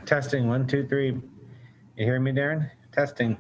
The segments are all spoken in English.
Testing, 1, 2, 3. You hear me, Darren? Testing.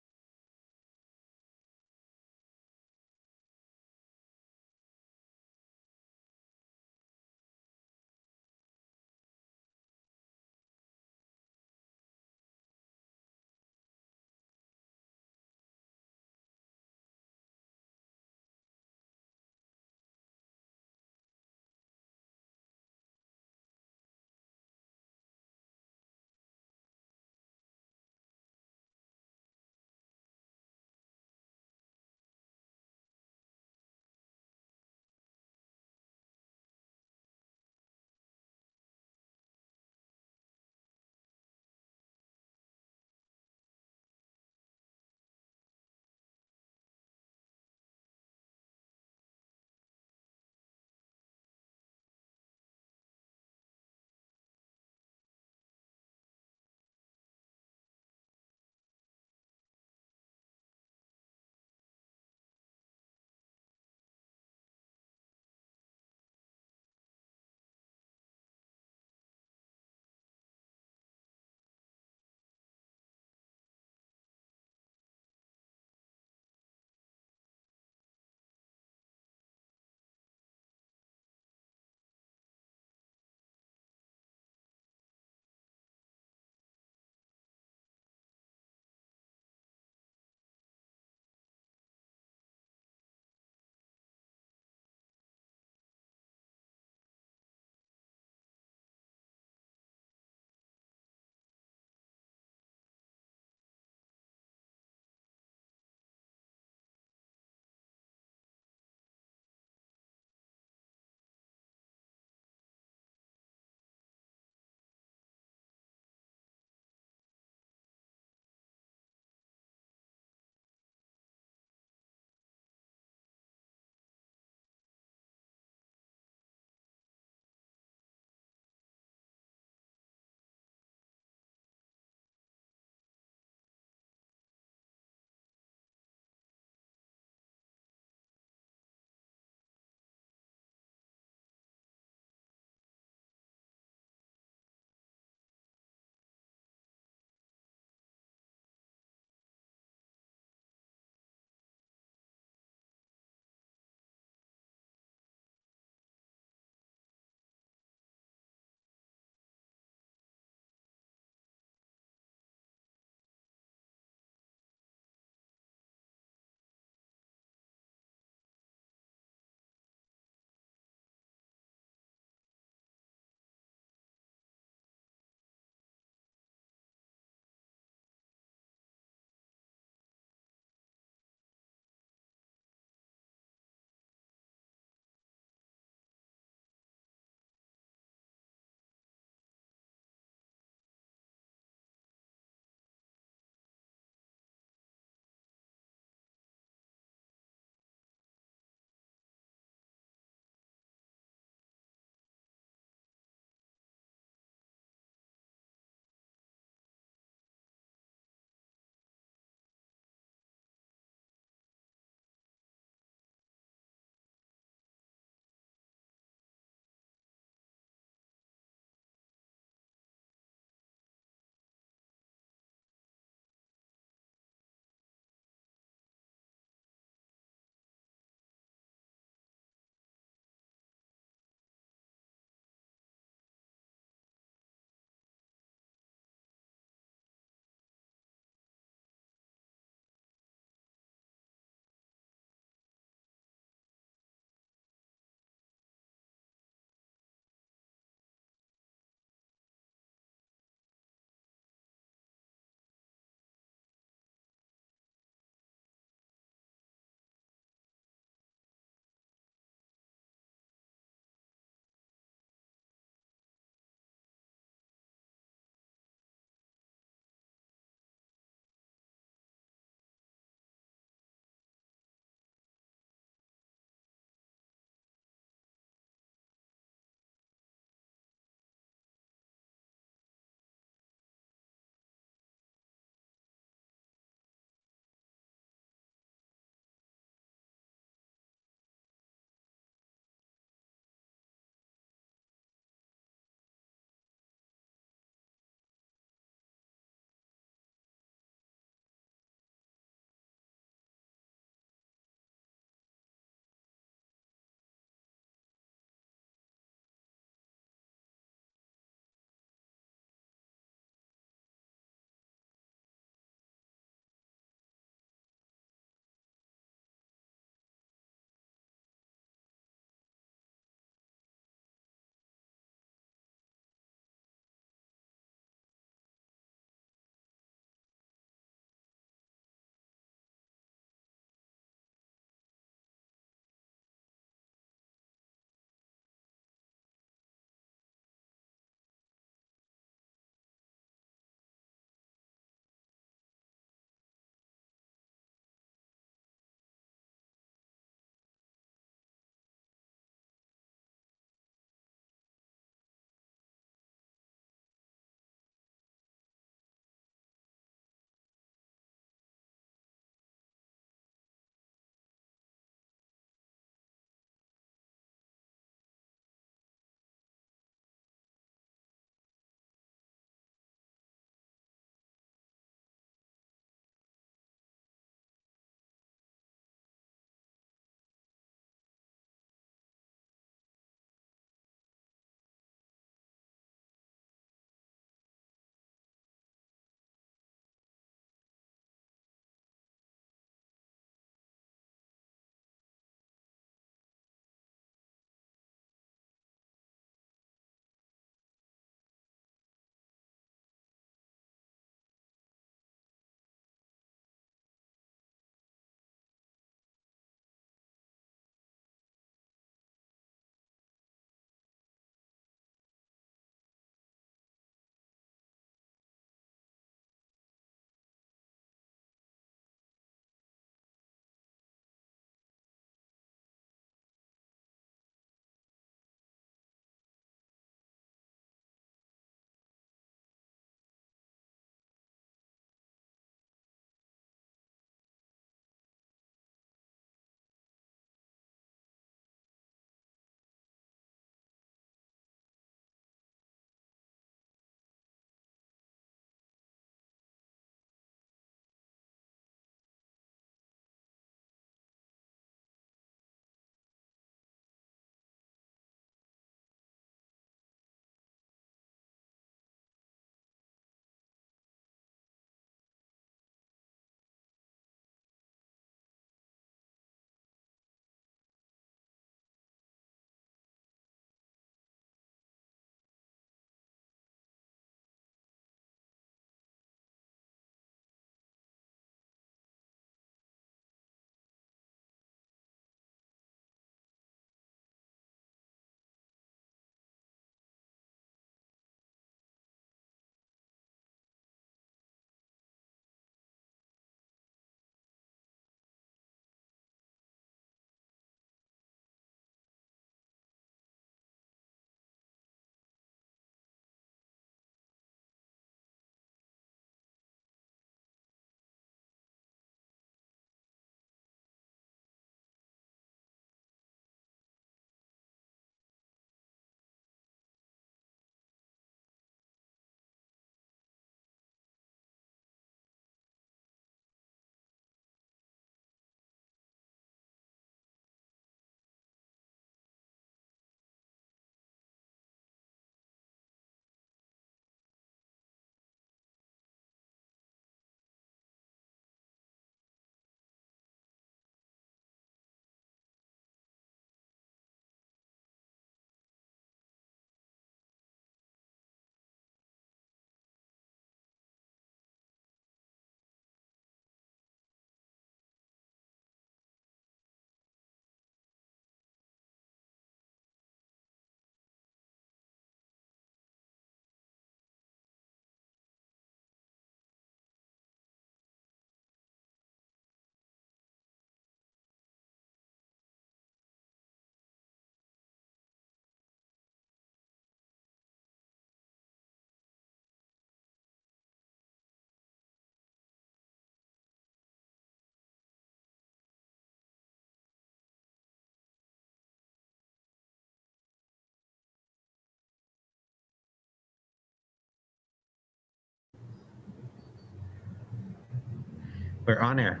We're on air.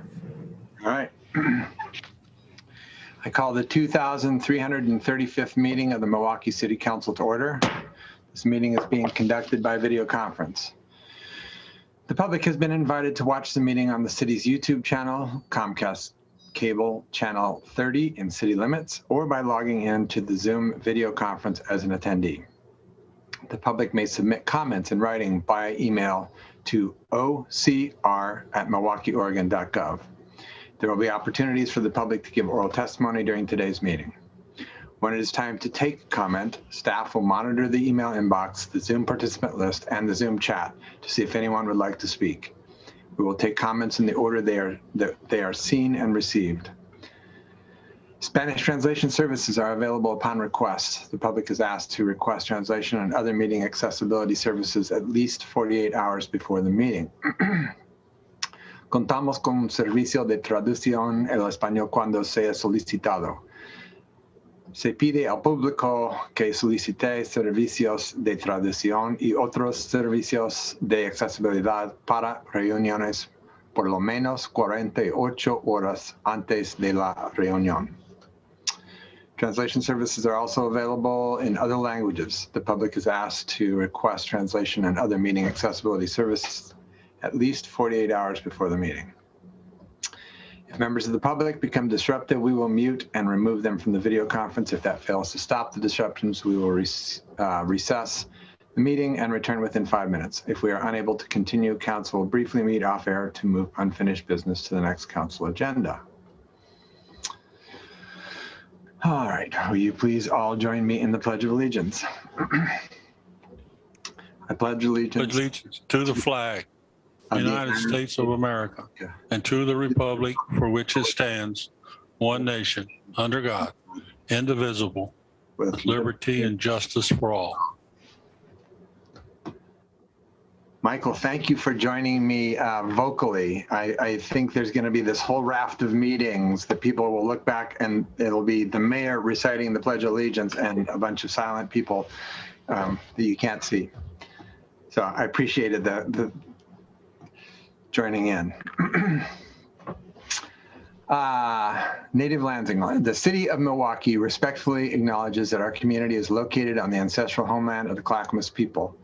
All right. I call the 2,335th meeting of the Milwaukee City Council to order. This meeting is being conducted by video conference. The public has been invited to watch the meeting on the city's YouTube channel, Comcast Cable Channel 30 in city limits, or by logging in to the Zoom video conference as an attendee. The public may submit comments in writing by email to ocr@milwaukeeoregon.gov. There will be opportunities for the public to give oral testimony during today's meeting. When it is time to take comment, staff will monitor the email inbox, the Zoom participant list, and the Zoom chat to see if anyone would like to speak. We will take comments in the order they are seen and received. Spanish translation services are available upon request. The public is asked to request translation and other meeting accessibility services at least 48 hours before the meeting. Contamos con un servicio de traducción al español cuando sea solicitado. Se pide al público que solicite servicios de traducción y otros servicios de accesibilidad para reuniones por lo menos 48 horas antes de la reunión. Translation services are also available in other languages. The public is asked to request translation and other meeting accessibility services at least 48 hours before the meeting. If members of the public become disruptive, we will mute and remove them from the video conference. If that fails to stop the disruptions, we will recess the meeting and return within 5 minutes. If we are unable to continue, council will briefly meet off air to move unfinished business to the next council agenda. All right, will you please all join me in the Pledge of Allegiance? I pledge allegiance to the flag of the United States of America and to the republic for which it stands, one nation, under God, indivisible, with liberty and justice for all. Michael, thank you for joining me vocally. I think there's going to be this whole raft of meetings that people will look back and it'll be the mayor reciting the Pledge of Allegiance and a bunch of silent people that you can't see. So I appreciated the joining in. Native Lands Acknowledgement. The city of Milwaukee respectfully acknowledges that our community is located on the ancestral homeland of the Clackamas people.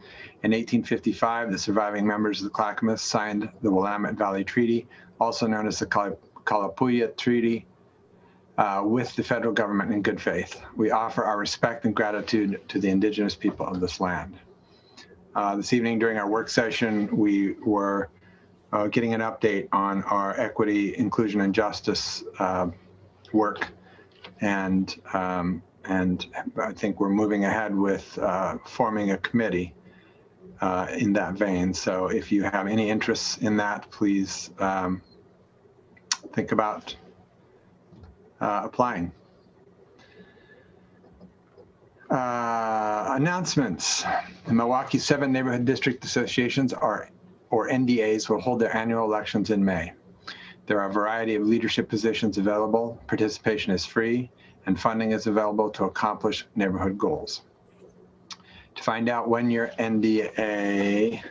In 1855, the surviving members of the Clackamas signed the Willamette Valley Treaty, also known as the Kalapuya Treaty, with the federal government in good faith. We offer our respect and gratitude to the indigenous people of this land. This evening during our work session, we were getting an update on our equity, inclusion, and justice work, and I think we're moving ahead with forming a committee in that vein. So if you have any interests in that, please think about applying. Announcements. The Milwaukee 7 Neighborhood District Associations or NDAs will hold their annual elections in May. There are a variety of leadership positions available, participation is free, and funding is available to accomplish neighborhood goals. To find out when your NDA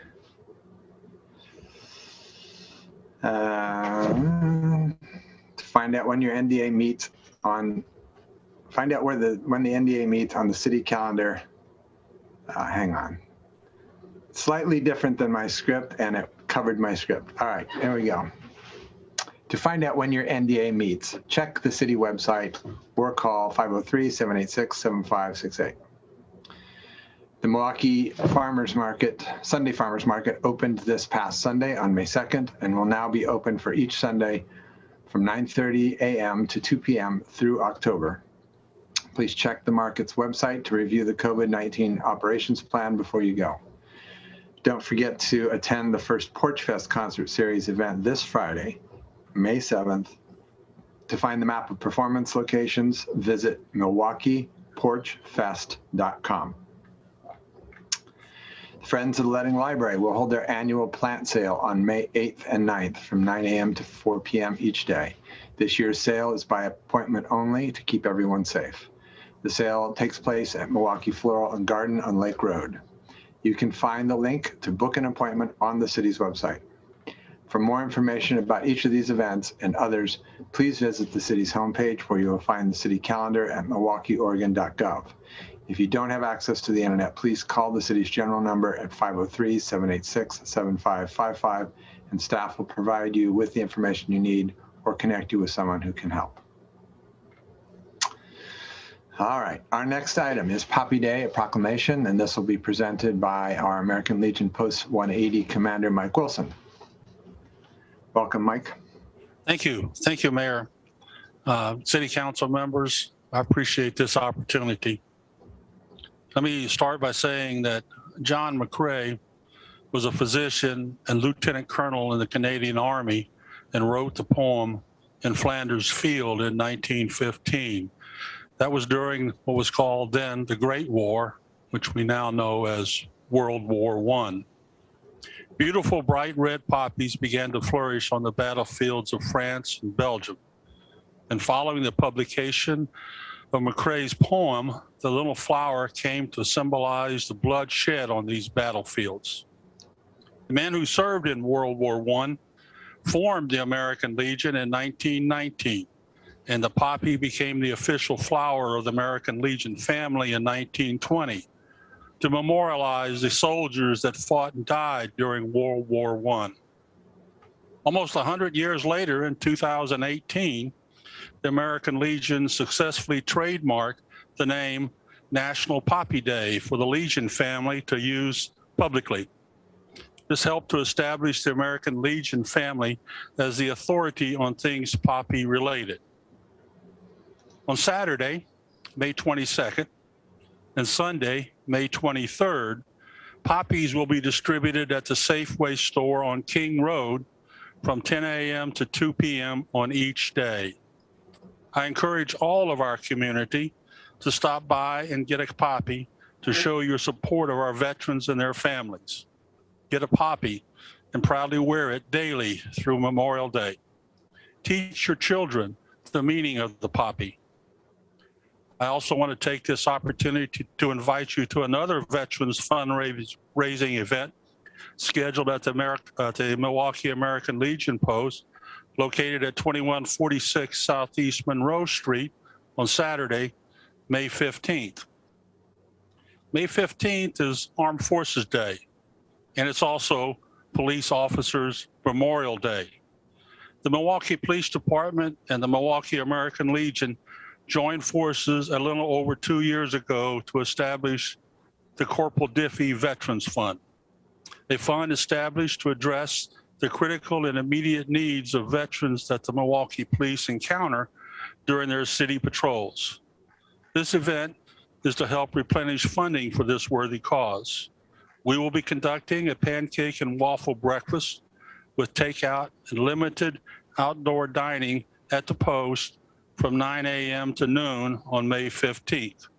meets on, find out when the NDA meets on the city calendar. Hang on. Slightly different than my script, and it covered my script. All right, there we go. To find out when your NDA meets, check the city website or call 503-786-7568. The Milwaukee Farmers Market, Sunday Farmers Market, opened this past Sunday on May 2nd and will now be open for each Sunday from 9:30 a.m. to 2 p.m. through October. Please check the market's website to review the COVID-19 operations plan before you go. Don't forget to attend the first Porch Fest concert series event this Friday, May 7th. To find the map of performance locations, visit MilwaukeePorchFest.com. Friends of the Leading Library will hold their annual plant sale on May 8th and 9th from 9 a.m. to 4 p.m. each day. This year's sale is by appointment only to keep everyone safe. The sale takes place at Milwaukee Floral and Garden on Lake Road. You can find the link to book an appointment on the city's website. For more information about each of these events and others, please visit the city's homepage, where you will find the city calendar at milwaukeeoregon.gov. If you don't have access to the internet, please call the city's general number at 503-786-7555, and staff will provide you with the information you need or connect you with someone who can help. All right, our next item is Poppy Day, a proclamation, and this will be presented by our American Legion Post 180 Commander, Mike Wilson. Welcome, Mike. Thank you, Mayor. City Council members, I appreciate this opportunity. Let me start by saying that John McCrae was a physician and lieutenant colonel in the Canadian Army and wrote the poem In Flanders Field in 1915. That was during what was called then the Great War, which we now know as World War I. Beautiful bright red poppies began to flourish on the battlefields of France and Belgium. And following the publication of McCrae's poem, the little flower came to symbolize the blood shed on these battlefields. The man who served in World War I formed the American Legion in 1919, and the poppy became the official flower of the American Legion family in 1920 to memorialize the soldiers that fought and died during World War I. Almost 100 years later, in 2018, the American Legion successfully trademarked the name National Poppy Day for the Legion family to use publicly. This helped to establish the American Legion family as the authority on things poppy related. On Saturday, May 22nd, and Sunday, May 23rd, poppies will be distributed at the Safeway store on King Road from 10 a.m. to 2 p.m. on each day. I encourage all of our community to stop by and get a poppy to show your support of our veterans and their families. Get a poppy and proudly wear it daily through Memorial Day. Teach your children the meaning of the poppy. I also want to take this opportunity to invite you to another veterans fundraising event scheduled at the Milwaukee American Legion Post, located at 2146 Southeast Monroe Street on Saturday, May 15th. May 15th is Armed Forces Day, and it's also Police Officers Memorial Day. The Milwaukee Police Department and the Milwaukee American Legion joined forces a little over 2 years ago to establish the Corporal Diffie Veterans Fund, a fund established to address the critical and immediate needs of veterans that the Milwaukee Police encounter during their city patrols. This event is to help replenish funding for this worthy cause. We will be conducting a pancake and waffle breakfast with takeout and limited outdoor dining at the post from 9 a.m. to noon on May 15th.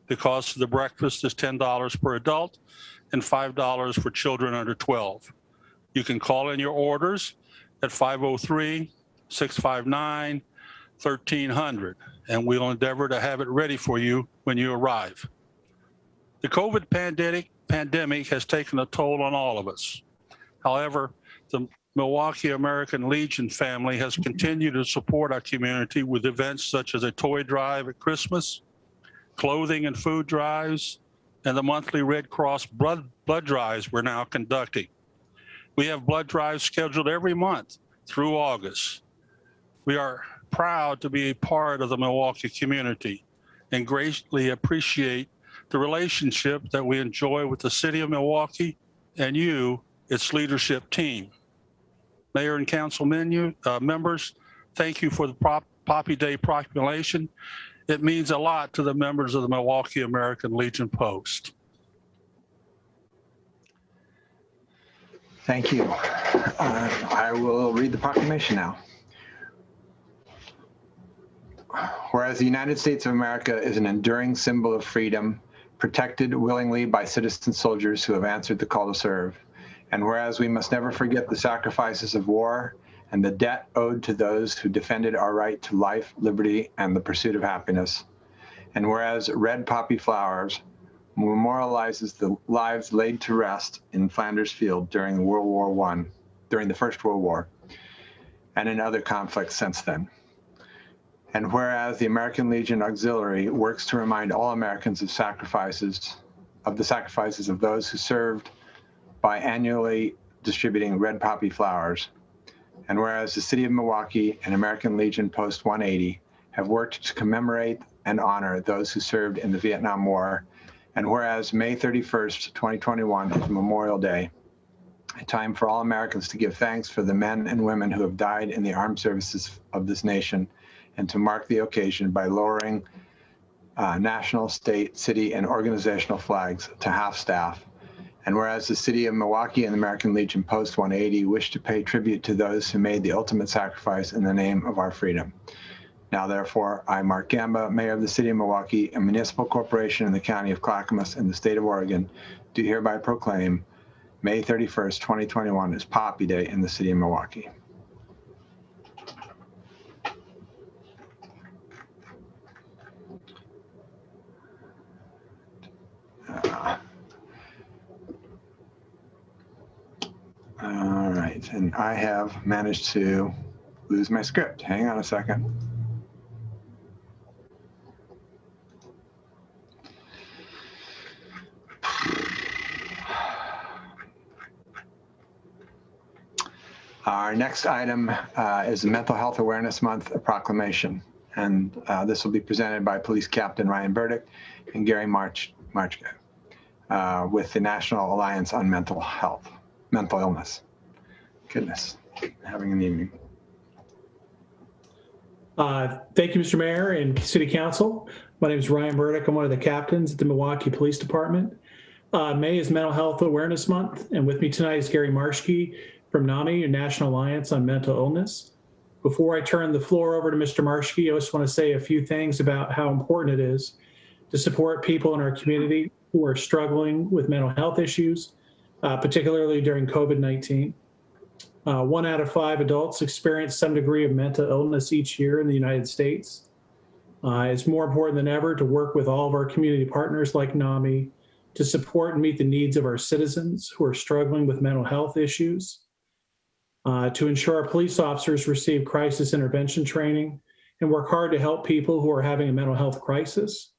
The cost of the breakfast is $10 per adult and $5 for children under 12. You can call in your orders at 503-659-1300, and we'll endeavor to have it ready for you when you arrive. The COVID pandemic has taken a toll on all of us. However, the Milwaukee American Legion family has continued to support our community with events such as a toy drive at Christmas, clothing and food drives, and the monthly Red Cross blood drives we're now conducting. We have blood drives scheduled every month through August. We are proud to be a part of the Milwaukee community and greatly appreciate the relationship that we enjoy with the City of Milwaukee and you, its leadership team. Mayor and council members, thank you for the Poppy Day proclamation. It means a lot to the members of the Milwaukee American Legion Post. Thank you. I will read the proclamation now. Whereas the United States of America is an enduring symbol of freedom, protected willingly by citizen soldiers who have answered the call to serve. And whereas we must never forget the sacrifices of war and the debt owed to those who defended our right to life, liberty, and the pursuit of happiness. And whereas red poppy flowers memorializes the lives laid to rest in Flanders Field during World War I, during the First World War and in other conflicts since then. And whereas the American Legion Auxiliary works to remind all Americans of the sacrifices of those who served by annually distributing red poppy flowers, and whereas the City of Milwaukee and American Legion Post 180 have worked to commemorate and honor those who served in the Vietnam War, and whereas May 31st, 2021 is Memorial Day, a time for all Americans to give thanks for the men and women who have died in the armed services of this nation, and to mark the occasion by lowering national, state, city, and organizational flags to half-staff. And whereas the City of Milwaukee and the American Legion Post 180 wish to pay tribute to those who made the ultimate sacrifice in the name of our freedom. Now, therefore, I, Mark Gamba, Mayor of the City of Milwaukee, a municipal corporation in the County of Clackamas in the state of Oregon, do hereby proclaim May 31st, 2021 as Poppy Day in the City of Milwaukee. All right, and I have managed to lose my script. Hang on a second. Our next item is the Mental Health Awareness Month Proclamation, and this will be presented by Police Captain Ryan Burdick and Gary Marchka with the National Alliance on Mental Illness. Goodness, having an evening. Thank you, Mr. Mayor and City Council. My name is Ryan Burdick. I'm one of the captains at the Milwaukee Police Department. May is Mental Health Awareness Month, and with me tonight is Gary Marchke from NAMI, National Alliance on Mental Illness. Before I turn the floor over to Mr. Marchke, I just want to say a few things about how important it is to support people in our community who are struggling with mental health issues, particularly during COVID-19. 1 out of 5 adults experience some degree of mental illness each year in the United States. It's more important than ever to work with all of our community partners like NAMI to support and meet the needs of our citizens who are struggling with mental health issues, to ensure our police officers receive crisis intervention training and work hard to help people who are having a mental health crisis,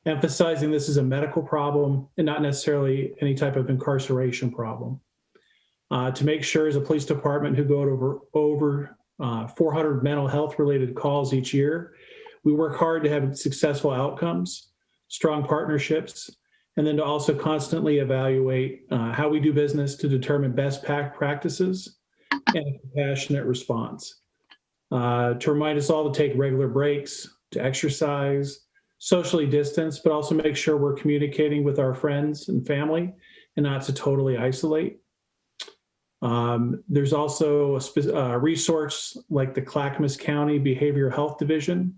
emphasizing this is a medical problem and not necessarily any type of incarceration problem. To make sure as a police department who go to over 400 mental health related calls each year, we work hard to have successful outcomes, strong partnerships, and then to also constantly evaluate how we do business to determine best practices and a compassionate response. To remind us all to take regular breaks, to exercise, socially distance, but also make sure we're communicating with our friends and family and not to totally isolate. There's also a resource like the Clackamas County Behavioral Health Division.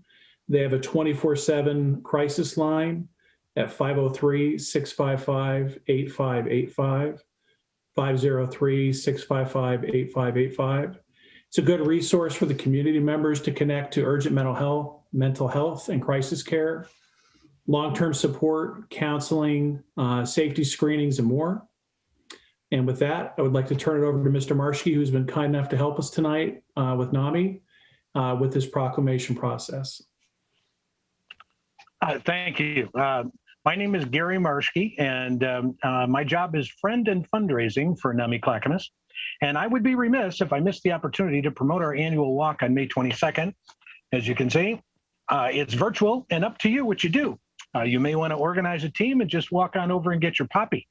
They have a 24/7 crisis line at 503-655-8585, 503-655-8585. It's a good resource for the community members to connect to urgent mental health and crisis care, long-term support, counseling, safety screenings, and more. And with that, I would like to turn it over to Mr. Marchke, who's been kind enough to help us tonight with NAMI with this proclamation process. Thank you. My name is Gary Marchke, and my job is friend and fundraising for NAMI Clackamas. And I would be remiss if I missed the opportunity to promote our annual walk on May 22nd. As you can see, it's virtual and up to you what you do. You may want to organize a team and just walk on over and get your poppy.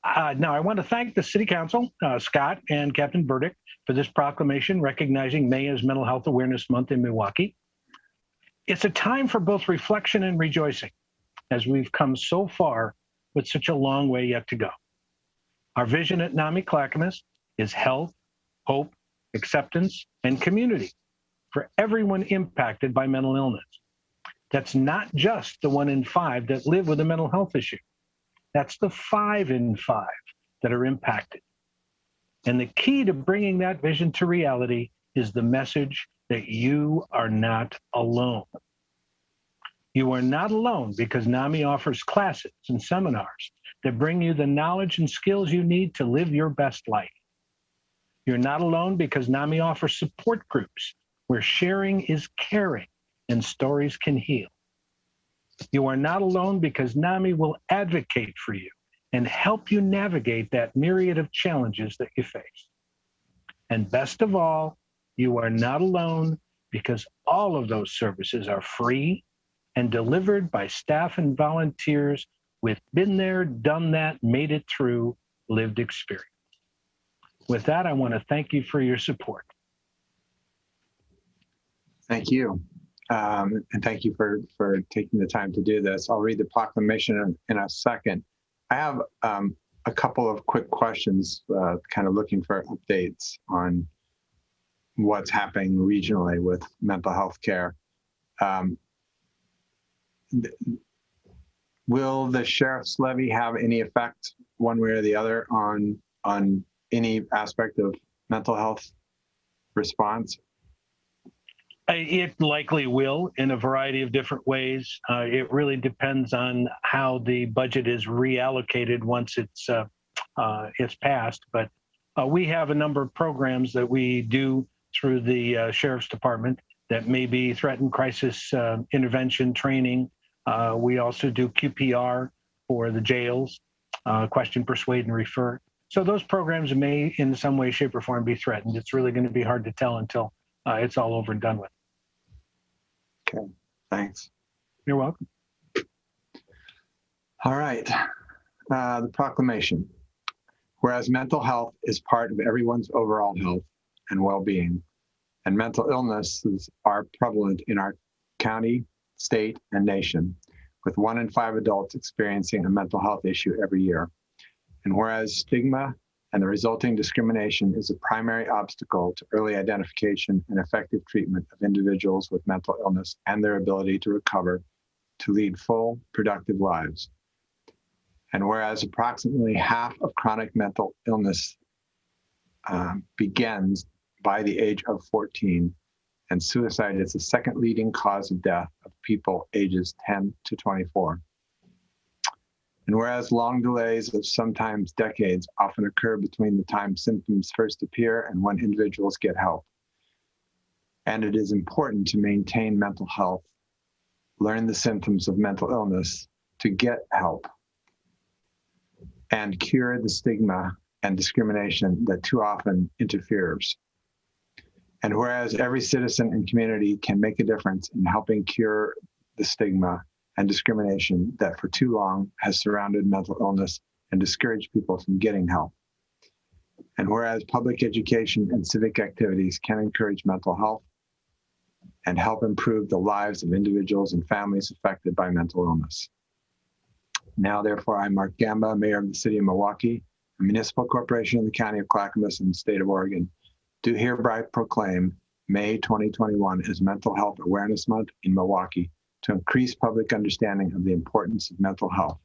Now, I want to thank the City Council, Scott and Captain Burdick, for this proclamation recognizing May as Mental Health Awareness Month in Milwaukee. It's a time for both reflection and rejoicing, as we've come so far with such a long way yet to go. Our vision at NAMI Clackamas is health, hope, acceptance, and community for everyone impacted by mental illness. That's not just the 1 in 5 that live with a mental health issue. That's the 5 in 5 that are impacted. And the key to bringing that vision to reality is the message that you are not alone. You are not alone because NAMI offers classes and seminars that bring you the knowledge and skills you need to live your best life. You're not alone because NAMI offers support groups where sharing is caring and stories can heal. You are not alone because NAMI will advocate for you and help you navigate that myriad of challenges that you face. And best of all, you are not alone because all of those services are free and delivered by staff and volunteers with been there, done that, made it through lived experience. With that, I want to thank you for your support. Thank you. And thank you for taking the time to do this. I'll read the proclamation in a second. I have a couple of quick questions, kind of looking for updates on what's happening regionally with mental health care. Will the sheriff's levy have any effect one way or the other on any aspect of mental health response? It likely will in a variety of different ways. It really depends on how the budget is reallocated once it's passed. But we have a number of programs that we do through the Sheriff's Department that may be threatened crisis intervention training. We also do QPR for the jails, question, persuade, and refer. So those programs may in some way, shape, or form be threatened. It's really going to be hard to tell until it's all over and done with. Okay, thanks. You're welcome. All right, the proclamation. Whereas mental health is part of everyone's overall health and well-being, and mental illnesses are prevalent in our county, state, and nation, with 1 in 5 adults experiencing a mental health issue every year. And whereas stigma and the resulting discrimination is a primary obstacle to early identification and effective treatment of individuals with mental illness and their ability to recover to lead full, productive lives. And whereas approximately half of chronic mental illness begins by the age of 14, and suicide is the second leading cause of death of people ages 10 to 24. And whereas long delays of sometimes decades often occur between the time symptoms first appear and when individuals get help. And it is important to maintain mental health, learn the symptoms of mental illness to get help, and cure the stigma and discrimination that too often interferes. And whereas every citizen and community can make a difference in helping cure the stigma and discrimination that for too long has surrounded mental illness and discouraged people from getting help. And whereas public education and civic activities can encourage mental health and help improve the lives of individuals and families affected by mental illness. Now, therefore, I, Mark Gamba, Mayor of the City of Milwaukee, a municipal corporation in the County of Clackamas and the State of Oregon, do hereby proclaim May 2021 as Mental Health Awareness Month in Milwaukee to increase public understanding of the importance of mental health,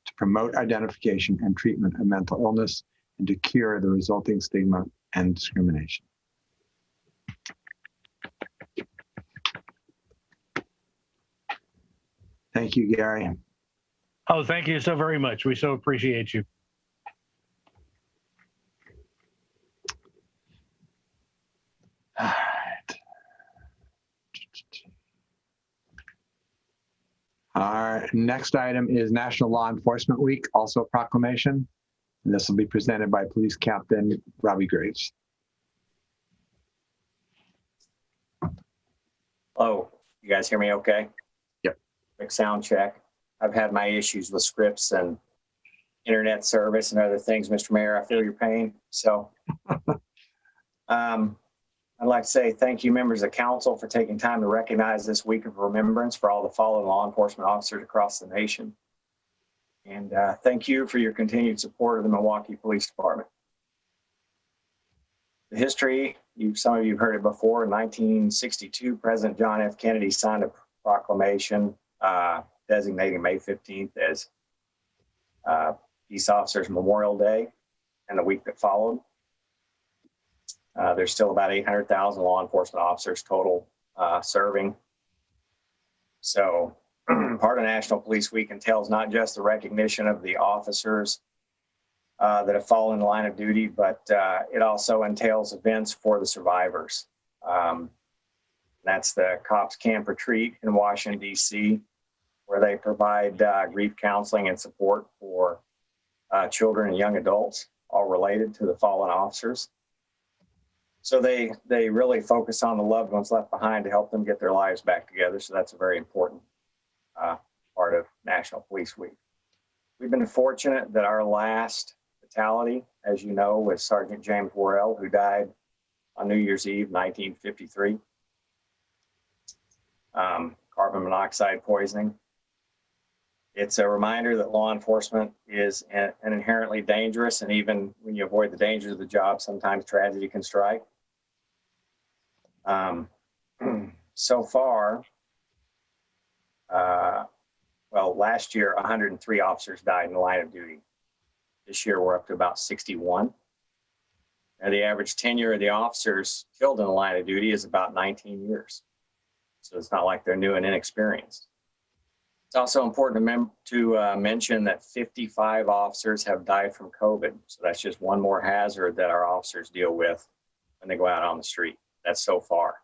to promote identification and treatment of mental illness, and to cure the resulting stigma and discrimination. Thank you, Gary. Oh, thank you so very much. We so appreciate you. All right. Our next item is National Law Enforcement Week, also a proclamation. And this will be presented by Police Captain Robbie Graves. Oh, you guys hear me okay? Yep. Quick sound check. I've had my issues with scripts and internet service and other things, Mr. Mayor. I feel your pain. So I'd like to say thank you, members of council, for taking time to recognize this week of remembrance for all the fallen law enforcement officers across the nation. And thank you for your continued support of the Milwaukee Police Department. The history, some of you have heard it before. In 1962, President John F. Kennedy signed a proclamation designating May 15th as Peace Officers Memorial Day and the week that followed. There's still about 800,000 law enforcement officers total serving. So part of National Police Week entails not just the recognition of the officers that have fallen in the line of duty, but it also entails events for the survivors. That's the Cops Camp Retreat in Washington, D.C., where they provide grief counseling and support for children and young adults, all related to the fallen officers. So they really focus on the loved ones left behind to help them get their lives back together. So that's a very important part of National Police Week. We've been fortunate that our last fatality, as you know, was Sergeant James Worrell, who died on New Year's Eve, 1953. Carbon monoxide poisoning. It's a reminder that law enforcement is an inherently dangerous, and even when you avoid the dangers of the job, sometimes tragedy can strike. So far, well, last year, 103 officers died in the line of duty. This year, we're up to about 61. And the average tenure of the officers killed in the line of duty is about 19 years. So it's not like they're new and inexperienced. It's also important to mention that 55 officers have died from COVID. So that's just one more hazard that our officers deal with when they go out on the street. That's so far.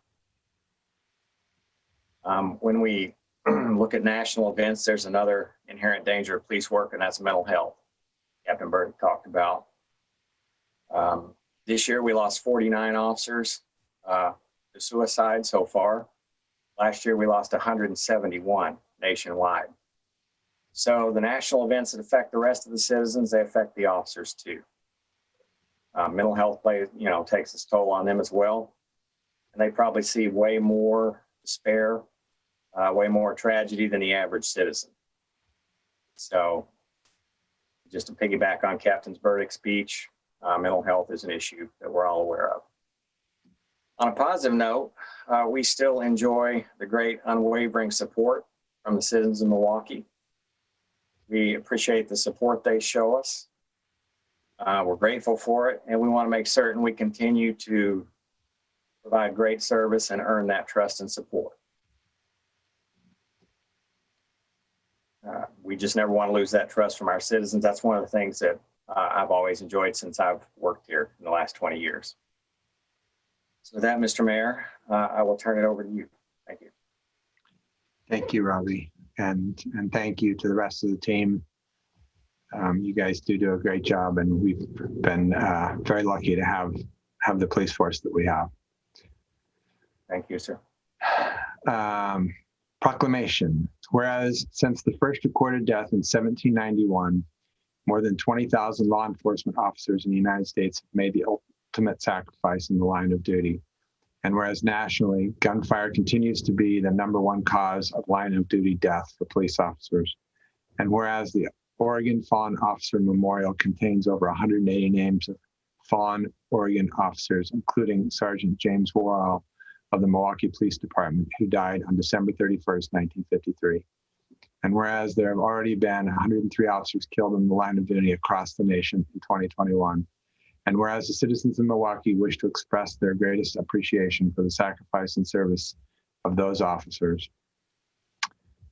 When we look at national events, there's another inherent danger of police work, and that's mental health. Captain Burdick talked about. This year, we lost 49 officers to suicide so far. Last year, we lost 171 nationwide. So the national events that affect the rest of the citizens, they affect the officers too. Mental health takes its toll on them as well. And they probably see way more despair, way more tragedy than the average citizen. So just to piggyback on Captain Burdick's speech, mental health is an issue that we're all aware of. On a positive note, we still enjoy the great unwavering support from the citizens of Milwaukee. We appreciate the support they show us. We're grateful for it, and we want to make certain we continue to provide great service and earn that trust and support. We just never want to lose that trust from our citizens. That's one of the things that I've always enjoyed since I've worked here in the last 20 years. So with that, Mr. Mayor, I will turn it over to you. Thank you. Thank you, Robbie, and thank you to the rest of the team. You guys do a great job, and we've been very lucky to have the police force that we have. Thank you, sir. Proclamation. Whereas since the first recorded death in 1791, more than 20,000 law enforcement officers in the United States have made the ultimate sacrifice in the line of duty. And whereas nationally, gunfire continues to be the #1 cause of line of duty death for police officers. And whereas the Oregon Fallen Officer Memorial contains over 180 names of fallen Oregon officers, including Sergeant James Worrell of the Milwaukee Police Department, who died on December 31st, 1953. And whereas there have already been 103 officers killed in the line of duty across the nation in 2021, and whereas the citizens of Milwaukee wish to express their greatest appreciation for the sacrifice and service of those officers.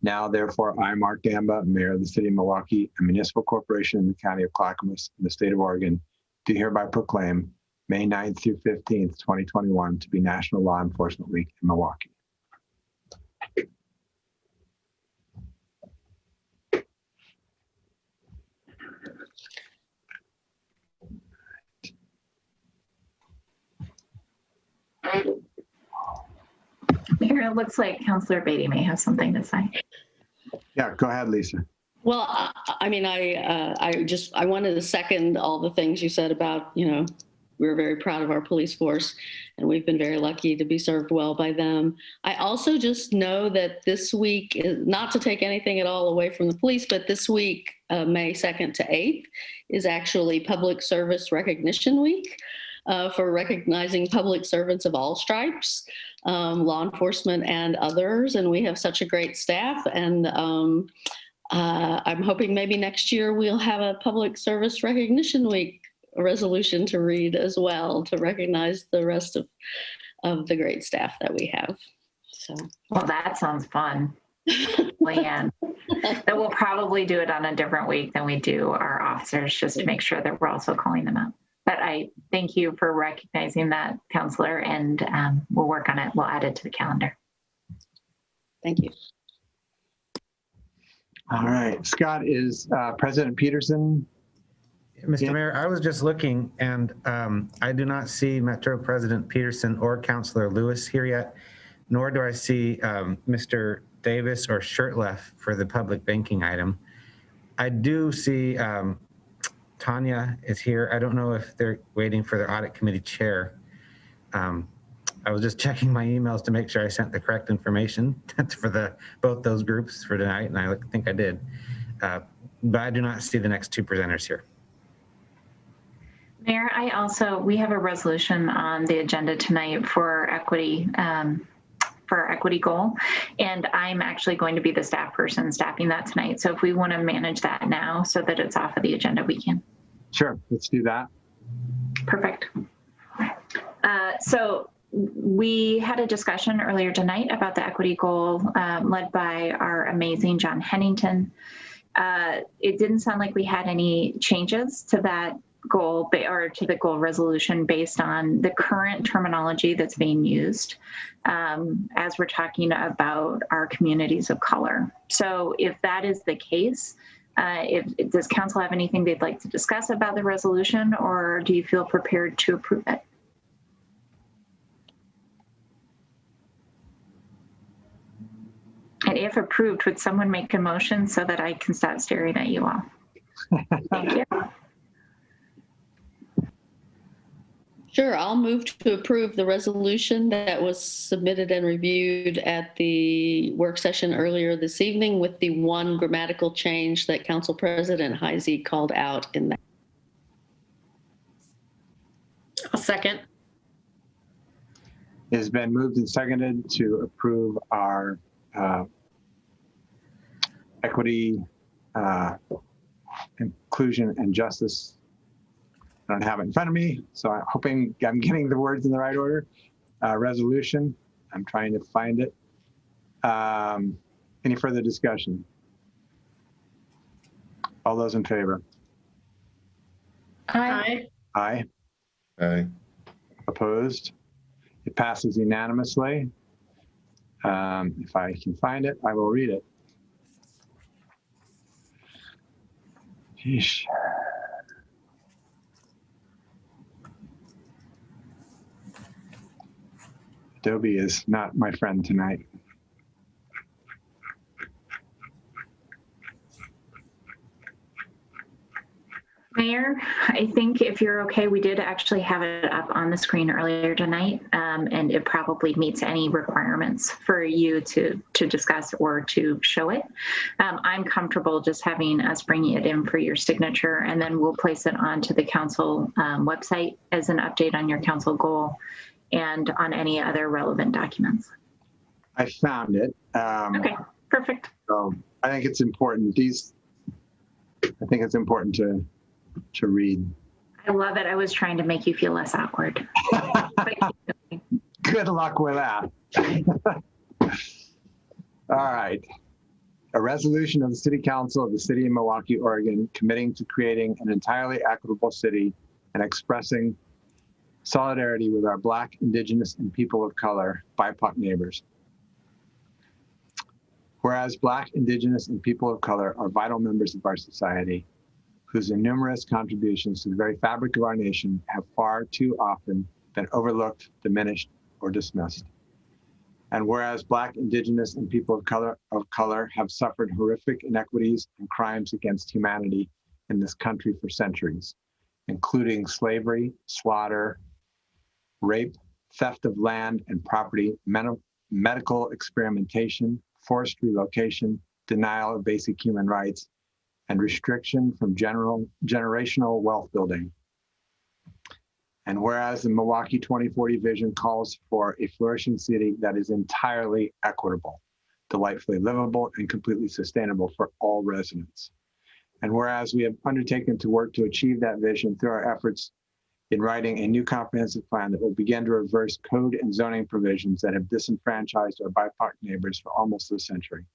Now, therefore, I, Mark Gamba, Mayor of the City of Milwaukee, a municipal corporation in the County of Clackamas, in the state of Oregon, do hereby proclaim May 9th through 15th, 2021 to be National Law Enforcement Week in Milwaukee. Mayor, it looks like Councilor Beatty may have something to say. Yeah, go ahead, Lisa. Well, I mean, I wanted to second all the things you said about, we're very proud of our police force, and we've been very lucky to be served well by them. I also just know that this week, is not to take anything at all away from the police, but this week, May 2nd to 8th, is actually Public Service Recognition Week for recognizing public servants of all stripes, law enforcement and others. And we have such a great staff. And I'm hoping maybe next year we'll have a Public Service Recognition Week resolution to read as well, to recognize the rest of the great staff that we have. So, well, that sounds fun. Leanne, that we'll probably do it on a different week than we do our officers just to make sure that we're also calling them out. But I thank you for recognizing that, Counselor, and we'll work on it. We'll add it to the calendar. Thank you. All right, Scott, is President Peterson? Mr. Mayor, I was just looking and I do not see Metro President Peterson or Councilor Lewis here yet, nor do I see Mr. Davis or Shirtleff for the public banking item. I do see Tanya is here. I don't know if they're waiting for their audit committee chair. I was just checking my emails to make sure I sent the correct information for both those groups for tonight, and I think I did. But I do not see the next two presenters here. Mayor, we have a resolution on the agenda tonight for equity, for our equity goal, and I'm actually going to be the staff person staffing that tonight. So if we want to manage that now so that it's off of the agenda, we can. Sure, let's do that. Perfect. So we had a discussion earlier tonight about the equity goal led by our amazing John Hennington. It didn't sound like we had any changes to that goal or to the goal resolution based on the current terminology that's being used as we're talking about our communities of color. So if that is the case, does council have anything they'd like to discuss about the resolution, or do you feel prepared to approve it? And if approved, would someone make a motion so that I can stop staring at you all? Thank you. Sure, I'll move to approve the resolution that was submitted and reviewed at the work session earlier this evening with the one grammatical change that Council President Heisey called out in that. I'll second. It has been moved and seconded to approve our equity, inclusion, and justice. I don't have it in front of me, so I'm hoping I'm getting the words in the right order. Resolution, I'm trying to find it. Any further discussion? All those in favor? Aye. Aye. Aye. Opposed? It passes unanimously. If I can find it, I will read it. Sheesh. Adobe is not my friend tonight. Mayor, I think if you're okay, we did actually have it up on the screen earlier tonight, and it probably meets any requirements for you to discuss or to show it. I'm comfortable just having us bringing it in for your signature, and then we'll place it onto the council website as an update on your council goal and on any other relevant documents. I found it. Okay, perfect. So I think it's important. I think it's important to read. I love it. I was trying to make you feel less awkward. Good luck with that. All right. A resolution of the City Council of the City of Milwaukee, Oregon, committing to creating an entirely equitable city and expressing solidarity with our Black, Indigenous, and people of color BIPOC neighbors. Whereas Black, Indigenous, and people of color are vital members of our society, whose numerous contributions to the very fabric of our nation have far too often been overlooked, diminished, or dismissed. And whereas Black, Indigenous, and people of color have suffered horrific inequities and crimes against humanity in this country for centuries, including slavery, slaughter, rape, theft of land and property, medical experimentation, forced relocation, denial of basic human rights, and restriction from generational wealth building. And whereas the Milwaukee 2040 vision calls for a flourishing city that is entirely equitable, delightfully livable, and completely sustainable for all residents. And whereas we have undertaken to work to achieve that vision through our efforts in writing a new comprehensive plan that will begin to reverse code and zoning provisions that have disenfranchised our BIPOC neighbors for almost a century.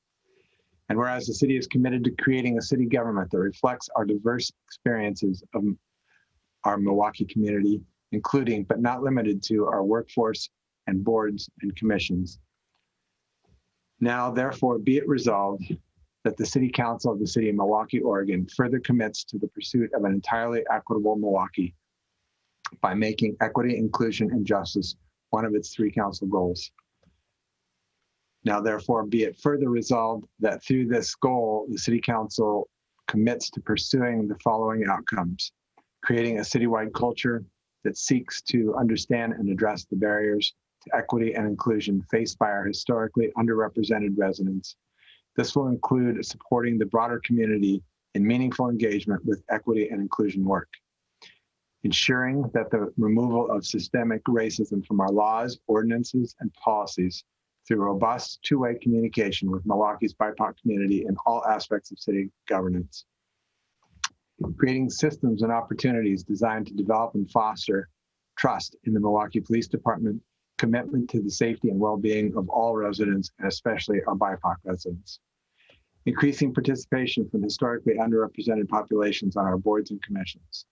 And whereas the city is committed to creating a city government that reflects our diverse experiences of our Milwaukee community, including but not limited to our workforce and boards and commissions. Now, therefore, be it resolved that the City Council of the City of Milwaukee, Oregon, further commits to the pursuit of an entirely equitable Milwaukee by making equity, inclusion, and justice one of its 3 council goals. Now, therefore, be it further resolved that through this goal, the City Council commits to pursuing the following outcomes: creating a citywide culture that seeks to understand and address the barriers to equity and inclusion faced by our historically underrepresented residents. This will include supporting the broader community in meaningful engagement with equity and inclusion work, ensuring that the removal of systemic racism from our laws, ordinances, and policies through robust two-way communication with Milwaukee's BIPOC community in all aspects of city governance, creating systems and opportunities designed to develop and foster trust in the Milwaukee Police Department, commitment to the safety and well-being of all residents, and especially our BIPOC residents, increasing participation from historically underrepresented populations on our boards and commissions,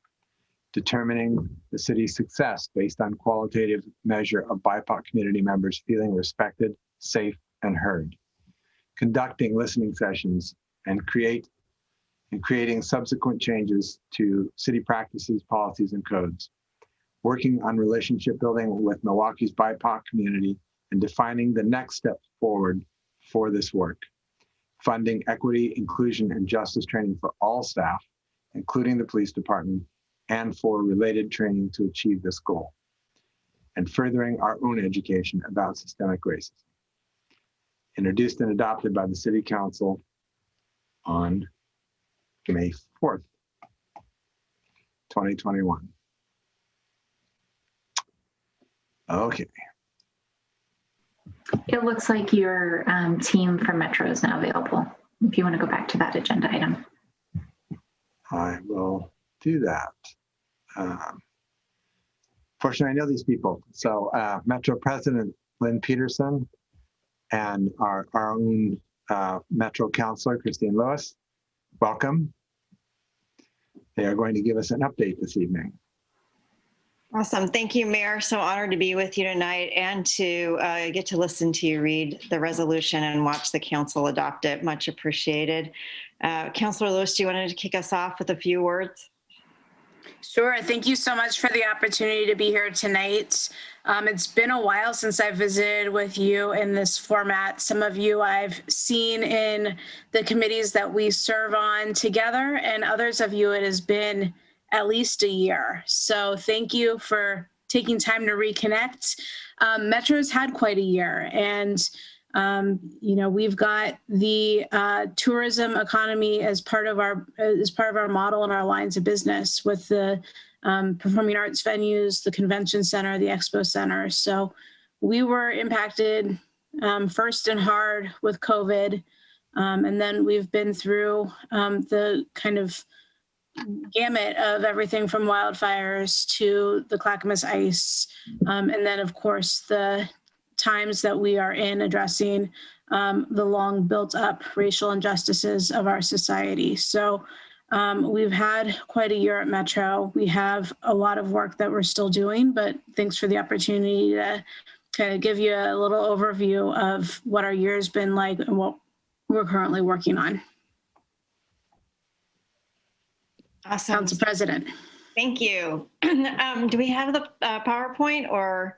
determining the city's success based on qualitative measure of BIPOC community members feeling respected, safe, and heard, conducting listening sessions and creating subsequent changes to city practices, policies, and codes, working on relationship building with Milwaukee's BIPOC community and defining the next steps forward for this work, funding equity, inclusion, and justice training for all staff, including the police department, and for related training to achieve this goal, and furthering our own education about systemic racism. Introduced and adopted by the City Council on May 4th, 2021. Okay. It looks like your team from Metro is now available. If you want to go back to that agenda item. I will do that. Fortunately, I know these people. So Metro President Lynn Peterson and our own Metro Councilor, Christine Lewis, welcome. They are going to give us an update this evening. Awesome. Thank you, Mayor. So honored to be with you tonight and to get to listen to you read the resolution and watch the council adopt it. Much appreciated. Councilor Lewis, do you want to kick us off with a few words? Sure. Thank you so much for the opportunity to be here tonight. It's been a while since I visited with you in this format. Some of you I've seen in the committees that we serve on together, and others of you it has been at least a year. So thank you for taking time to reconnect. Metro's had quite a year, and we've got the tourism economy as part of our model and our lines of business with the performing arts venues, the convention center, the expo center. So we were impacted first and hard with COVID, and then we've been through the kind of gamut of everything from wildfires to the Clackamas ice, and then of course the times that we are in addressing the long built up racial injustices of our society. So we've had quite a year at Metro. We have a lot of work that we're still doing, but thanks for the opportunity to kind of give you a little overview of what our year has been like and what we're currently working on. Awesome. Council President. Thank you. Do we have the PowerPoint or?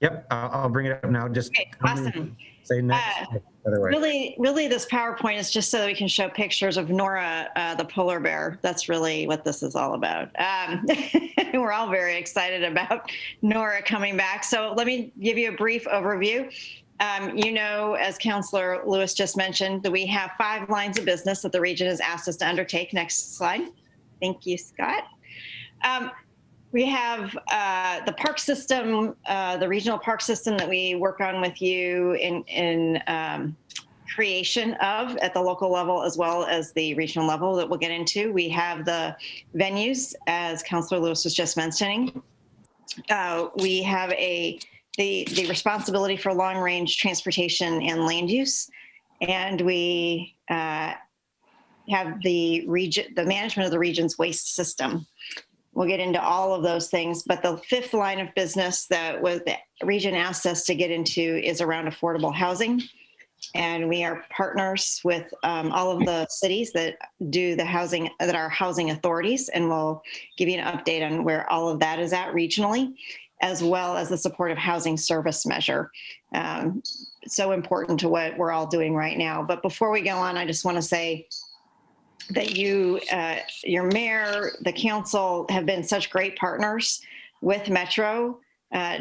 Yep, I'll bring it up now. Just okay, awesome. Say next. Really, this PowerPoint is just so that we can show pictures of Nora, the polar bear. That's really what this is all about. We're all very excited about Nora coming back. So let me give you a brief overview. As Councilor Lewis just mentioned, that we have 5 lines of business that the region has asked us to undertake. Next slide. Thank you, Scott. We have the park system, the regional park system that we work on with you in creation of at the local level as well as the regional level that we'll get into. We have the venues, as Councilor Lewis was just mentioning. We have the responsibility for long-range transportation and land use. and we have the management of the region's waste system. We'll get into all of those things, but the fifth line of business that the region asked us to get into is around affordable housing. And we are partners with all of the cities that do the housing, that are housing authorities, and we'll give you an update on where all of that is at regionally, as well as the supportive housing service measure. So important to what we're all doing right now. But before we go on, I just want to say that you, your mayor, the council have been such great partners with Metro,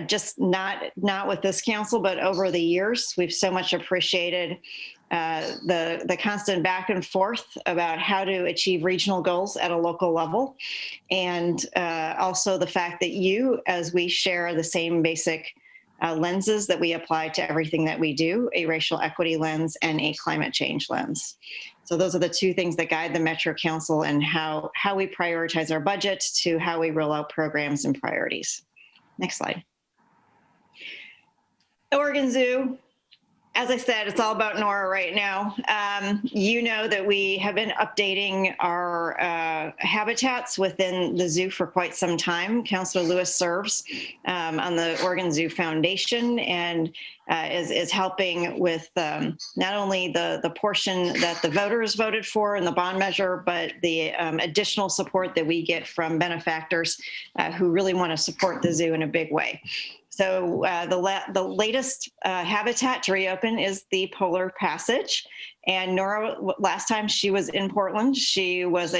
just not with this council, but over the years. We've so much appreciated the constant back and forth about how to achieve regional goals at a local level. And also the fact that you, as we share the same basic lenses that we apply to everything that we do, a racial equity lens and a climate change lens. So those are the two things that guide the Metro Council and how we prioritize our budget to how we roll out programs and priorities. Next slide. Oregon Zoo. As I said, it's all about Nora right now. You know that we have been updating our habitats within the zoo for quite some time. Councilor Lewis serves on the Oregon Zoo Foundation and is helping with not only the portion that the voters voted for in the bond measure, but the additional support that we get from benefactors who really want to support the zoo in a big way. So the latest habitat to reopen is the Polar Passage. And Nora, last time she was in Portland, she was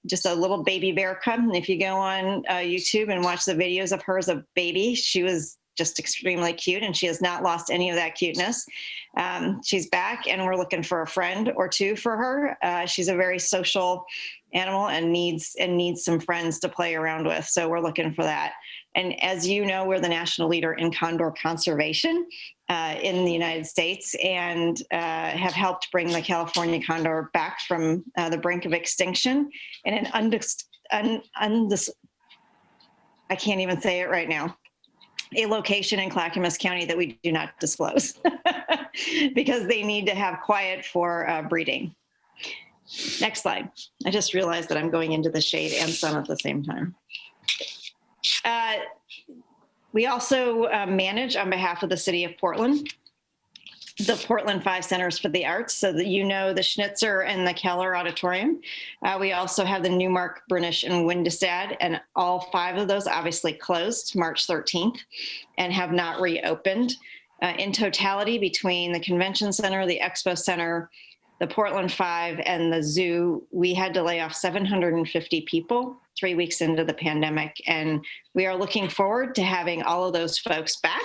just a little baby bear cub. And if you go on YouTube and watch the videos of her as a baby, she was just extremely cute, and she has not lost any of that cuteness. She's back, and we're looking for a friend or two for her. She's a very social animal and needs some friends to play around with. So we're looking for that. And as you know, we're the national leader in condor conservation in the United States, and have helped bring the California condor back from the brink of extinction in an I can't even say it right now, a location in Clackamas County that we do not disclose because they need to have quiet for breeding. Next slide. I just realized that I'm going into the shade and sun at the same time. We also manage on behalf of the city of Portland, the Portland 5 Centers for the Arts, so that you know the Schnitzer and the Keller Auditorium. We also have the Newmark, Brnish, and Windestad, and all 5 of those obviously closed March 13th and have not reopened. In totality, between the Convention Center, the Expo Center, the Portland 5, and the zoo, we had to lay off 750 people 3 weeks into the pandemic. And we are looking forward to having all of those folks back.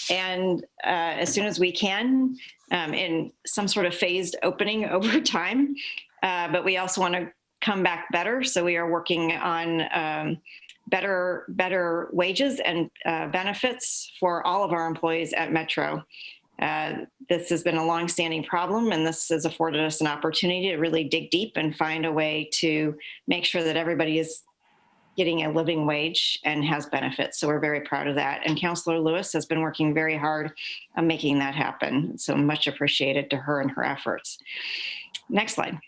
And as soon as we can, in some sort of phased opening over time. But we also want to come back better. So we are working on better wages and benefits for all of our employees at Metro. This has been a longstanding problem, and this has afforded us an opportunity to really dig deep and find a way to make sure that everybody is getting a living wage and has benefits. So we're very proud of that. And Councilor Lewis has been working very hard on making that happen. So much appreciated to her and her efforts. Next slide.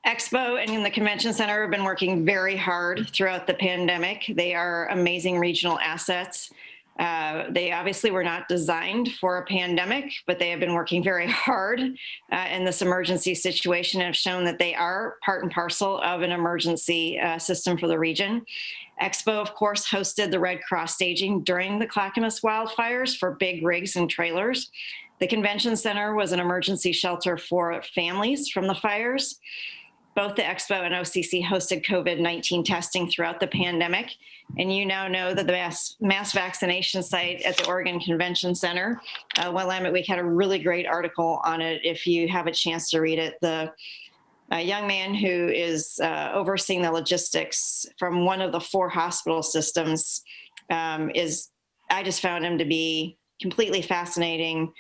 Expo and the Convention Center have been working very hard throughout the pandemic. They are amazing regional assets. They obviously were not designed for a pandemic, but they have been working very hard in this emergency situation and have shown that they are part and parcel of an emergency system for the region. Expo, of course, hosted the Red Cross staging during the Clackamas wildfires for big rigs and trailers. The Convention Center was an emergency shelter for families from the fires. Both the Expo and OCC hosted COVID-19 testing throughout the pandemic. And you now know that the mass vaccination site at the Oregon Convention Center, Willamette Week had a really great article on it. If you have a chance to read it, the young man who is overseeing the logistics from one of the 4 hospital systems I just found him to be completely fascinating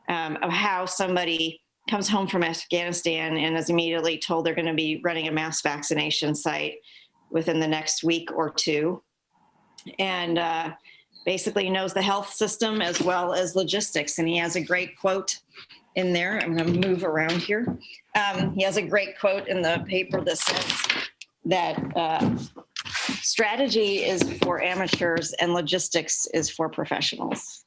of how somebody comes home from Afghanistan and is immediately told they're going to be running a mass vaccination site within the next week or 2. And basically knows the health system as well as logistics. And he has a great quote in there. I'm going to move around here. He has a great quote in the paper that says that strategy is for amateurs and logistics is for professionals.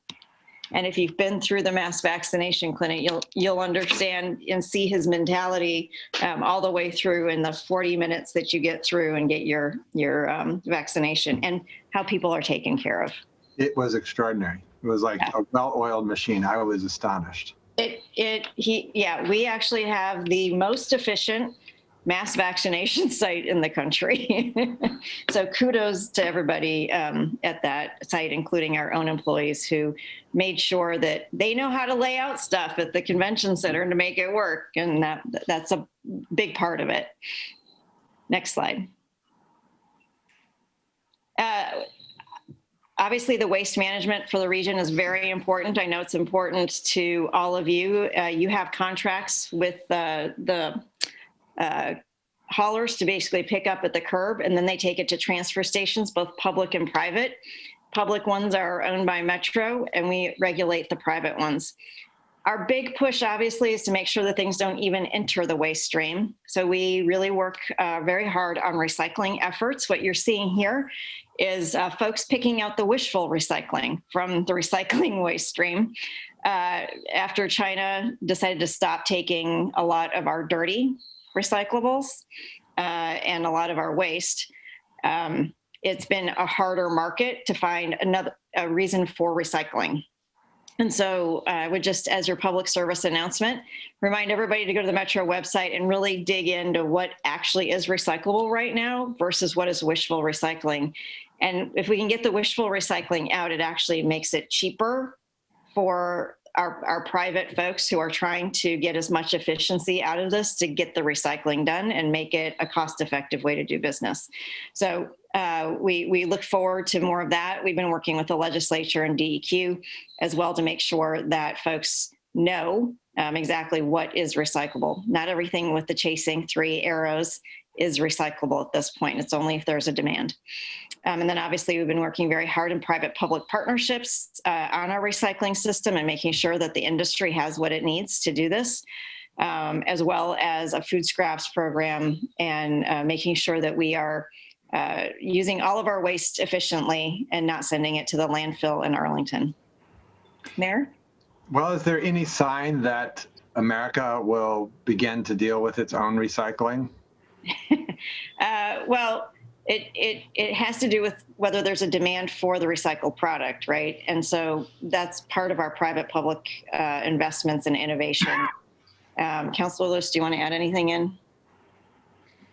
And if you've been through the mass vaccination clinic, you'll understand and see his mentality all the way through in the 40 minutes that you get through and get your vaccination, and how people are taken care of. It was extraordinary. It was like a well-oiled machine. I was astonished. We actually have the most efficient mass vaccination site in the country. So kudos to everybody at that site, including our own employees who made sure that they know how to lay out stuff at the convention center to make it work. And that's a big part of it. Next slide. Obviously, the waste management for the region is very important. I know it's important to all of you. You have contracts with the haulers to basically pick up at the curb, and then they take it to transfer stations, both public and private. Public ones are owned by Metro, and we regulate the private ones. Our big push, obviously, is to make sure that things don't even enter the waste stream. So we really work very hard on recycling efforts. What you're seeing here is folks picking out the wishful recycling from the recycling waste stream. After China decided to stop taking a lot of our dirty recyclables and a lot of our waste, it's been a harder market to find a reason for recycling. And so I would just, as your public service announcement, remind everybody to go to the Metro website and really dig into what actually is recyclable right now versus what is wishful recycling. And if we can get the wishful recycling out, it actually makes it cheaper for our private folks who are trying to get as much efficiency out of this to get the recycling done and make it a cost-effective way to do business. So we look forward to more of that. We've been working with the legislature and DEQ as well to make sure that folks know exactly what is recyclable. Not everything with the chasing 3 arrows is recyclable at this point. It's only if there's a demand. And then obviously we've been working very hard in private-public partnerships on our recycling system and making sure that the industry has what it needs to do this, as well as a food scraps program and making sure that we are using all of our waste efficiently and not sending it to the landfill in Arlington. Mayor? Well, is there any sign that America will begin to deal with its own recycling? Well, it has to do with whether there's a demand for the recycled product, right? And so that's part of our private-public investments and innovation. Councilor Lewis, do you want to add anything in?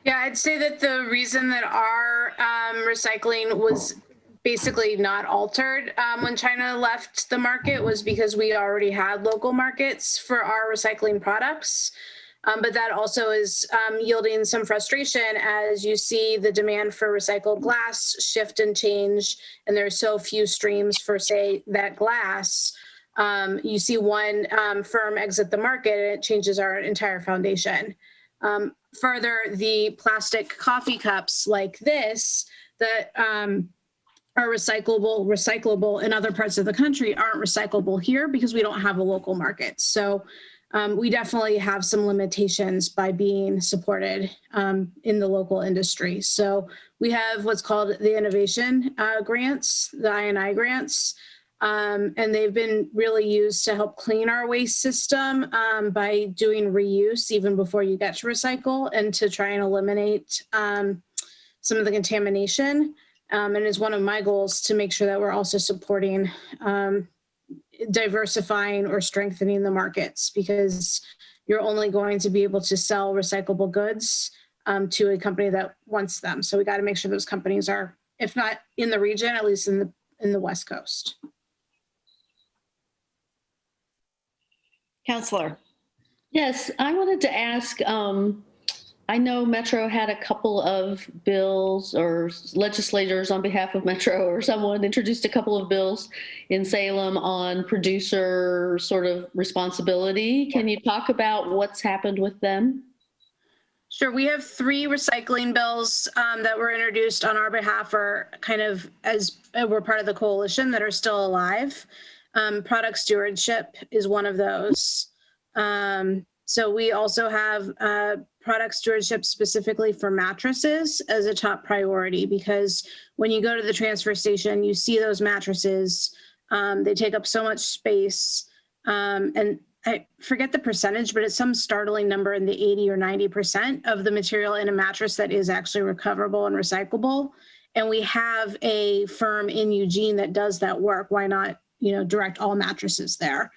Yeah, I'd say that the reason that our recycling was basically not altered when China left the market was because we already had local markets for our recycling products. But that also is yielding some frustration as you see the demand for recycled glass shift and change, and there's so few streams for, say, that glass. You see one firm exit the market, and it changes our entire foundation. Further, the plastic coffee cups like this that are recyclable in other parts of the country aren't recyclable here because we don't have a local market. So we definitely have some limitations by being supported in the local industry. So we have what's called the innovation grants, the I&I grants, and they've been really used to help clean our waste system by doing reuse even before you get to recycle and to try and eliminate some of the contamination. And it's one of my goals to make sure that we're also supporting diversifying or strengthening the markets, because you're only going to be able to sell recyclable goods to a company that wants them. So we got to make sure those companies are, if not in the region, at least in the West Coast. Councilor. Yes, I wanted to ask, I know Metro had a couple of bills, or legislators on behalf of Metro or someone introduced a couple of bills in Salem on producer sort of responsibility. Can you talk about what's happened with them? Sure. We have 3 recycling bills that were introduced on our behalf, or kind of as we're part of the coalition, that are still alive. Product stewardship is one of those. So we also have product stewardship specifically for mattresses as a top priority, because when you go to the transfer station, you see those mattresses. They take up so much space. And I forget the percentage, but it's some startling number in the 80 or 90% of the material in a mattress that is actually recoverable and recyclable. And we have a firm in Eugene that does that work. Why not, direct all mattresses there?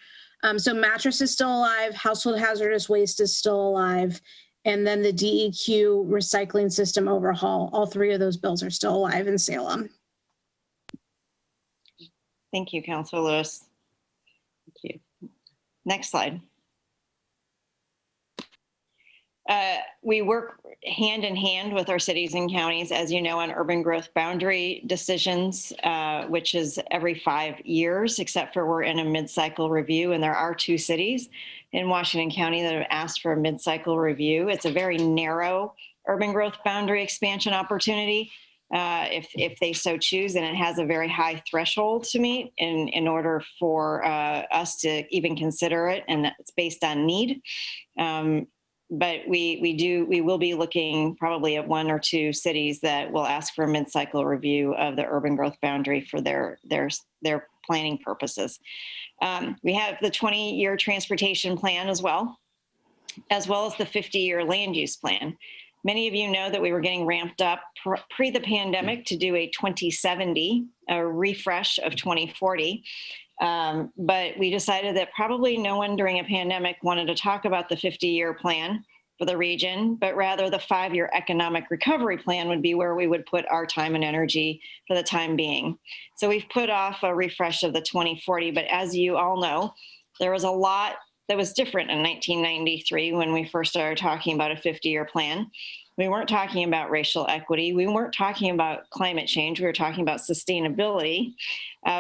So mattress is still alive. Household hazardous waste is still alive. And then the DEQ recycling system overhaul, all 3 of those bills are still alive in Salem. Thank you, Councilor Lewis. Thank you. Next slide. We work hand in hand with our cities and counties, as you know, on urban growth boundary decisions, which is every 5 years, except for we're in a mid-cycle review, and there are 2 cities in Washington County that have asked for a mid-cycle review. It's a very narrow urban growth boundary expansion opportunity, if they so choose, and it has a very high threshold to meet in order for us to even consider it, and it's based on need. But we will be looking probably at 1 or 2 cities that will ask for a mid-cycle review of the urban growth boundary for their planning purposes. We have the 20-year transportation plan as well as the 50-year land use plan. Many of you know that we were getting ramped up pre the pandemic to do a 2070, a refresh of 2040. But we decided that probably no one during a pandemic wanted to talk about the 50-year plan for the region, but rather the 5-year economic recovery plan would be where we would put our time and energy for the time being. So we've put off a refresh of the 2040, but as you all know, there was a lot that was different in 1993 when we first started talking about a 50-year plan. We weren't talking about racial equity. We weren't talking about climate change. We were talking about sustainability.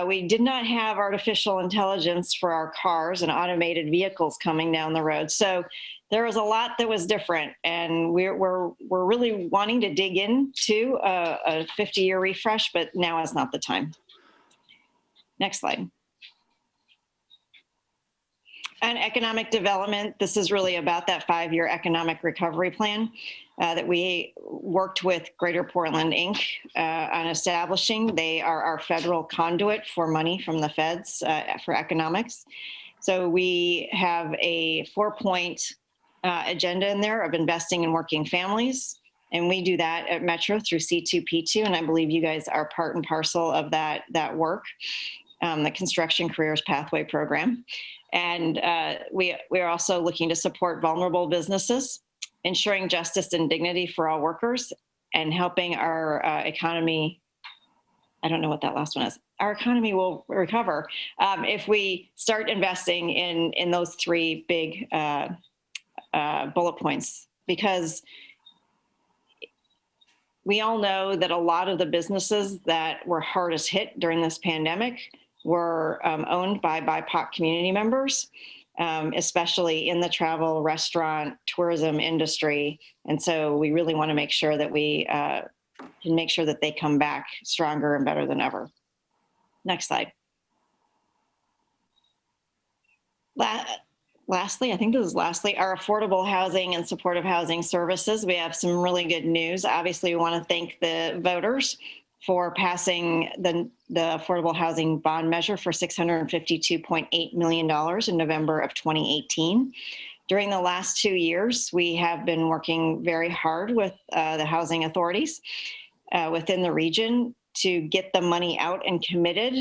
We did not have artificial intelligence for our cars and automated vehicles coming down the road. So there was a lot that was different, and we're really wanting to dig into a 50-year refresh, but now is not the time. Next slide. And economic development, this is really about that 5-year economic recovery plan that we worked with Greater Portland, Inc. On establishing. They are our federal conduit for money from the feds for economics. So we have a 4-point agenda in there of investing in working families. And we do that at Metro through C2P2. And I believe you guys are part and parcel of that work, the Construction Careers Pathway Program. And we are also looking to support vulnerable businesses, ensuring justice and dignity for all workers, and helping our economy. I don't know what that last one is. Our economy will recover if we start investing in those 3 big bullet points, because we all know that a lot of the businesses that were hardest hit during this pandemic were owned by BIPOC community members, especially in the travel, restaurant, tourism industry. And so we really want to make sure that we can make sure that they come back stronger and better than ever. Next slide. Lastly, I think this is lastly, our affordable housing and supportive housing services. We have some really good news. Obviously, we want to thank the voters for passing the affordable housing bond measure for $652.8 million in November of 2018. During the last 2 years, we have been working very hard with the housing authorities within the region to get the money out and committed.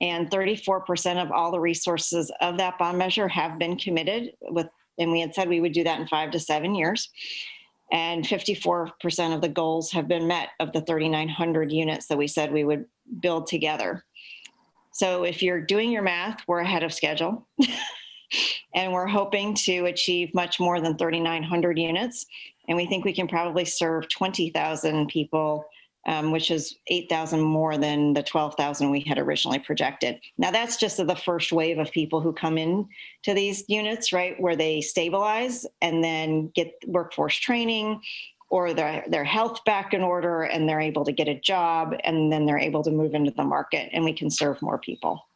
And 34% of all the resources of that bond measure have been committed and we had said we would do that in 5 to 7 years. And 54% of the goals have been met of the 3,900 units that we said we would build together. So if you're doing your math, we're ahead of schedule. And we're hoping to achieve much more than 3,900 units. And we think we can probably serve 20,000 people which is 8,000 more than the 12,000 we had originally projected. Now that's just the first wave of people who come in to these units, right, where they stabilize and then get workforce training or their health back in order, and they're able to get a job, and then they're able to move into the market, and we can serve more people.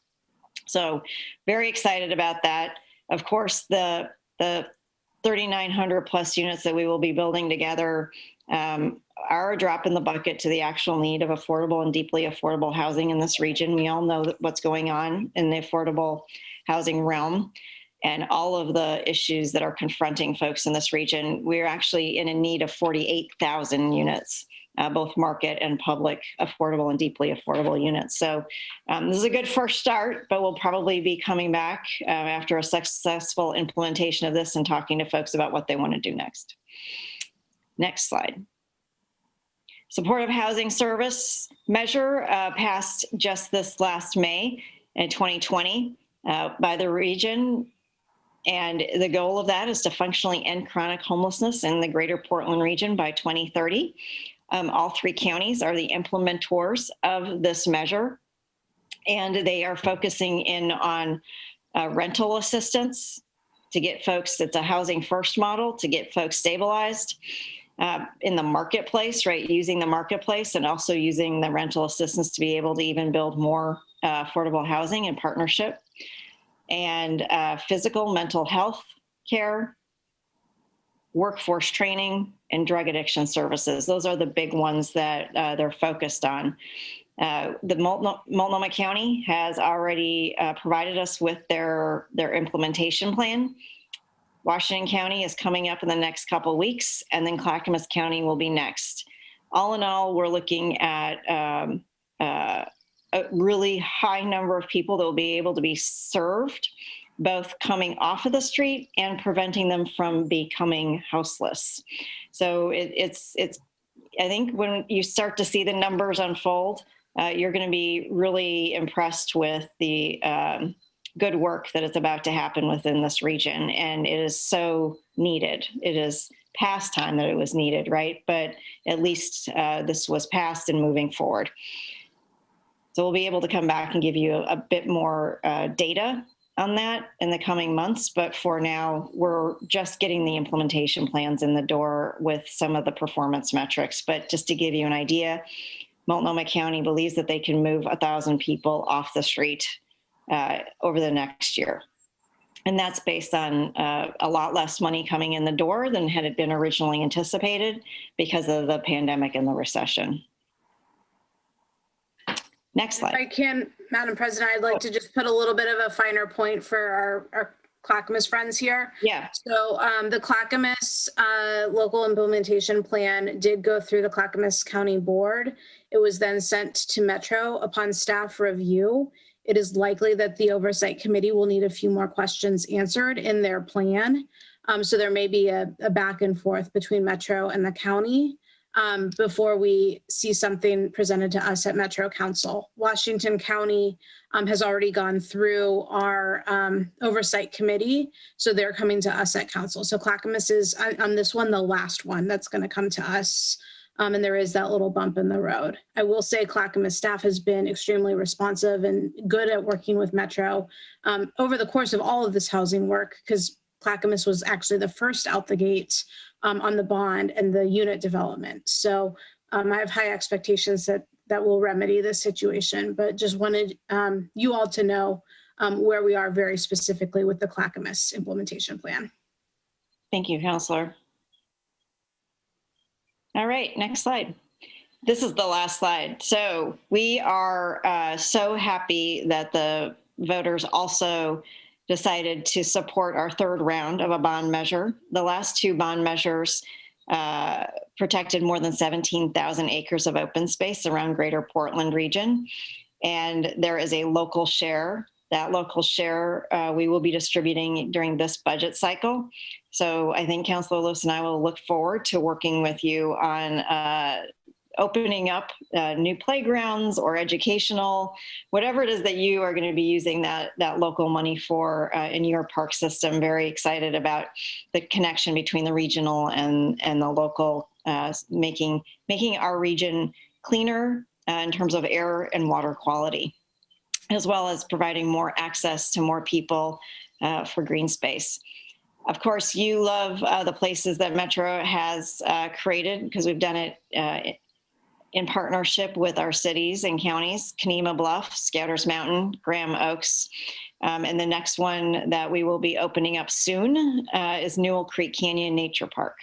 So very excited about that. Of course, the 3,900 plus units that we will be building together are a drop in the bucket to the actual need of affordable and deeply affordable housing in this region. We all know what's going on in the affordable housing realm and all of the issues that are confronting folks in this region. We're actually in a need of 48,000 units, both market and public affordable and deeply affordable units. So this is a good first start, but we'll probably be coming back after a successful implementation of this and talking to folks about what they want to do next. Next slide. Supportive housing service measure passed just this last May in 2020 by the region. And the goal of that is to functionally end chronic homelessness in the greater Portland region by 2030. All 3 counties are the implementors of this measure, and they are focusing in on rental assistance to get folks, it's a housing first model, to get folks stabilized in the marketplace, right? Using the marketplace and also using the rental assistance to be able to even build more affordable housing in partnership. And physical, mental health care, workforce training, and drug addiction services. Those are the big ones that they're focused on. The Multnomah County has already provided us with their implementation plan. Washington County is coming up in the next couple of weeks, and then Clackamas County will be next. All in all, we're looking at a really high number of people that will be able to be served, both coming off of the street and preventing them from becoming houseless. So it's I think when you start to see the numbers unfold, you're going to be really impressed with the good work that is about to happen within this region. And it is so needed. It is past time that it was needed, right? But at least this was passed and moving forward. So we'll be able to come back and give you a bit more data on that in the coming months. But for now, we're just getting the implementation plans in the door with some of the performance metrics. But just to give you an idea, Multnomah County believes that they can move 1,000 people off the street over the next year. And that's based on a lot less money coming in the door than had it been originally anticipated because of the pandemic and the recession. Next slide. If I can, Madam President, I'd like to just put a little bit of a finer point for our Clackamas friends here. Yeah. So the Clackamas local implementation plan did go through the Clackamas County Board. It was then sent to Metro. Upon staff review, it is likely that the Oversight Committee will need a few more questions answered in their plan. So there may be a back and forth between Metro and the county before we see something presented to us at Metro Council. Washington County has already gone through our Oversight Committee, so they're coming to us at Council. So Clackamas is, on this one, the last one that's going to come to us, and there is that little bump in the road. I will say Clackamas staff has been extremely responsive and good at working with Metro over the course of all of this housing work, because Clackamas was actually the first out the gate on the bond and the unit development. So I have high expectations that will remedy this situation, but just wanted you all to know where we are very specifically with the Clackamas implementation plan. Thank you, Councilor. All right, next slide. This is the last slide. So we are so happy that the voters also decided to support our third round of a bond measure. The last 2 bond measures protected more than 17,000 acres of open space around greater Portland region. And there is a local share. That local share we will be distributing during this budget cycle. So I think Councilor Lewis and I will look forward to working with you on opening up new playgrounds or educational, whatever it is that you are going to be using that local money for in your park system. Very excited about the connection between the regional and the local, making our region cleaner in terms of air and water quality, as well as providing more access to more people for green space. Of course, you love the places that Metro has created, because we've done it in partnership with our cities and counties, Kenema Bluff, Scouters Mountain, Graham Oaks. And the next one that we will be opening up soon is Newell Creek Canyon Nature Park.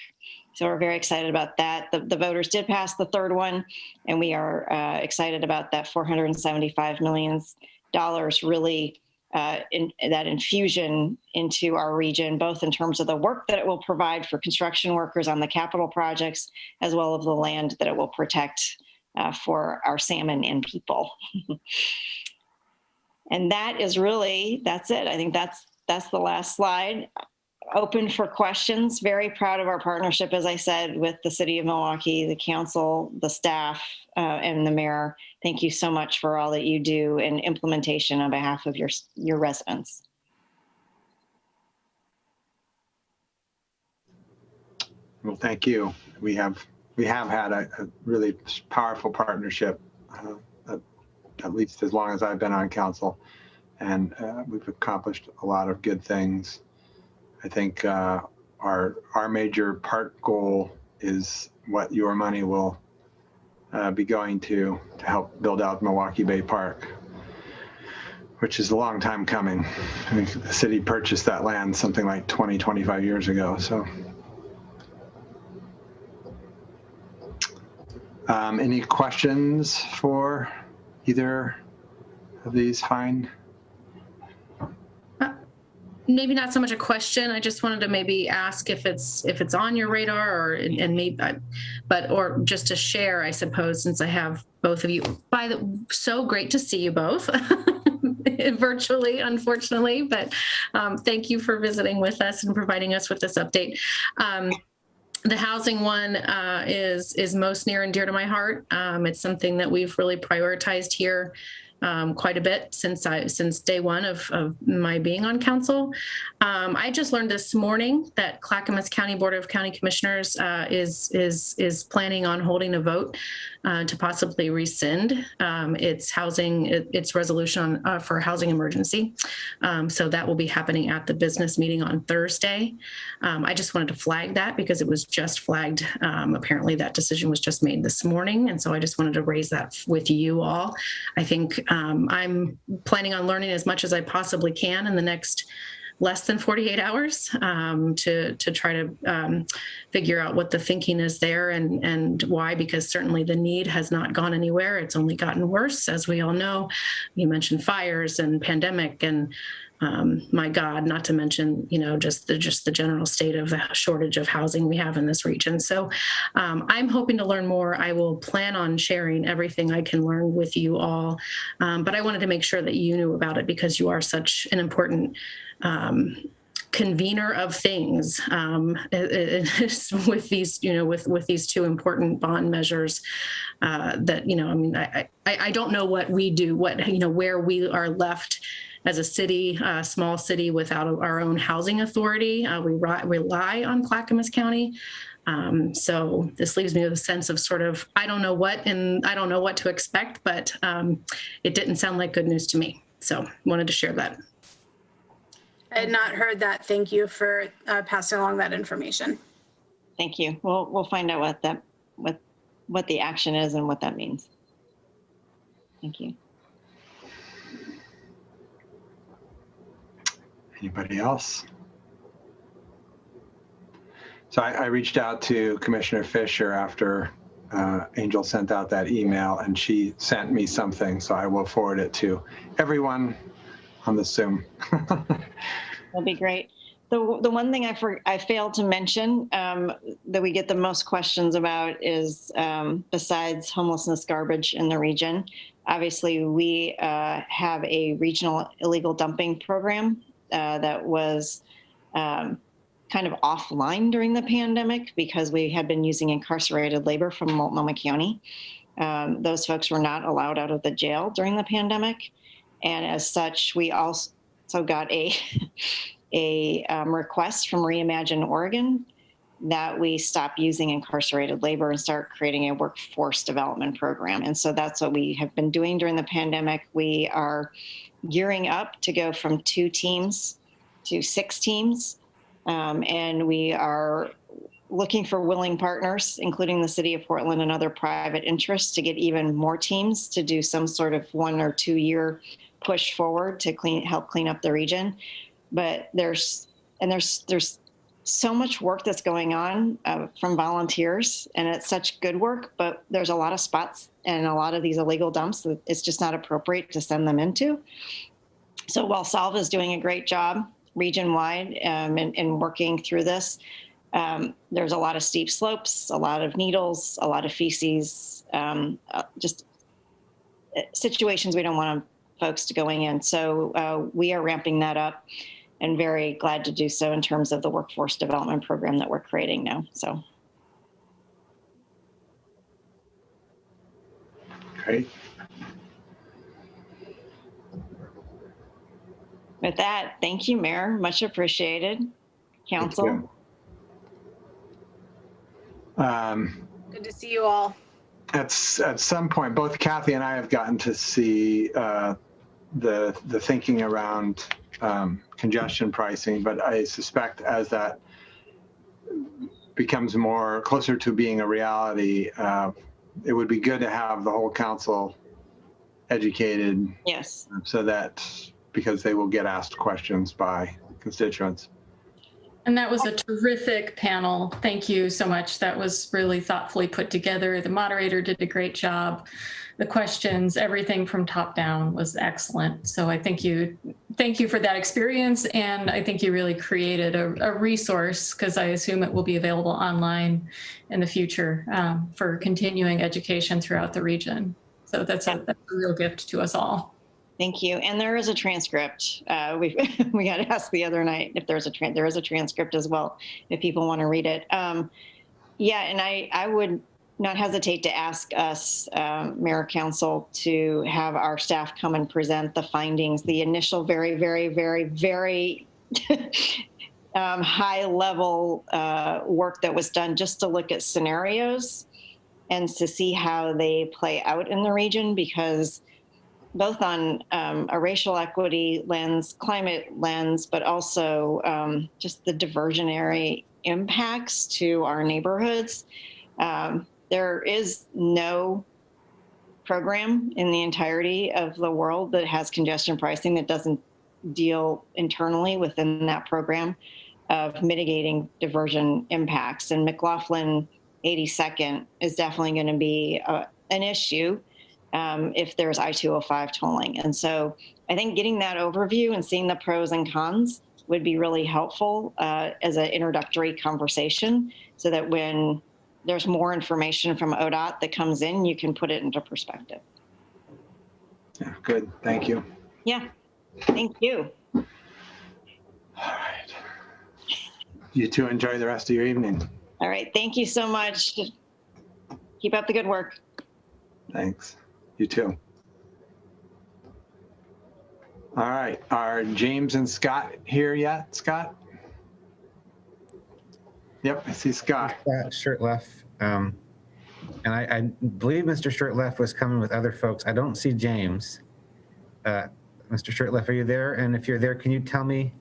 So we're very excited about that. The voters did pass the third one, and we are excited about that $475 million really that infusion into our region, both in terms of the work that it will provide for construction workers on the capital projects, as well as the land that it will protect for our salmon and people. And that is really, that's it. I think that's the last slide. Open for questions. Very proud of our partnership, as I said, with the City of Milwaukee, the council, the staff, and the mayor. Thank you so much for all that you do in implementation on behalf of your residents. Well, thank you. We have had a really powerful partnership, at least as long as I've been on council, and we've accomplished a lot of good things. I think our major part goal is what your money will be going to help build out Milwaukee Bay Park, which is a long time coming. I think the city purchased that land something like 20, 25 years ago. So, any questions for either of these fine? Maybe not so much a question. I just wanted to maybe ask if it's on your radar, or and maybe, or just to share, I suppose, since I have both of you. So great to see you both virtually, unfortunately, but thank you for visiting with us and providing us with this update. The housing one is most near and dear to my heart. It's something that we've really prioritized here quite a bit since day one of my being on council. I just learned this morning that Clackamas County Board of County Commissioners is planning on holding a vote to possibly rescind its resolution for housing emergency. So that will be happening at the business meeting on Thursday. I just wanted to flag that because it was just flagged. Apparently that decision was just made this morning. And so I just wanted to raise that with you all. I think I'm planning on learning as much as I possibly can in the next less than 48 hours to try to figure out what the thinking is there and why, because certainly the need has not gone anywhere. It's only gotten worse, as we all know. You mentioned fires and pandemic and my God, not to mention, just the general state of the shortage of housing we have in this region. So I'm hoping to learn more. I will plan on sharing everything I can learn with you all. But I wanted to make sure that you knew about it because you are such an important convener of things with these, with these two important bond measures that, I don't know what we do, where we are left as a city, small city without our own housing authority. We rely on Clackamas County. So this leaves me with a sense of sort of, I don't know what to expect, but it didn't sound like good news to me. So wanted to share that. I had not heard that. Thank you for passing along that information. Thank you. We'll find out what the action is and what that means. Thank you. Anybody else? So I reached out to Commissioner Fisher after Angel sent out that email, and she sent me something, so I will forward it to everyone on the Zoom. That'll be great. The one thing I failed to mention that we get the most questions about is besides homelessness garbage in the region. Obviously, we have a regional illegal dumping program that was kind of offline during the pandemic because we had been using incarcerated labor from Multnomah County. Those folks were not allowed out of the jail during the pandemic. And as such, we also got a request from Reimagine Oregon that we stop using incarcerated labor and start creating a workforce development program. And so that's what we have been doing during the pandemic. We are gearing up to go from 2 teams to 6 teams. And we are looking for willing partners, including the city of Portland and other private interests, to get even more teams to do some sort of 1 or 2 year push forward to help clean up the region. But there's so much work that's going on from volunteers, and it's such good work, but there's a lot of spots and a lot of these illegal dumps that it's just not appropriate to send them into. So while Salva is doing a great job region-wide in working through this, there's a lot of steep slopes, a lot of needles, a lot of feces, just situations we don't want folks to going in. So we are ramping that up and very glad to do so in terms of the workforce development program that we're creating now. So. Great. With that, thank you, Mayor. Much appreciated. Council. Good to see you all. At some point, both Kathy and I have gotten to see the thinking around congestion pricing, but I suspect as that becomes more closer to being a reality, it would be good to have the whole council educated. Yes. So that, because they will get asked questions by constituents. And that was a terrific panel. Thank you so much. That was really thoughtfully put together. The moderator did a great job. The questions, everything from top down was excellent. So I thank you for that experience. And I think you really created a resource, because I assume it will be available online in the future for continuing education throughout the region. So that's a real gift to us all. Thank you. And there is a transcript. We got asked the other night if there is a transcript as well, if people want to read it. Yeah, and I would not hesitate to ask us, Mayor, Council, to have our staff come and present the findings, the initial very, very, very, very high level work that was done just to look at scenarios and to see how they play out in the region, because both on a racial equity lens, climate lens, but also just the diversionary impacts to our neighborhoods. There is no program in the entirety of the world that has congestion pricing that doesn't deal internally within that program of mitigating diversion impacts. And McLaughlin 82nd is definitely going to be an issue if there's I-205 tolling. And so I think getting that overview and seeing the pros and cons would be really helpful as an introductory conversation, so that when there's more information from ODOT that comes in, you can put it into perspective. Yeah, good. Thank you. Yeah, thank you. All right. You two enjoy the rest of your evening. All right. Thank you so much. Keep up the good work. Thanks. You too. All right. Are James and Scott here yet? Scott? Yep, I see Scott. Shirtleff. And I believe Mr. Shirtleff was coming with other folks. I don't see James. Mr. Shirtleff, are you there? And if you're there, can you tell me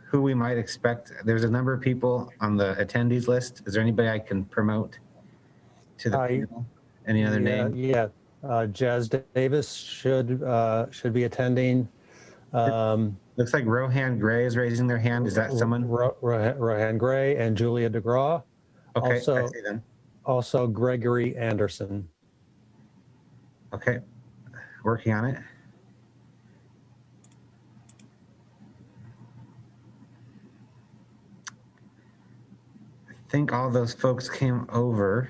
who we might expect? There's a number of people on the attendees list. Is there anybody I can promote to the panel? Any other name? Yeah, Jazz Davis should be attending. Looks like Rohan Gray is raising their hand. Is that someone? Rohan Gray and Julia DeGraw. Okay, also, I see them. Also Gregory Anderson. Okay, working on it. I think all those folks came over.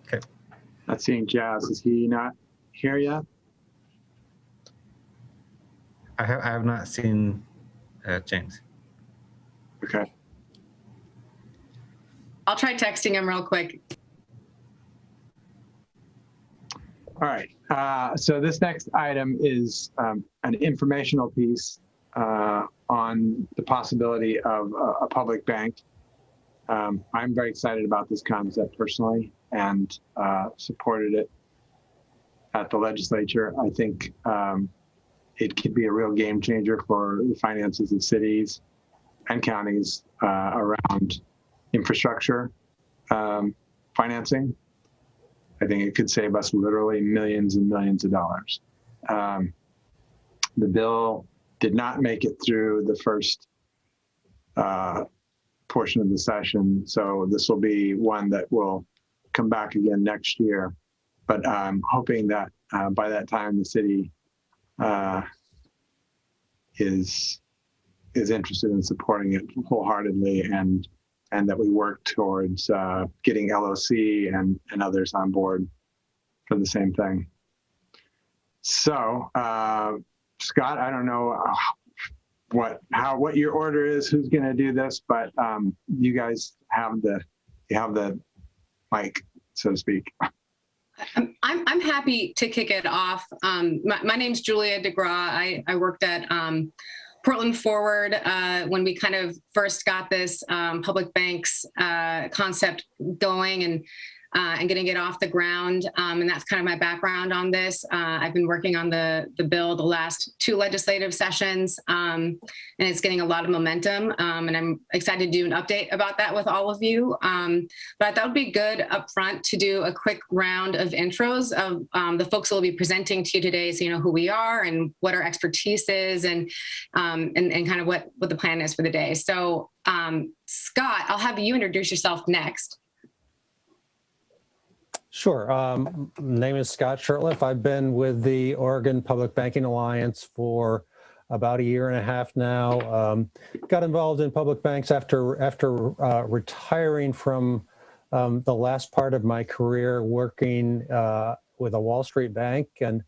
Okay. Not seeing Jazz. Is he not here yet? I have not seen James. Okay. I'll try texting him real quick. All right. So this next item is an informational piece on the possibility of a public bank. I'm very excited about this concept personally and supported it at the legislature. I think it could be a real game changer for the finances of cities and counties around infrastructure financing. I think it could save us literally millions and millions of dollars. The bill did not make it through the first portion of the session, so this will be one that will come back again next year. But I'm hoping that by that time the city is interested in supporting it wholeheartedly, and that we work towards getting LOC and others on board for the same thing. So, Scott, I don't know what your order is, who's going to do this, but you guys have the mic, so to speak. I'm happy to kick it off. My name's Julia DeGraw. I worked at Portland Forward when we kind of first got this public banks concept going and getting it off the ground. And that's kind of my background on this. I've been working on the bill the last 2 legislative sessions, and it's getting a lot of momentum. And I'm excited to do an update about that with all of you. But that would be good up front to do a quick round of intros of the folks who will be presenting to you today, so you know who we are and what our expertise is, and kind of what the plan is for the day. So Scott, I'll have you introduce yourself next. Sure. Name is Scott Shurtleff. I've been with the Oregon Public Banking Alliance for about 1.5 years now. Got involved in public banks after retiring from the last part of my career working with a Wall Street bank, and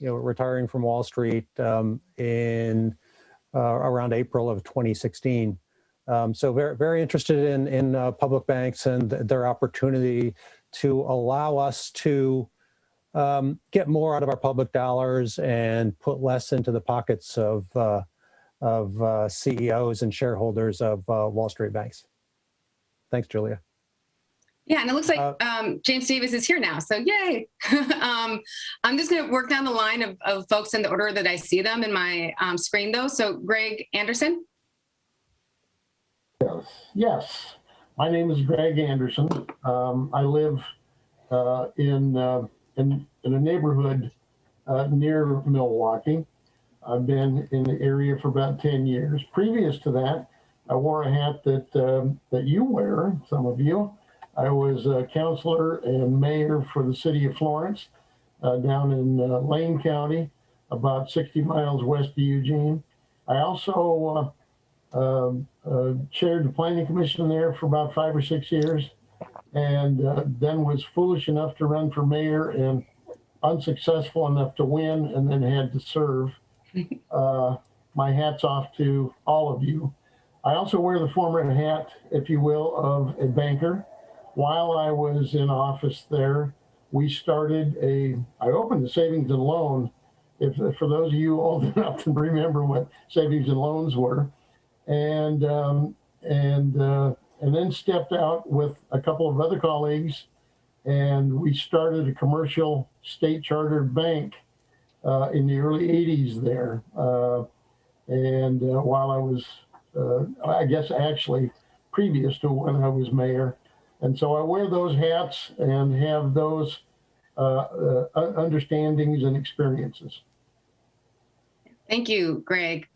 retiring from Wall Street in around April of 2016. So very interested in public banks and their opportunity to allow us to get more out of our public dollars and put less into the pockets of CEOs and shareholders of Wall Street banks. Thanks, Julia. Yeah, and it looks like James Davis is here now, so yay. I'm just going to work down the line of folks in the order that I see them in my screen, though. So Greg Anderson. Yes. My name is Greg Anderson. I live in a neighborhood near Milwaukee. I've been in the area for about 10 years. Previous to that, I wore a hat that you wear, some of you. I was a counselor and mayor for the city of Florence down in Lane County, about 60 miles west of Eugene. I also chaired the planning commission there for about 5 or 6 years, and then was foolish enough to run for mayor and unsuccessful enough to win, and then had to serve. My hat's off to all of you. I also wear the former hat, if you will, of a banker. While I was in office there, we started I opened a savings and loan, for those of you old enough to remember what savings and loans were. And then stepped out with a couple of other colleagues, and we started a commercial state chartered bank in the early 80s there. While I was, I guess actually previous to when I was mayor. And so I wear those hats and have those understandings and experiences. Thank you, Greg.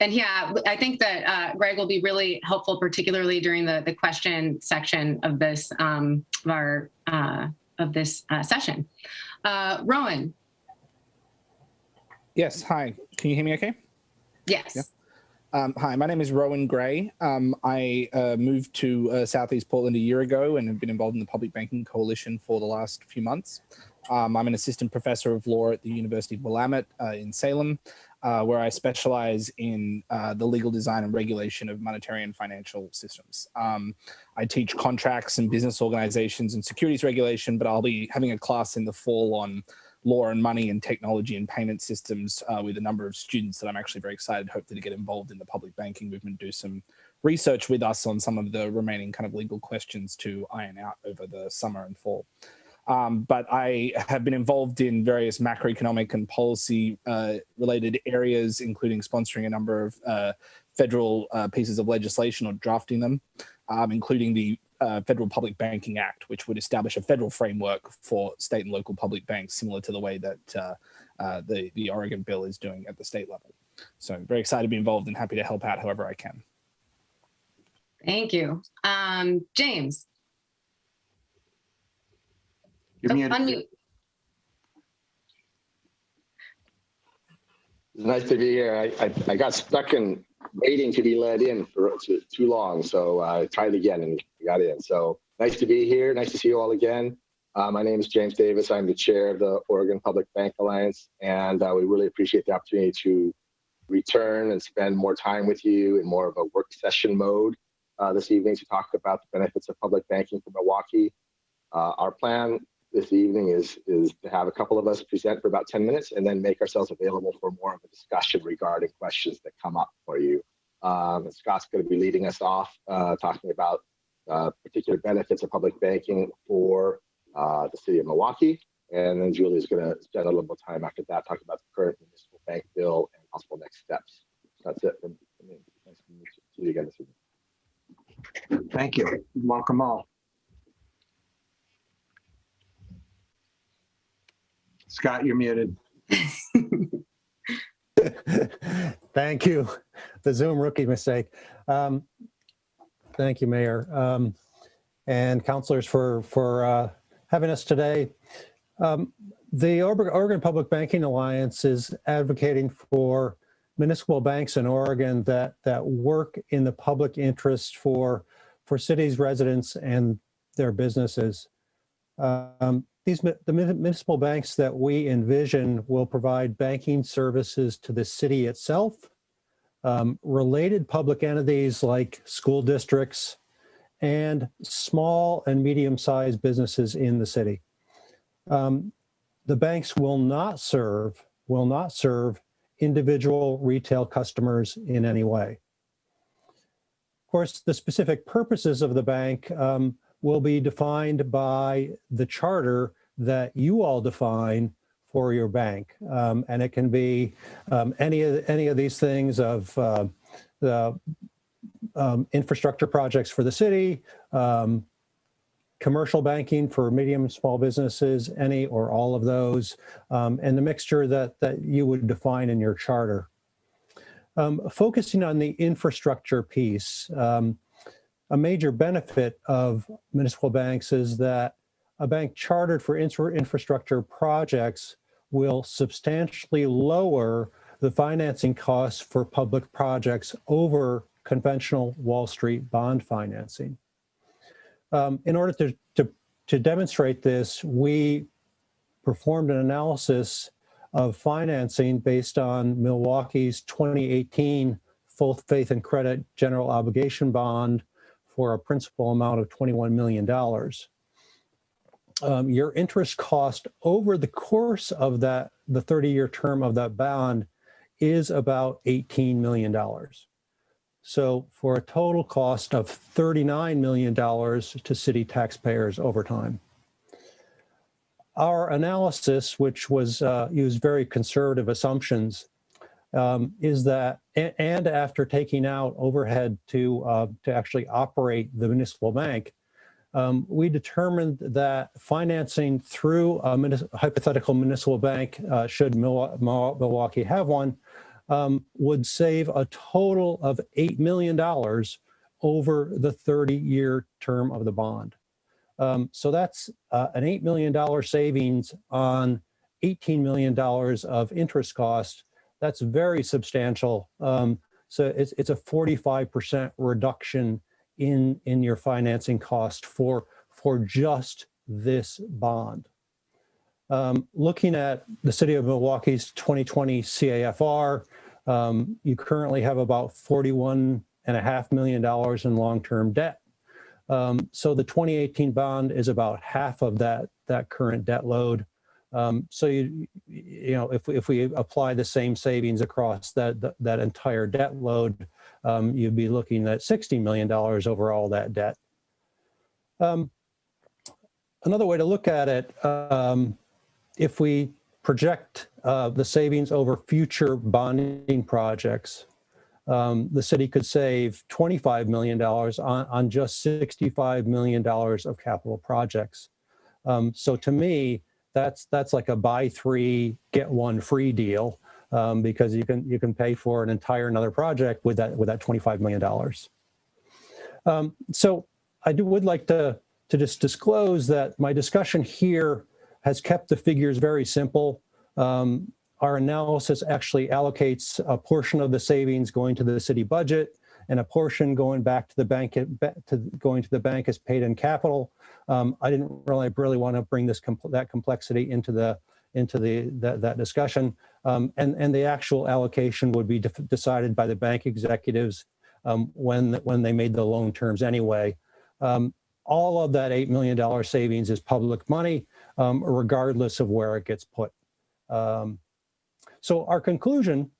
And yeah, I think that Greg will be really helpful, particularly during the question section of this session. Rowan. Yes. Hi. Can you hear me? Okay. Yes. Yeah. Hi, my name is Rowan Gray. I moved to Southeast Portland 1 year ago and have been involved in the Public Banking Coalition for the last few months. I'm an assistant professor of law at the University of Willamette in Salem, where I specialize in the legal design and regulation of monetary and financial systems. I teach contracts and business organizations and securities regulation, but I'll be having a class in the fall on law and money and technology and payment systems with a number of students that I'm actually very excited, hopefully, to get involved in the public banking movement, do some research with us on some of the remaining kind of legal questions to iron out over the summer and fall. But I have been involved in various macroeconomic and policy related areas, including sponsoring a number of federal pieces of legislation or drafting them, including the Federal Public Banking Act, which would establish a federal framework for state and local public banks, similar to the way that the Oregon bill is doing at the state level. So I'm very excited to be involved and happy to help out however I can. Thank you. James. Unmute. It's nice to be here. I got stuck in waiting to be let in for too long, so I tried again and got in. So nice to be here. Nice to see you all again. My name is James Davis. I'm the chair of the Oregon Public Bank Alliance, and we really appreciate the opportunity to return and spend more time with you in more of a work session mode this evening to talk about the benefits of public banking for Milwaukee. Our plan this evening is to have a couple of us present for about 10 minutes and then make ourselves available for more of a discussion regarding questions that come up for you. Scott's going to be leading us off talking about particular benefits of public banking for the city of Milwaukee. And then Julie's going to spend a little more time after that talking about the current municipal bank bill and possible next steps. That's it from me. Nice to meet you. See you again this evening. Thank you. Welcome all. Scott, you're muted. Thank you. The Zoom rookie mistake. Thank you, Mayor, and councilors for having us today. The Oregon Public Banking Alliance is advocating for municipal banks in Oregon that work in the public interest for cities, residents, and their businesses. The municipal banks that we envision will provide banking services to the city itself, related public entities like school districts, and small and medium-sized businesses in the city. The banks will not serve individual retail customers in any way. Of course, the specific purposes of the bank will be defined by the charter that you all define for your bank. And it can be any of these things of the infrastructure projects for the city, commercial banking for medium and small businesses, any or all of those, and the mixture that you would define in your charter. Focusing on the infrastructure piece, a major benefit of municipal banks is that a bank chartered for infrastructure projects will substantially lower the financing costs for public projects over conventional Wall Street bond financing. In order to demonstrate this, we performed an analysis of financing based on Milwaukee's 2018 full faith and credit general obligation bond for a principal amount of $21 million. Your interest cost over the course of the 30-year term of that bond is about $18 million. So for a total cost of $39 million to city taxpayers over time. Our analysis, which was used very conservative assumptions, is that, and after taking out overhead to actually operate the municipal bank, we determined that financing through a hypothetical municipal bank, should Milwaukee have one, would save a total of $8 million over the 30-year term of the bond. So that's an $8 million savings on $18 million of interest cost. That's very substantial. So it's a 45% reduction in your financing cost for just this bond. Looking at the city of Milwaukee's 2020 CAFR, you currently have about $41.5 million in long-term debt. So the 2018 bond is about half of that current debt load. So you know, if we apply the same savings across that entire debt load, you'd be looking at $60 million over all that debt. Another way to look at it, if we project the savings over future bonding projects, the city could save $25 million on just $65 million of capital projects. So to me, that's like a buy three, get one free deal, because you can pay for an entire another project with that $25 million. So I would like to just disclose that my discussion here has kept the figures very simple. Our analysis actually allocates a portion of the savings going to the city budget and a portion going back to the bank, going to the bank as paid in capital. I didn't really want to bring that complexity into that discussion, and the actual allocation would be decided by the bank executives when they made the loan terms anyway. All of that $8 million savings is public money, regardless of where it gets put. So our conclusion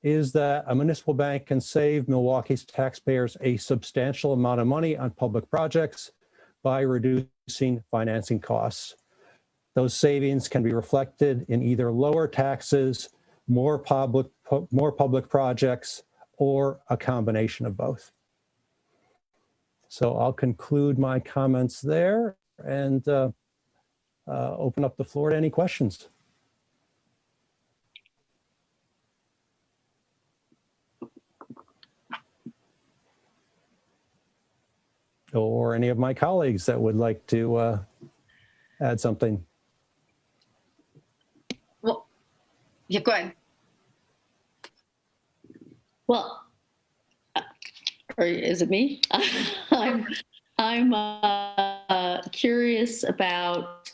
is that a municipal bank can save Milwaukee's taxpayers a substantial amount of money on public projects by reducing financing costs. Those savings can be reflected in either lower taxes, more public projects, or a combination of both. So I'll conclude my comments there and open up the floor to any questions. Or any of my colleagues that would like to add something. Well, yeah, go ahead. Well, or is it me? I'm curious about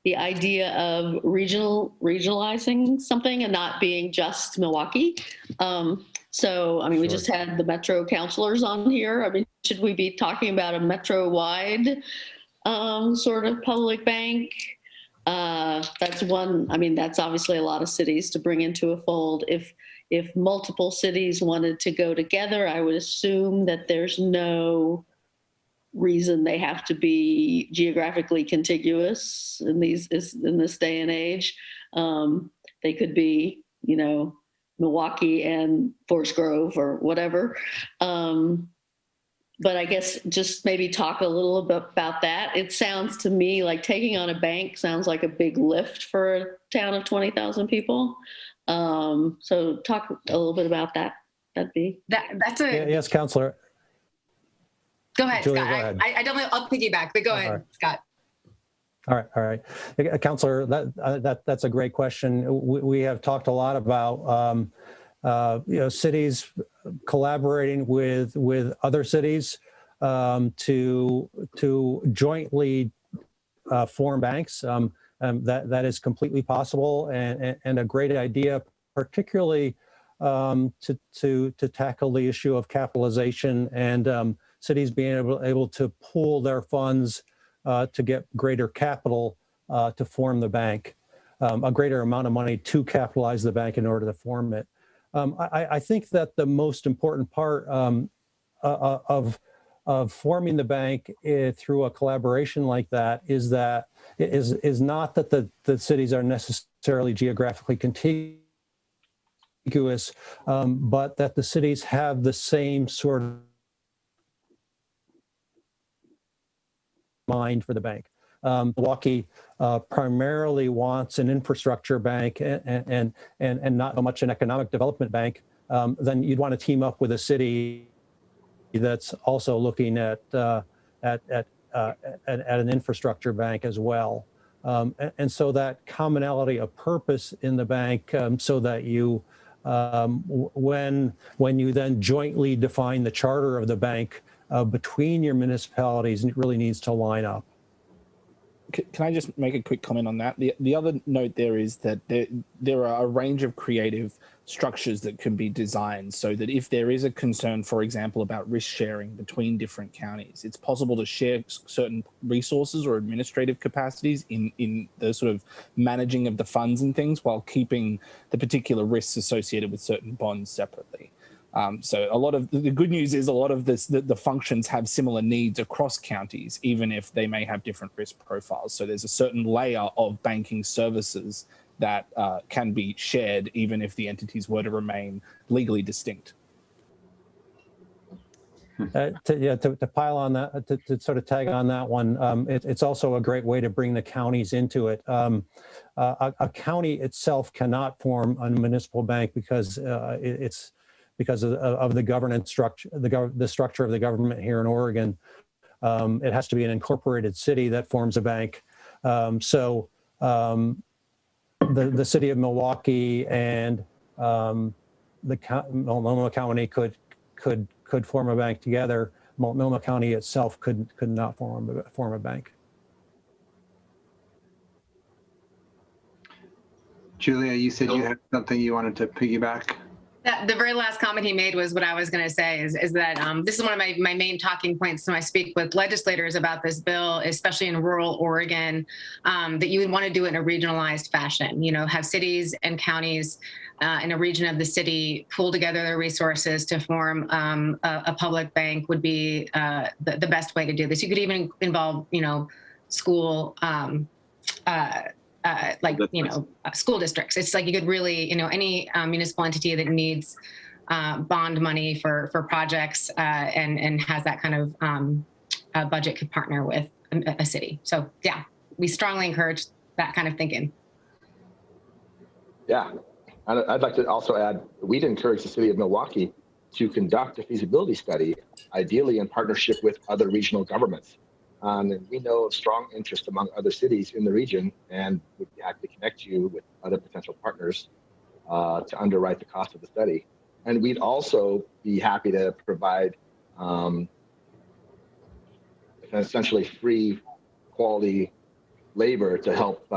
the idea of regionalizing something and not being just Milwaukee. So, I mean, we just had the Metro counselors on here. I mean, should we be talking about a Metro-wide sort of public bank? That's one, I mean, that's obviously a lot of cities to bring into a fold. If multiple cities wanted to go together, I would assume that there's no reason they have to be geographically contiguous in this day and age. They could be, you know, Milwaukee and Forest Grove or whatever. But I guess just maybe talk a little bit about that. It sounds to me like taking on a bank sounds like a big lift for a town of 20,000 people. So talk a little bit about that. That's a yes, Counselor. Go ahead, Julia, Scott. go ahead. I don't know. I'll piggyback, but go ahead, right. Scott. All right. Counselor, that's a great question. We have talked a lot about you know, cities collaborating with other cities to jointly form banks. That is completely possible and a great idea, particularly to tackle the issue of capitalization and cities being able to pool their funds to get greater capital to form the bank, a greater amount of money to capitalize the bank in order to form it. I think that the most important part of forming the bank through a collaboration like that is not that the cities are necessarily geographically contiguous, but that the cities have the same sort of mind for the bank. Milwaukee primarily wants an infrastructure bank and not so much an economic development bank. Then you'd want to team up with a city that's also looking at an infrastructure bank as well. And so that commonality of purpose in the bank, so that you, when you then jointly define the charter of the bank between your municipalities, it really needs to line up. Can I just make a quick comment on that? The other note there is that there are a range of creative structures that can be designed so that if there is a concern, for example, about risk sharing between different counties, it's possible to share certain resources or administrative capacities in the sort of managing of the funds and things while keeping the particular risks associated with certain bonds separately. So a lot of the good news is a lot of the functions have similar needs across counties, even if they may have different risk profiles. So there's a certain layer of banking services that can be shared, even if the entities were to remain legally distinct. To pile on that, to sort of tag on that one, it's also a great way to bring the counties into it. A county itself cannot form a municipal bank because it's because of the governance structure, the structure of the government here in Oregon. It has to be an incorporated city that forms a bank. The city of Milwaukee and Multnomah County could form a bank together. Multnomah County itself could not form a bank. Julia, you said you had something you wanted to piggyback. The very last comment he made was what I was going to say is that this is one of my main talking points when I speak with legislators about this bill, especially in rural Oregon, that you would want to do it in a regionalized fashion, have cities and counties in a region of the city pool together their resources to form a public bank would be the best way to do this. You could even involve, school school districts. It's like you could really, any municipal entity that needs bond money for projects and has that kind of budget could partner with a city. So yeah, we strongly encourage that kind of thinking. Yeah, I'd like to also add, we'd encourage the city of Milwaukee to conduct a feasibility study, ideally in partnership with other regional governments. And we know of strong interest among other cities in the region and would be happy to connect you with other potential partners to underwrite the cost of the study. And we'd also be happy to provide essentially free quality labor to help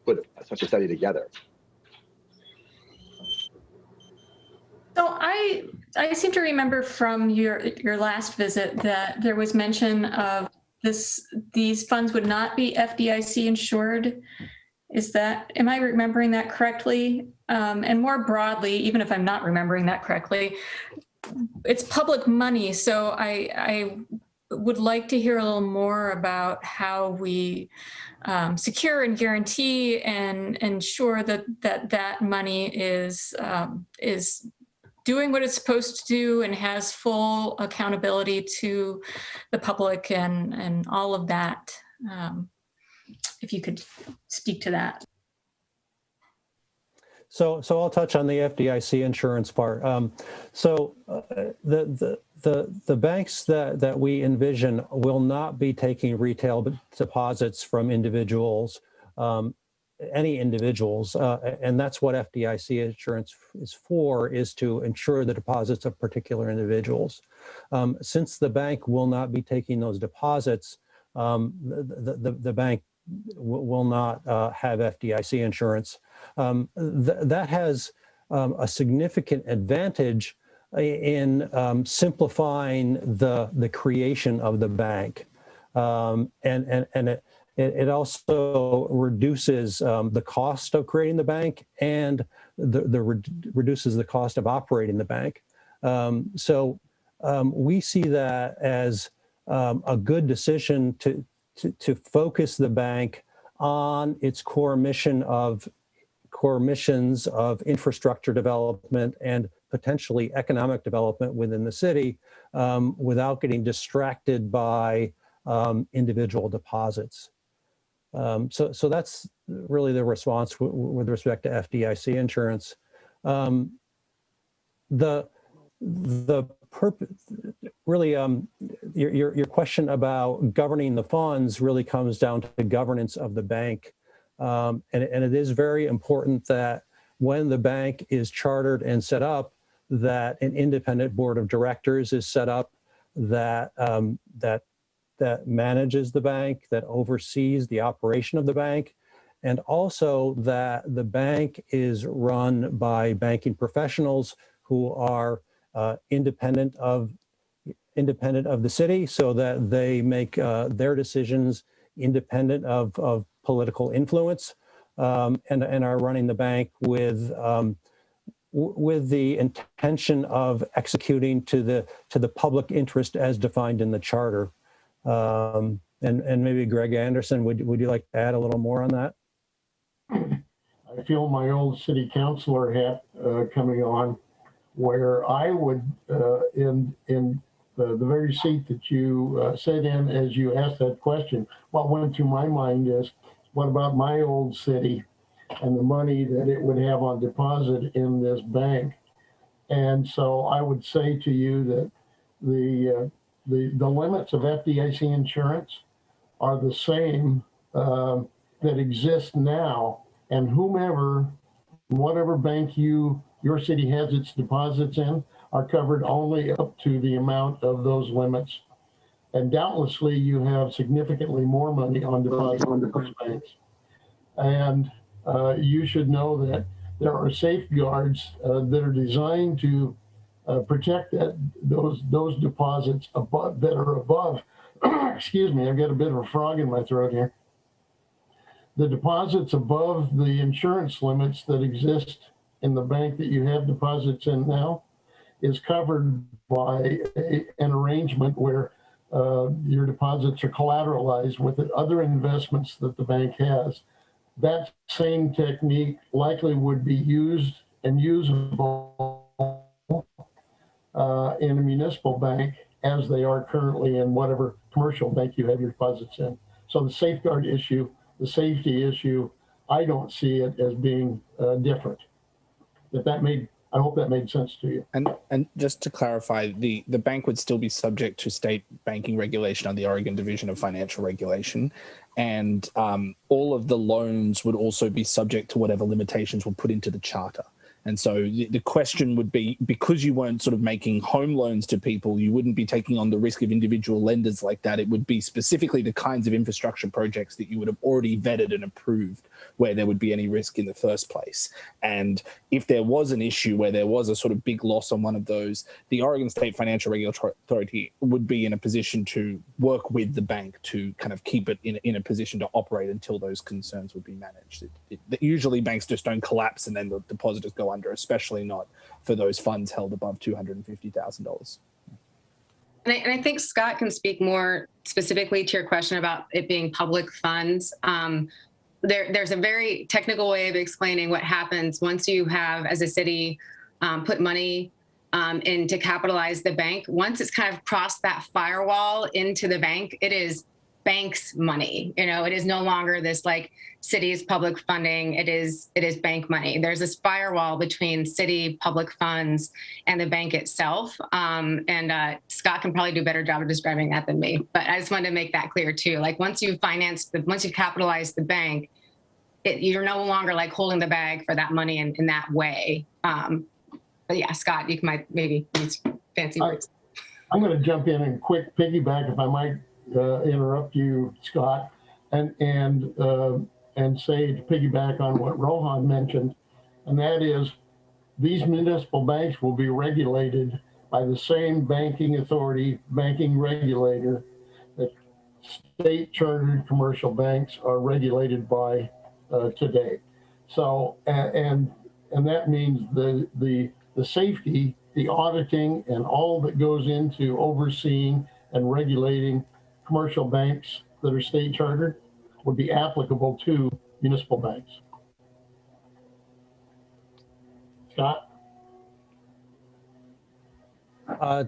put such a study together. So I seem to remember from your last visit that there was mention of these funds would not be FDIC insured. Am I remembering that correctly? And more broadly, even if I'm not remembering that correctly, it's public money. So I would like to hear a little more about how we secure and guarantee and ensure that money is doing what it's supposed to do and has full accountability to the public and all of that. If you could speak to that. So I'll touch on the FDIC insurance part. The banks that we envision will not be taking retail deposits from individuals, any individuals, and that's what FDIC insurance is for, is to insure the deposits of particular individuals. Since the bank will not be taking those deposits, the bank will not have FDIC insurance. That has a significant advantage in simplifying the creation of the bank, and it also reduces the cost of creating the bank and reduces the cost of operating the bank. We see that as a good decision to focus the bank on its core missions of infrastructure development and potentially economic development within the city, without getting distracted by individual deposits. So that's really the response with respect to FDIC insurance. Really, your question about governing the funds really comes down to the governance of the bank. And it is very important that when the bank is chartered and set up, that an independent board of directors is set up, that that manages the bank, that oversees the operation of the bank, and also that the bank is run by banking professionals who are independent of the city, so that they make their decisions independent of political influence, and are running the bank with the intention of executing to the public interest as defined in the charter. And maybe Greg Anderson, would you like to add a little more on that? I feel my old city councilor hat coming on, where I would, in the very seat that you sat in as you asked that question, what went through my mind is, what about my old city and the money that it would have on deposit in this bank? And so I would say to you that the limits of FDIC insurance are the same that exist now, and whatever bank your city has its deposits in are covered only up to the amount of those limits. And doubtlessly you have significantly more money on deposit in those banks. And you should know that there are safeguards that are designed to protect those deposits that are above. Excuse me, I've got a bit of a frog in my throat here. The deposits above the insurance limits that exist in the bank that you have deposits in now is covered by an arrangement where your deposits are collateralized with other investments that the bank has. That same technique likely would be used and usable in a municipal bank as they are currently in whatever commercial bank you have your deposits in. So the safeguard issue, the safety issue, I don't see it as being different. I hope that made sense to you. And just to clarify, the bank would still be subject to state banking regulation on the Oregon Division of Financial Regulation. And all of the loans would also be subject to whatever limitations were put into the charter. And so the question would be, because you weren't sort of making home loans to people, you wouldn't be taking on the risk of individual lenders like that. It would be specifically the kinds of infrastructure projects that you would have already vetted and approved where there would be any risk in the first place. And if there was an issue where there was a sort of big loss on one of those, the Oregon State Financial Regulatory Authority would be in a position to work with the bank to kind of keep it in a position to operate until those concerns would be managed. Usually banks just don't collapse and then the depositors go under, especially not for those funds held above $250,000. And I think Scott can speak more specifically to your question about it being public funds. There's a very technical way of explaining what happens once you have, as a city, put money in to capitalize the bank. Once it's kind of crossed that firewall into the bank, it is bank's money. It is no longer this like city's public funding. It is bank money. There's this firewall between city public funds and the bank itself. And Scott can probably do a better job of describing that than me. But I just wanted to make that clear too. Like once you capitalize the bank, you're no longer like holding the bag for that money in that way. But yeah, Scott, you might maybe use fancy words. I'm going to jump in and quick piggyback, if I might interrupt you, Scott, and say to piggyback on what Rohan mentioned, and that is these municipal banks will be regulated by the same banking authority, banking regulator that state chartered commercial banks are regulated by today. So, and that means the safety, the auditing, and all that goes into overseeing and regulating commercial banks that are state chartered would be applicable to municipal banks. Scott? I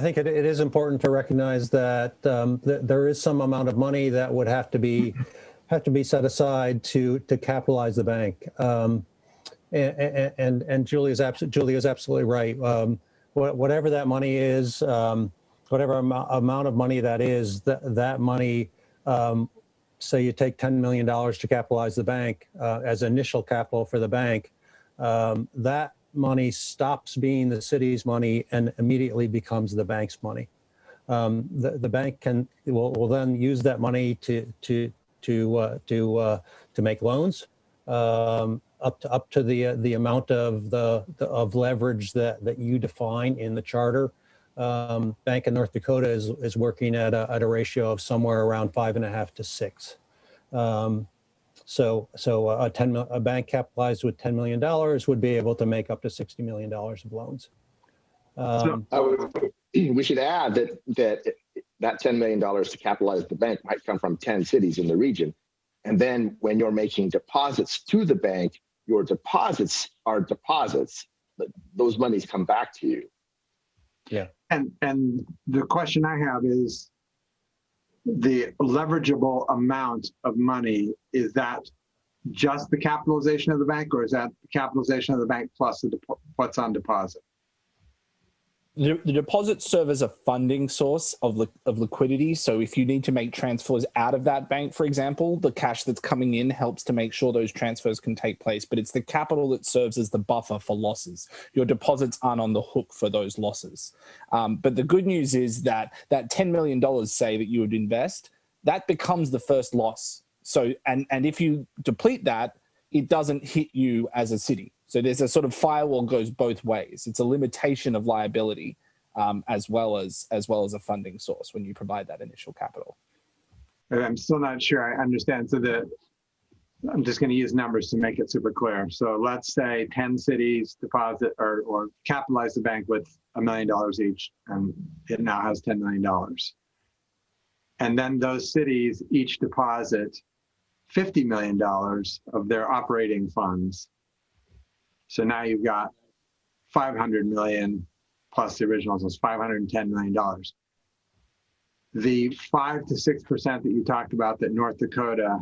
think it is important to recognize that there is some amount of money that would have to be set aside to capitalize the bank. And Julie is absolutely right. Whatever that money is, whatever amount of money that is, that money, say you take $10 million to capitalize the bank as initial capital for the bank, that money stops being the city's money and immediately becomes the bank's money. the bank will then use that money to make loans up to the amount of leverage that you define in the charter. Bank of North Dakota is working at a ratio of somewhere around 5.5 to 6. So a bank capitalized with $10 million would be able to make up to $60 million of loans. We should add that $10 million to capitalize the bank might come from 10 cities in the region. And then when you're making deposits to the bank, your deposits are deposits. Those monies come back to you. Yeah. And the question I have is, the leverageable amount of money, is that just the capitalization of the bank, or is that the capitalization of the bank plus what's on deposit? The deposits serve as a funding source of liquidity. So if you need to make transfers out of that bank, for example, the cash that's coming in helps to make sure those transfers can take place. But it's the capital that serves as the buffer for losses. Your deposits aren't on the hook for those losses. But the good news is that $10 million, say, that you would invest, that becomes the first loss. So, and if you deplete that, it doesn't hit you as a city. So there's a sort of firewall goes both ways. It's a limitation of liability as well as a funding source when you provide that initial capital. I'm still not sure I understand. So I'm just going to use numbers to make it super clear. So let's say 10 cities deposit or capitalize the bank with $1 million each, and it now has $10 million. And then those cities each deposit $50 million of their operating funds. So now you've got 500 million plus the originals was $510 million. The 5 to 6% that you talked about that North Dakota,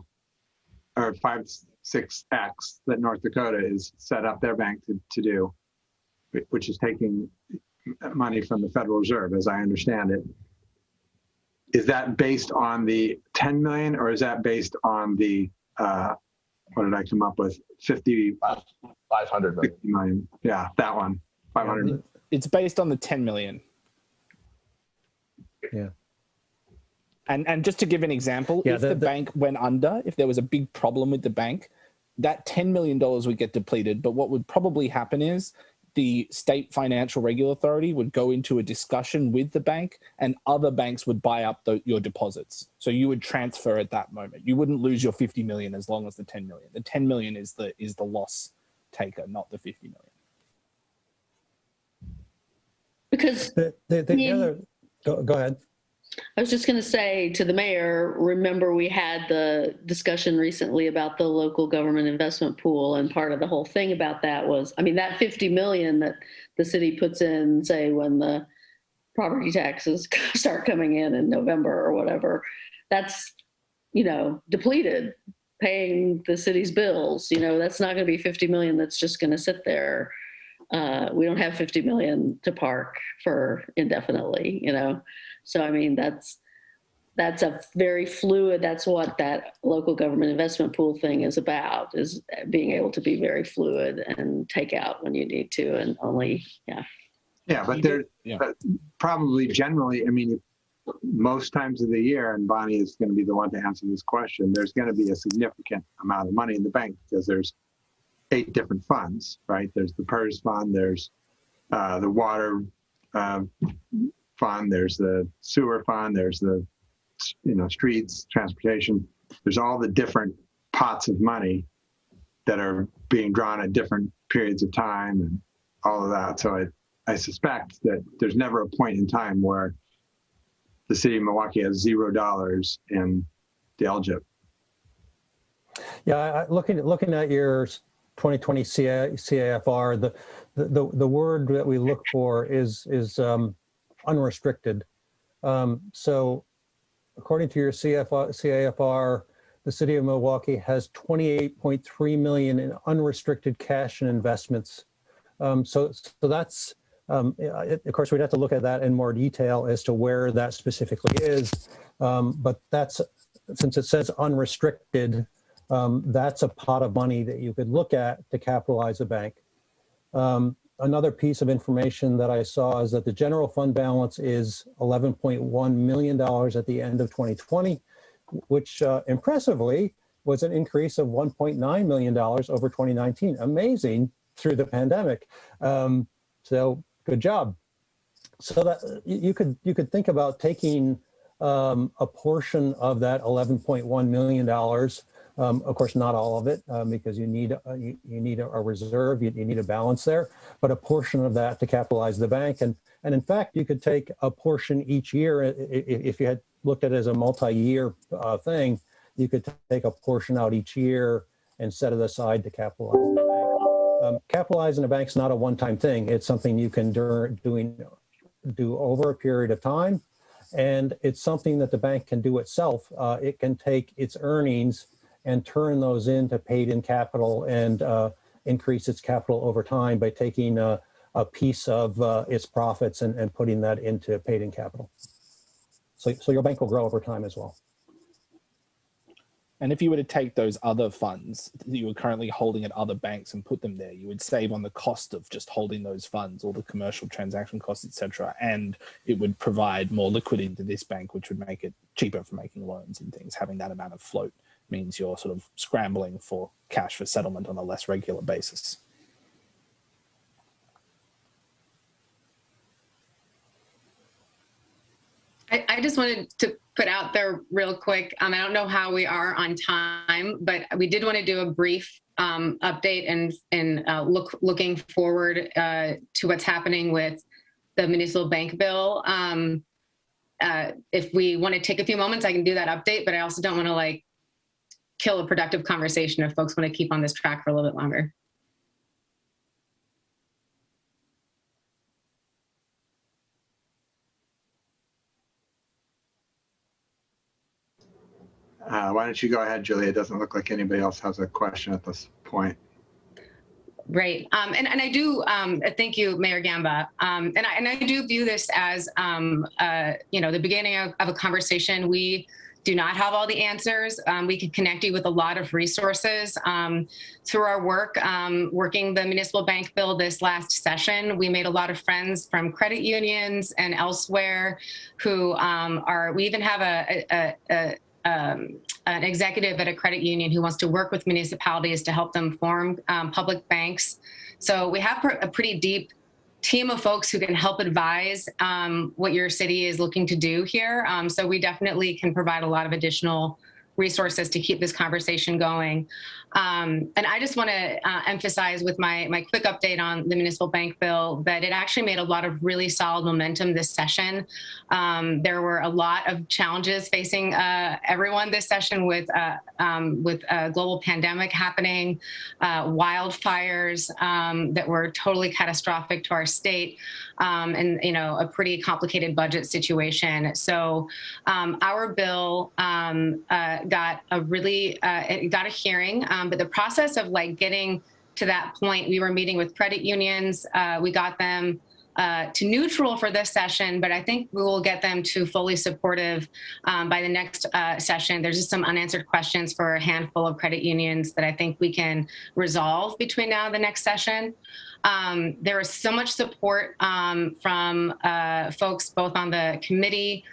or 5-6x that North Dakota is set up their bank to do, which is taking money from the Federal Reserve, as I understand it. Is that based on the 10 million, or is that based on the, what did I come up with? 500 million. Yeah, that one. 500. It's based on the 10 million. Yeah. And just to give an example, if the bank went under, if there was a big problem with the bank, that $10 million would get depleted. But what would probably happen is the state financial regulatory authority would go into a discussion with the bank, and other banks would buy up your deposits. So you would transfer at that moment. You wouldn't lose your 50 million as long as the 10 million. The 10 million is the loss taker, not the 50 million. Because go ahead. I was just going to say to the mayor, remember we had the discussion recently about the local government investment pool, and part of the whole thing about that was, I mean, that 50 million that the city puts in, say, when the property taxes start coming in November or whatever, that's, depleted, paying the city's bills. That's not going to be 50 million that's just going to sit there. We don't have 50 million to park for indefinitely, So, I mean, that's a very fluid, that's what that local government investment pool thing is about, is being able to be very fluid and take out when you need to, and only, Yeah, but but probably generally, I mean, most times of the year, and Bonnie is going to be the one to answer this question, there's going to be a significant amount of money in the bank because there's 8 different funds, right? There's the PERS fund, there's the water fund, there's the sewer fund, there's the streets, transportation. There's all the different pots of money that are being drawn at different periods of time and all of that. So I suspect that there's never a point in time where the city of Milwaukee has $0 in the LGIP. Yeah, looking at your 2020 CAFR, the word that we look for is unrestricted. So according to your CAFR, the city of Milwaukee has 28.3 million in unrestricted cash and investments. So that's, of course, we'd have to look at that in more detail as to where that specifically is. But that's, since it says unrestricted, that's a pot of money that you could look at to capitalize a bank. another piece of information that I saw is that the general fund balance is $11.1 million at the end of 2020, which impressively was an increase of $1.9 million over 2019. Amazing through the pandemic. So good job. So that you could think about taking a portion of that $11.1 million. Of course, not all of it, because you need a reserve, you need a balance there, but a portion of that to capitalize the bank. And in fact, you could take a portion each year. If you had looked at it as a multi-year thing, you could take a portion out each year and set it aside to capitalize the bank. Capitalizing a bank's not a one-time thing. It's something you can do over a period of time. And it's something that the bank can do itself. It can take its earnings and turn those into paid-in capital and increase its capital over time by taking a piece of its profits and putting that into paid-in capital. So your bank will grow over time as well. And if you were to take those other funds that you were currently holding at other banks and put them there, you would save on the cost of just holding those funds, all the commercial transaction costs, etc. And it would provide more liquidity to this bank, which would make it cheaper for making loans and things. Having that amount of float means you're sort of scrambling for cash for settlement on a less regular basis. I just wanted to put out there real quick. I don't know how we are on time, but we did want to do a brief update and looking forward to what's happening with the municipal bank bill. If we want to take a few moments, I can do that update, but I also don't want to kill a productive conversation if folks want to keep on this track for a little bit longer. Why don't you go ahead, Julia? It doesn't look like anybody else has a question at this point. Right. And I do, thank you, Mayor Gamba. And I do view this as, the beginning of a conversation. We do not have all the answers. We can connect you with a lot of resources through our work, working the municipal bank bill this last session. We made a lot of friends from credit unions and elsewhere who we even have an executive at a credit union who wants to work with municipalities to help them form public banks. So we have a pretty deep team of folks who can help advise what your city is looking to do here. So we definitely can provide a lot of additional resources to keep this conversation going. And I just want to emphasize with my quick update on the municipal bank bill that it actually made a lot of really solid momentum this session. There were a lot of challenges facing everyone this session with a global pandemic happening, wildfires that were totally catastrophic to our state, and a pretty complicated budget situation. So our bill got a hearing, but the process of getting to that point, we were meeting with credit unions. We got them to neutral for this session, but I think we will get them to fully supportive by the next session. There's just some unanswered questions for a handful of credit unions that I think we can resolve between now and the next session. There was so much support from folks both on the committee,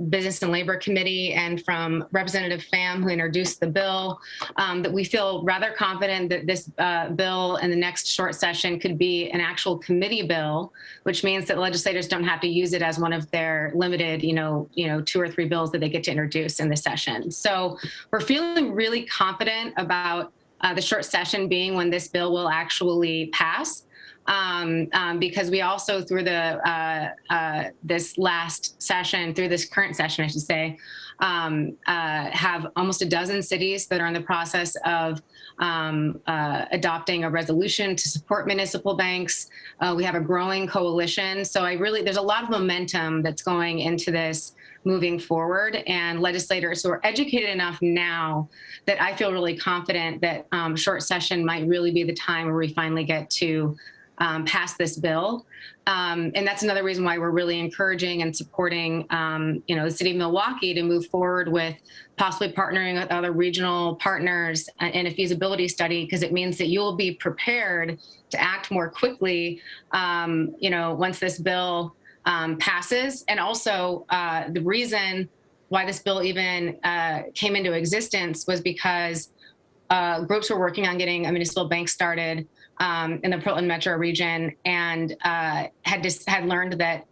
Business and Labor Committee, and from Representative Pham, who introduced the bill, that we feel rather confident that this bill in the next short session could be an actual committee bill, which means that legislators don't have to use it as one of their limited, 2 or 3 bills that they get to introduce in the session. So we're feeling really confident about the short session being when this bill will actually pass. Because we also, through this last session, through this current session, I should say, have almost a dozen cities that are in the process of adopting a resolution to support municipal banks. We have a growing coalition. So there's a lot of momentum that's going into this moving forward, and legislators who are educated enough now that I feel really confident that short session might really be the time where we finally get to pass this bill. And that's another reason why we're really encouraging and supporting, the city of Milwaukee to move forward with possibly partnering with other regional partners in a feasibility study, because it means that you'll be prepared to act more quickly, once this bill passes. And also the reason why this bill even came into existence was because groups were working on getting a municipal bank started in the Portland metro region, and had learned that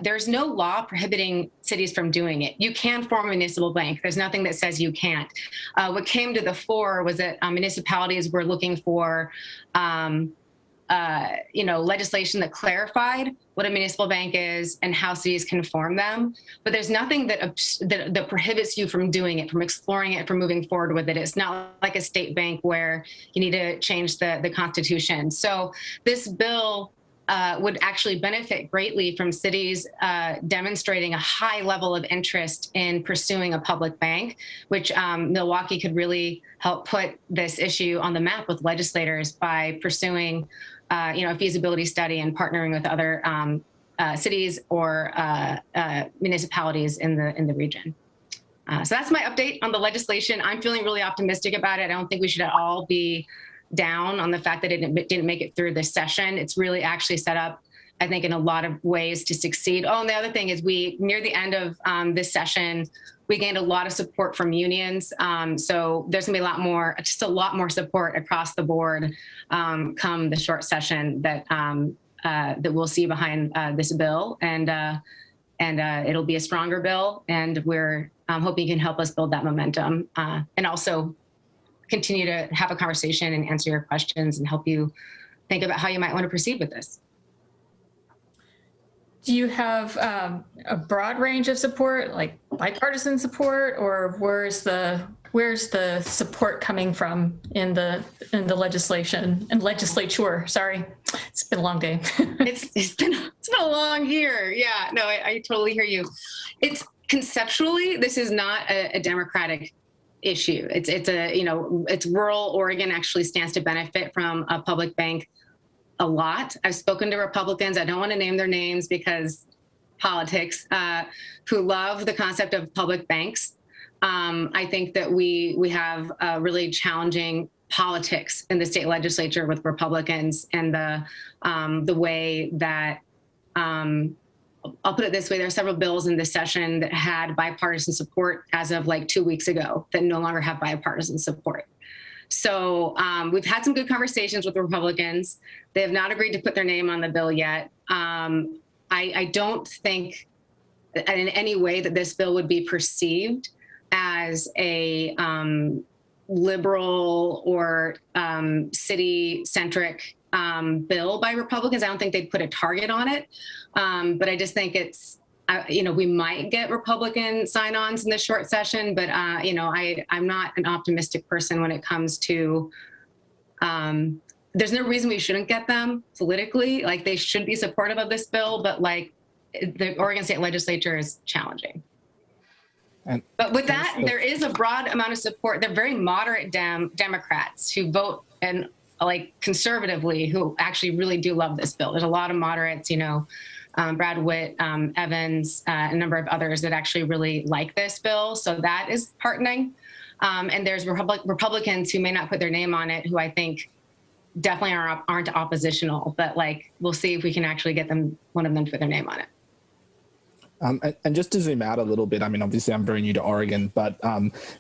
there's no law prohibiting cities from doing it. You can form a municipal bank. There's nothing that says you can't. What came to the fore was that municipalities were looking for legislation that clarified what a municipal bank is and how cities can form them. But there's nothing that prohibits you from doing it, from exploring it, from moving forward with it. It's not like a state bank where you need to change the Constitution. So this bill would actually benefit greatly from cities demonstrating a high level of interest in pursuing a public bank, which Milwaukee could really help put this issue on the map with legislators by pursuing a feasibility study and partnering with other cities or municipalities in the region. So that's my update on the legislation. I'm feeling really optimistic about it. I don't think we should at all be down on the fact that it didn't make it through this session. It's really actually set up, I think, in a lot of ways to succeed. Oh, and the other thing is near the end of this session, we gained a lot of support from unions. So there's gonna be a lot more support across the board come the short session that we'll see behind this bill. And it'll be a stronger bill. And we're hoping you can help us build that momentum and also continue to have a conversation and answer your questions and help you think about how you might want to proceed with this. Do you have a broad range of support, like bipartisan support, or where's the support coming from in the legislation and legislature? Sorry, it's been a long day. it's been a long year. Yeah, no, I totally hear you. It's conceptually, this is not a Democratic issue. It's rural Oregon actually stands to benefit from a public bank a lot. I've spoken to Republicans, I don't want to name their names because politics, who love the concept of public banks. I think that we have a really challenging politics in the state legislature with Republicans and the way that, I'll put it this way, there are several bills in this session that had bipartisan support as of like 2 weeks ago that no longer have bipartisan support. So we've had some good conversations with Republicans. They have not agreed to put their name on the bill yet. I don't think in any way that this bill would be perceived as a liberal or city-centric bill by Republicans. I don't think they'd put a target on it. But I just think it's, we might get Republican sign-ons in the short session, but, I'm not an optimistic person when it comes to, there's no reason we shouldn't get them politically. Like, they should be supportive of this bill, but like the Oregon State Legislature is challenging. But with that, there is a broad amount of support. They're very moderate Democrats who vote and like conservatively, who actually really do love this bill. There's a lot of moderates, Brad Witt, Evans, a number of others that actually really like this bill. So that is heartening. And there's Republicans who may not put their name on it, who I think definitely aren't oppositional, but like, we'll see if we can actually get one of them to put their name on it. And just to zoom out a little bit, I mean, obviously I'm very new to Oregon, but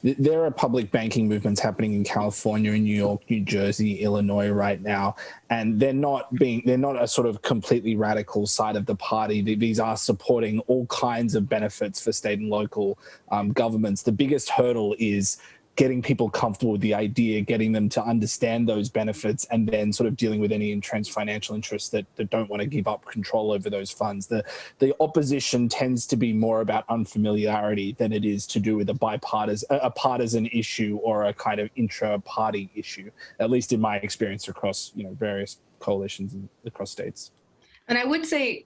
there are public banking movements happening in California, in New York, New Jersey, Illinois right now, and they're not a sort of completely radical side of the party. These are supporting all kinds of benefits for state and local governments. The biggest hurdle is getting people comfortable with the idea, getting them to understand those benefits, and then sort of dealing with any entrenched financial interests that don't want to give up control over those funds. The opposition tends to be more about unfamiliarity than it is to do with a partisan issue or a kind of intra-party issue, at least in my experience across various coalitions across states. And I would say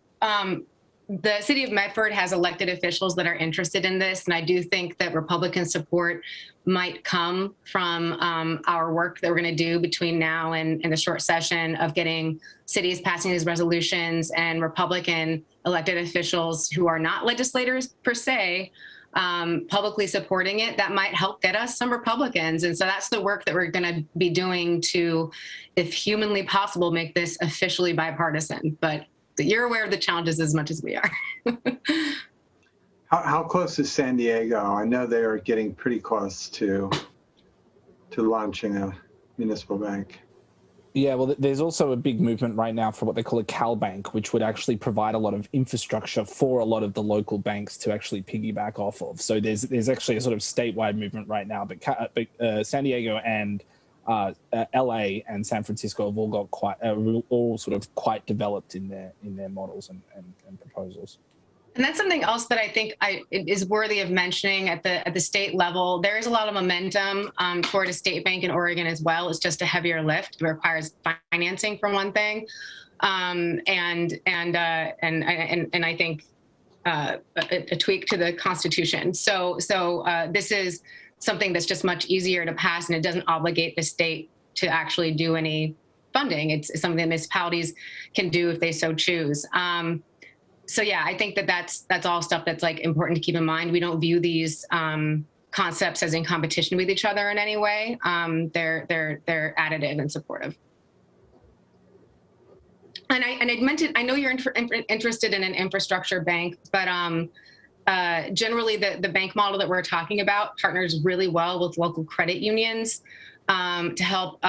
the city of Medford has elected officials that are interested in this, and I do think that Republican support might come from our work that we're going to do between now and the short session of getting cities passing these resolutions and Republican elected officials who are not legislators per se publicly supporting it. That might help get us some Republicans. And so that's the work that we're going to be doing to, if humanly possible, make this officially bipartisan. But you're aware of the challenges as much as we are. How close is San Diego? I know they are getting pretty close to launching a municipal bank. Yeah, well, there's also a big movement right now for what they call a Cal Bank, which would actually provide a lot of infrastructure for a lot of the local banks to actually piggyback off of. So there's actually a sort of statewide movement right now, but San Diego and LA and San Francisco have all got all sort of quite developed in their models and proposals. And that's something else that I think is worthy of mentioning at the state level. There is a lot of momentum toward a state bank in Oregon as well. It's just a heavier lift. It requires financing for one thing, and I think a tweak to the Constitution. So this is something that's just much easier to pass, and it doesn't obligate the state to actually do any funding. It's something that municipalities can do if they so choose. So yeah, I think that's all stuff that's like important to keep in mind. We don't view these concepts as in competition with each other in any way. They're additive and supportive. And I mentioned, I know you're interested in an infrastructure bank, but generally the bank model that we're talking about partners really well with local credit unions to help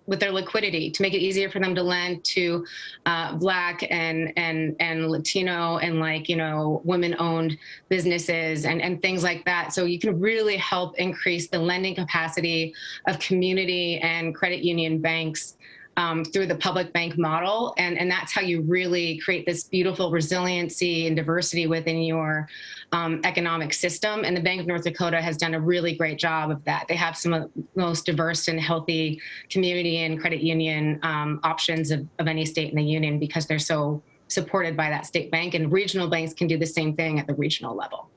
with their liquidity, to make it easier for them to lend to Black and Latino and women-owned businesses and things like that. So you can really help increase the lending capacity of community and credit union banks through the public bank model. And that's how you really create this beautiful resiliency and diversity within your economic system. And the Bank of North Dakota has done a really great job of that. They have some of the most diverse and healthy community and credit union options of any state in the union because they're so supported by that state bank. And regional banks can do the same thing at the regional level.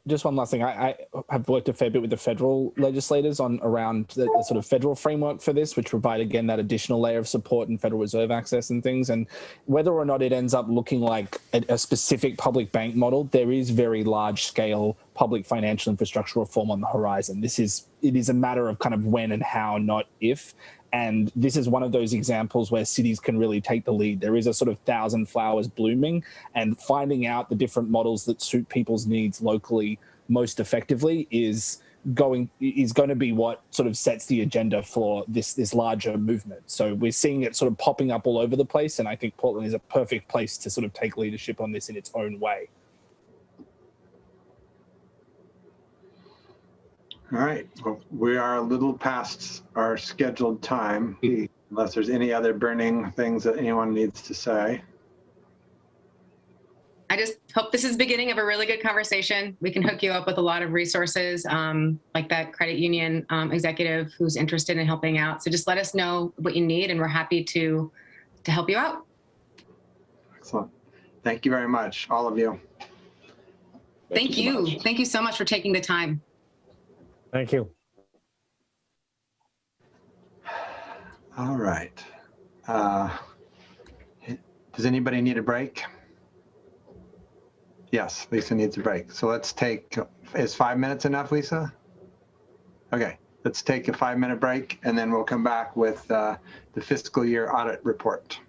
Just one last thing. I have worked a fair bit with the federal legislators around the sort of federal framework for this, which provide, again, that additional layer of support and Federal Reserve access and things. And whether or not it ends up looking like a specific public bank model, there is very large scale public financial infrastructure reform on the horizon. It is a matter of kind of when and how, not if. And this is one of those examples where cities can really take the lead. There is a sort of thousand flowers blooming, and finding out the different models that suit people's needs locally most effectively is going to be what sort of sets the agenda for this larger movement. So we're seeing it sort of popping up all over the place, and I think Portland is a perfect place to sort of take leadership on this in its own way. All right, well, we are a little past our scheduled time, unless there's any other burning things that anyone needs to say. I just hope this is the beginning of a really good conversation. We can hook you up with a lot of resources, like that credit union executive who's interested in helping out. So just let us know what you need, and we're happy to help you out. Excellent. Thank you very much, all of you. Thank you. Thank you so much for taking the time. Thank you. All right. Does anybody need a break? Yes, Lisa needs a break. So let's take, is 5 minutes enough, Lisa? Okay, let's take a 5-minute break, and then we'll come back with the fiscal year audit report.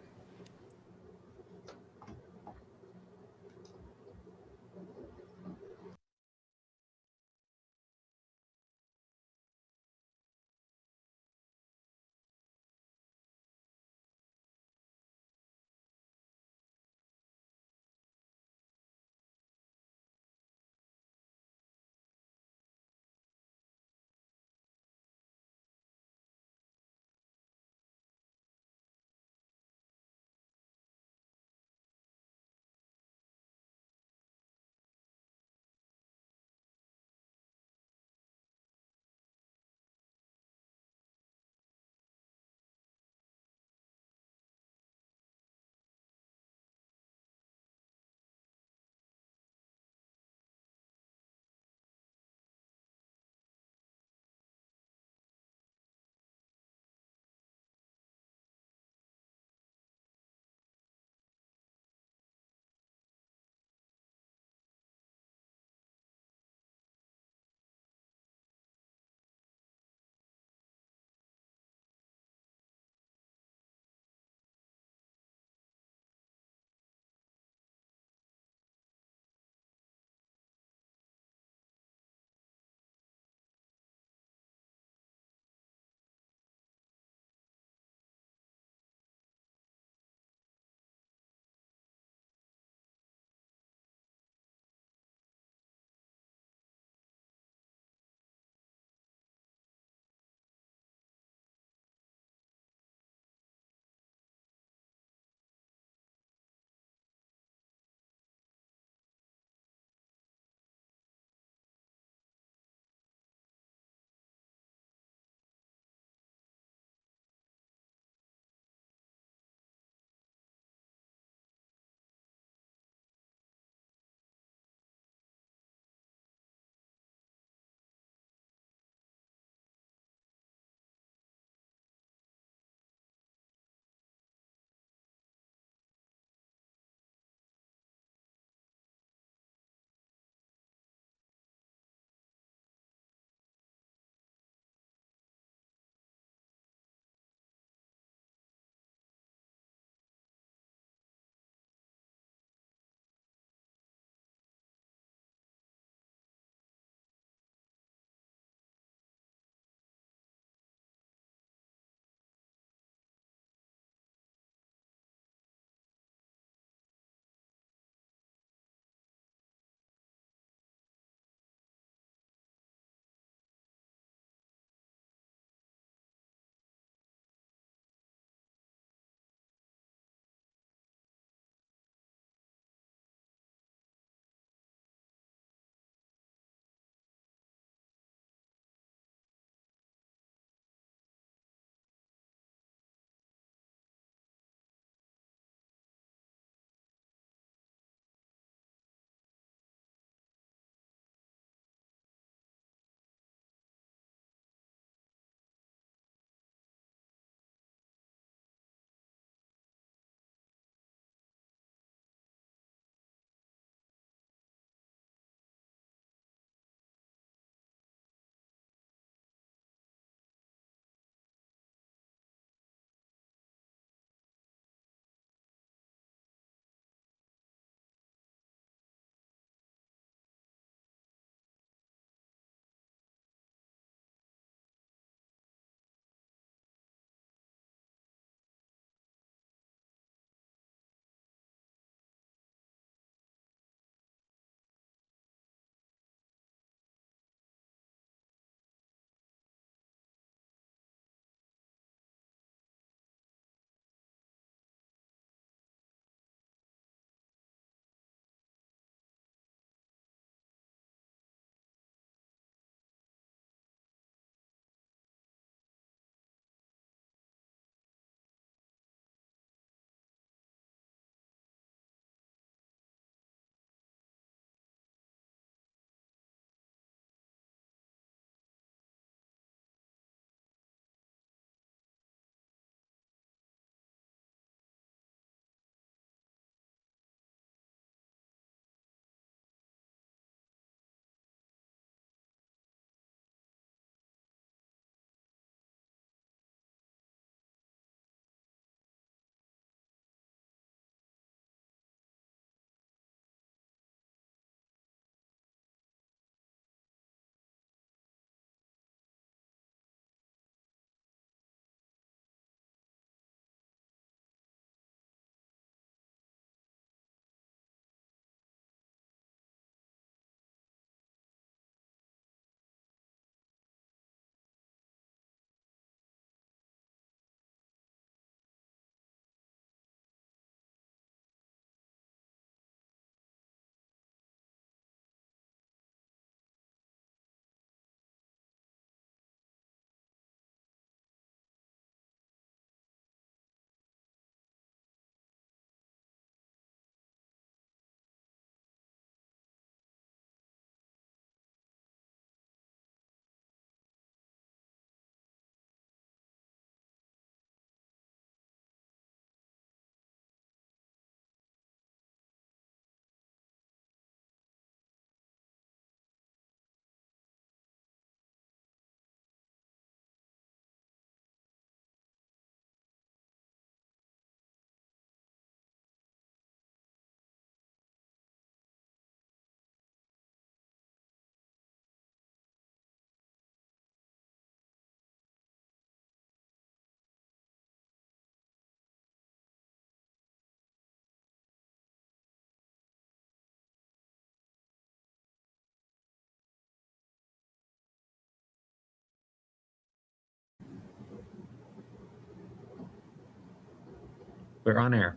We're on air.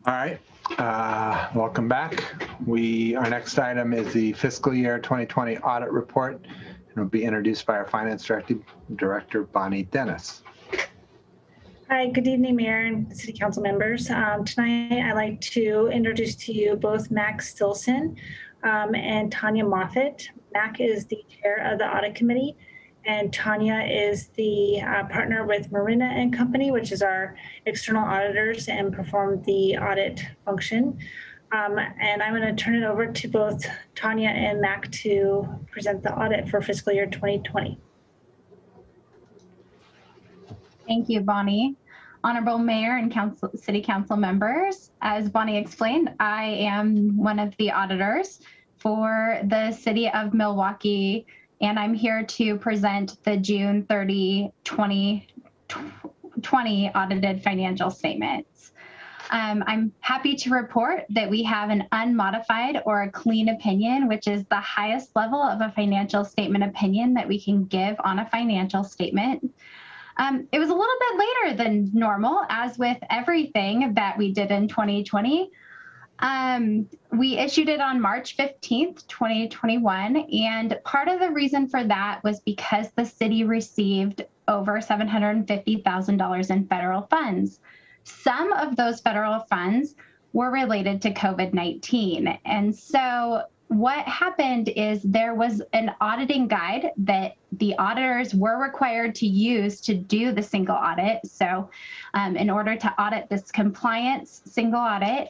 All right. Welcome back. Our next item is the fiscal year 2020 audit report, and it will be introduced by our Finance Director, Bonnie Dennis. Hi, good evening, Mayor and City Council members. Tonight, I'd like to introduce to you both Mac Stilson and Tanya Moffett. Mac is the chair of the audit committee, and Tanya is the partner with Marina and Company, which is our external auditors and perform the audit function. And I'm going to turn it over to both Tanya and Mac to present the audit for fiscal year 2020. Thank you, Bonnie. Honorable Mayor and City Council members, as Bonnie explained, I am one of the auditors for the City of Milwaukee, and I'm here to present the June 30, 2020 audited financial statements. I'm happy to report that we have an unmodified or a clean opinion, which is the highest level of a financial statement opinion that we can give on a financial statement. It was a little bit later than normal, as with everything that we did in 2020. We issued it on March 15th, 2021, and part of the reason for that was because the city received over $750,000 in federal funds. Some of those federal funds were related to COVID-19, and so what happened is there was an auditing guide that the auditors were required to use to do the single audit. So in order to audit this compliance single audit,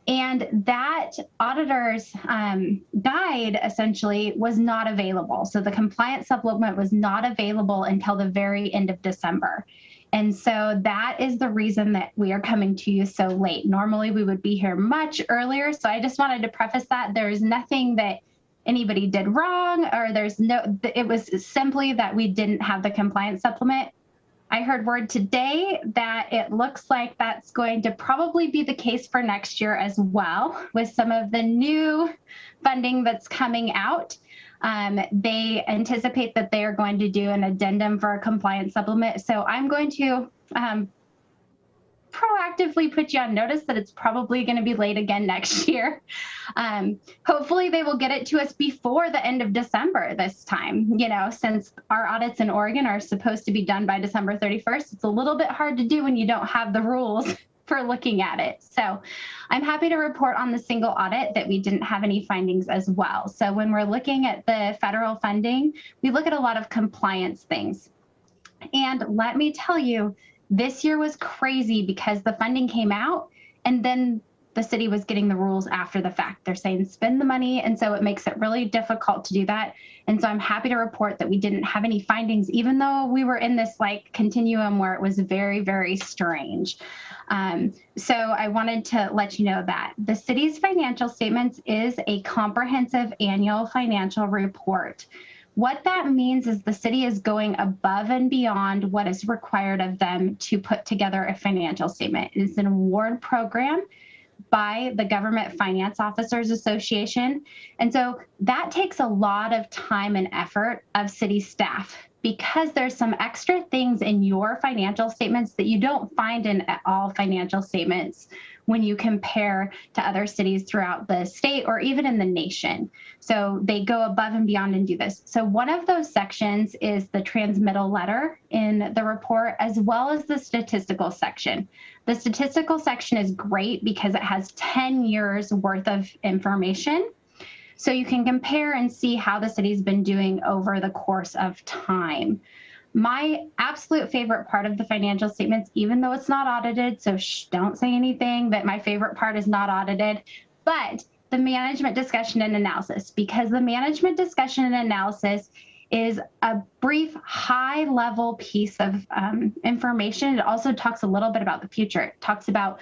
and that auditor's guide essentially was not available. So the compliance supplement was not available until the very end of December. And so that is the reason that we are coming to you so late. Normally we would be here much earlier. So I just wanted to preface that there's nothing that anybody did wrong, or it was simply that we didn't have the compliance supplement. I heard word today that it looks like that's going to probably be the case for next year as well, with some of the new funding that's coming out. They anticipate that they are going to do an addendum for a compliance supplement. So I'm going to proactively put you on notice that it's probably going to be late again next year. Hopefully they will get it to us before the end of December this time. You know, since our audits in Oregon are supposed to be done by December 31st, it's a little bit hard to do when you don't have the rules for looking at it. So I'm happy to report on the single audit that we didn't have any findings as well. So when we're looking at the federal funding, we look at a lot of compliance things. And let me tell you, this year was crazy because the funding came out and then the city was getting the rules after the fact. They're saying spend the money, and so it makes it really difficult to do that. And so I'm happy to report that we didn't have any findings, even though we were in this like continuum where it was very, very strange. So I wanted to let you know that the city's financial statements is a comprehensive annual financial report. What that means is the city is going above and beyond what is required of them to put together a financial statement. It is an award program by the Government Finance Officers Association. And so that takes a lot of time and effort of city staff, because there's some extra things in your financial statements that you don't find in all financial statements when you compare to other cities throughout the state or even in the nation. So they go above and beyond and do this. So one of those sections is the transmittal letter in the report, as well as the statistical section. The statistical section is great because it has 10 years worth of information. So you can compare and see how the city's been doing over the course of time. My absolute favorite part of the financial statements, even though it's not audited, so don't say anything that my favorite part is not audited, but the management discussion and analysis, because the management discussion and analysis is a brief, high-level piece of information. It also talks a little bit about the future. It talks about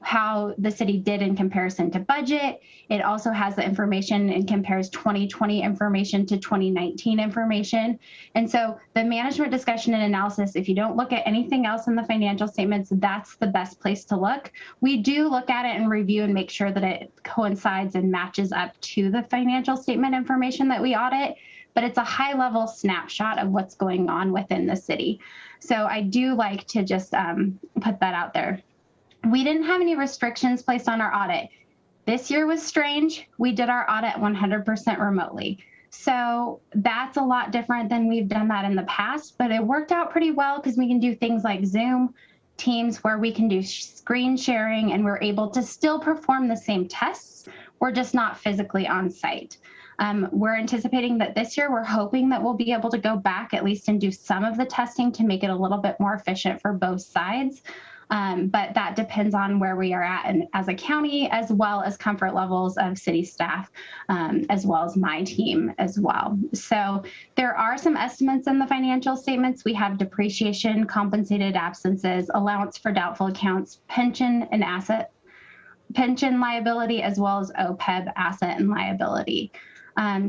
how the city did in comparison to budget. It also has the information and compares 2020 information to 2019 information. And so the management discussion and analysis, if you don't look at anything else in the financial statements, that's the best place to look. We do look at it and review and make sure that it coincides and matches up to the financial statement information that we audit, but it's a high-level snapshot of what's going on within the city. So I do like to just put that out there. We didn't have any restrictions placed on our audit. This year was strange. We did our audit 100% remotely. So that's a lot different than we've done that in the past, but it worked out pretty well because we can do things like Zoom, Teams, where we can do screen sharing and we're able to still perform the same tests. We're just not physically on site. We're anticipating that this year, we're hoping that we'll be able to go back at least and do some of the testing to make it a little bit more efficient for both sides. But that depends on where we are at and as a county, as well as comfort levels of city staff, as well as my team as well. So there are some estimates in the financial statements. We have depreciation, compensated absences, allowance for doubtful accounts, pension and asset, pension liability, as well as OPEB asset and liability.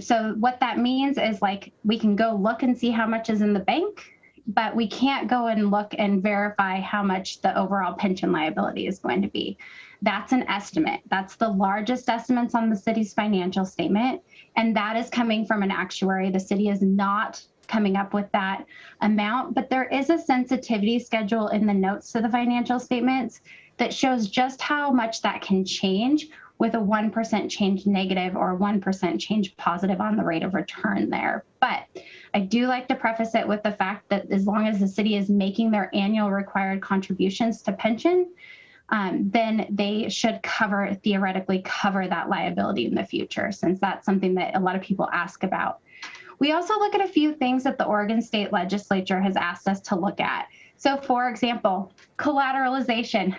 So what that means is like we can go look and see how much is in the bank, but we can't go and look and verify how much the overall pension liability is going to be. That's an estimate. That's the largest estimates on the city's financial statement. And that is coming from an actuary. The city is not coming up with that amount, but there is a sensitivity schedule in the notes to the financial statements that shows just how much that can change with a 1% change negative or 1% change positive on the rate of return there. But I do like to preface it with the fact that as long as the city is making their annual required contributions to pension, then they should theoretically cover that liability in the future, since that's something that a lot of people ask about. We also look at a few things that the Oregon State Legislature has asked us to look at. So for example, collateralization,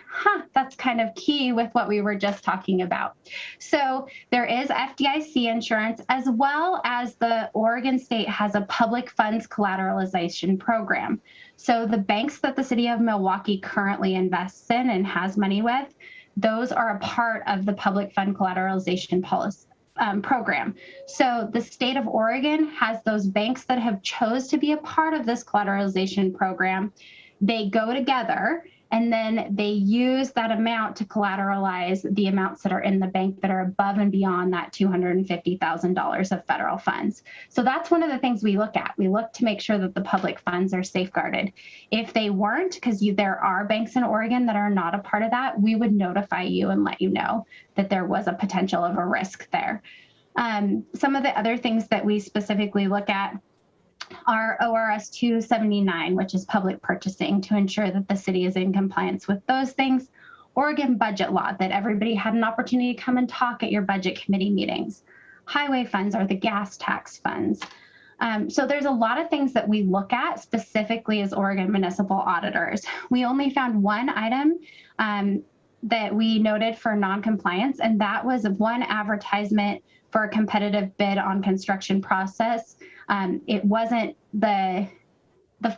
that's kind of key with what we were just talking about. So there is FDIC insurance, as well as the Oregon State has a public funds collateralization program. So the banks that the city of Milwaukee currently invests in and has money with, those are a part of the public fund collateralization policy. Program. So the state of Oregon has those banks that have chose to be a part of this collateralization program. They go together and then they use that amount to collateralize the amounts that are in the bank that are above and beyond that $250,000 of federal funds. So that's one of the things we look at. We look to make sure that the public funds are safeguarded. If they weren't, because there are banks in Oregon that are not a part of that, we would notify you and let you know that there was a potential of a risk there. Some of the other things that we specifically look at are ORS 279, which is public purchasing, to ensure that the city is in compliance with those things. Oregon budget law, that everybody had an opportunity to come and talk at your budget committee meetings. Highway funds are the gas tax funds. So there's a lot of things that we look at specifically as Oregon municipal auditors. We only found one item that we noted for non-compliance, and that was one advertisement for a competitive bid on construction process. It wasn't the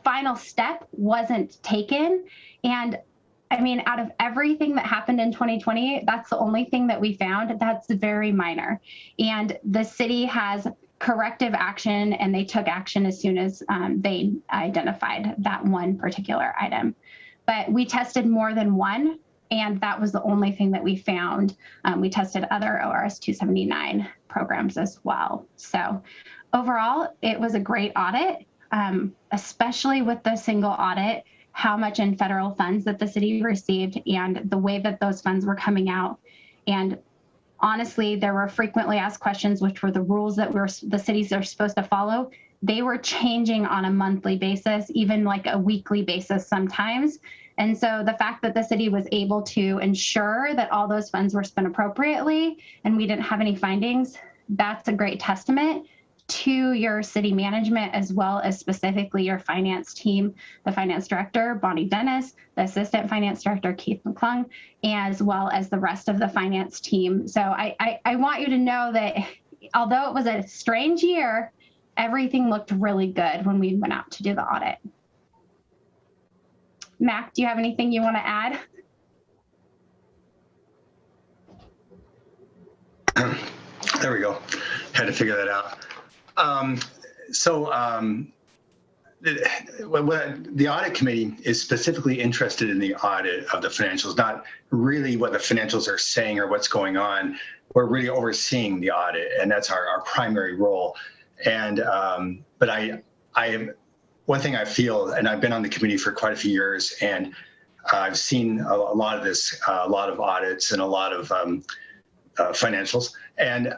final step wasn't taken. And I mean, out of everything that happened in 2020, that's the only thing that we found that's very minor. And the city has corrective action, and they took action as soon as they identified that one particular item. But we tested more than one, and that was the only thing that we found. We tested other ORS 279 programs as well. So overall, it was a great audit, especially with the single audit, how much in federal funds that the city received and the way that those funds were coming out. And honestly, there were frequently asked questions, which were the rules that the cities are supposed to follow. They were changing on a monthly basis, even like a weekly basis sometimes. And so the fact that the city was able to ensure that all those funds were spent appropriately and we didn't have any findings, that's a great testament to your city management, as well as specifically your finance team, the finance director, Bonnie Dennis, the assistant finance director, Keith McClung, as well as the rest of the finance team. So I want you to know that although it was a strange year, everything looked really good when we went out to do the audit. Mac, do you have anything you want to add? There we go. Had to figure that out. The audit committee is specifically interested in the audit of the financials, not really what the financials are saying or what's going on. We're really overseeing the audit, and that's our primary role. And but one thing I feel, and I've been on the committee for quite a few years, and I've seen a lot of this, a lot of audits and a lot of financials, and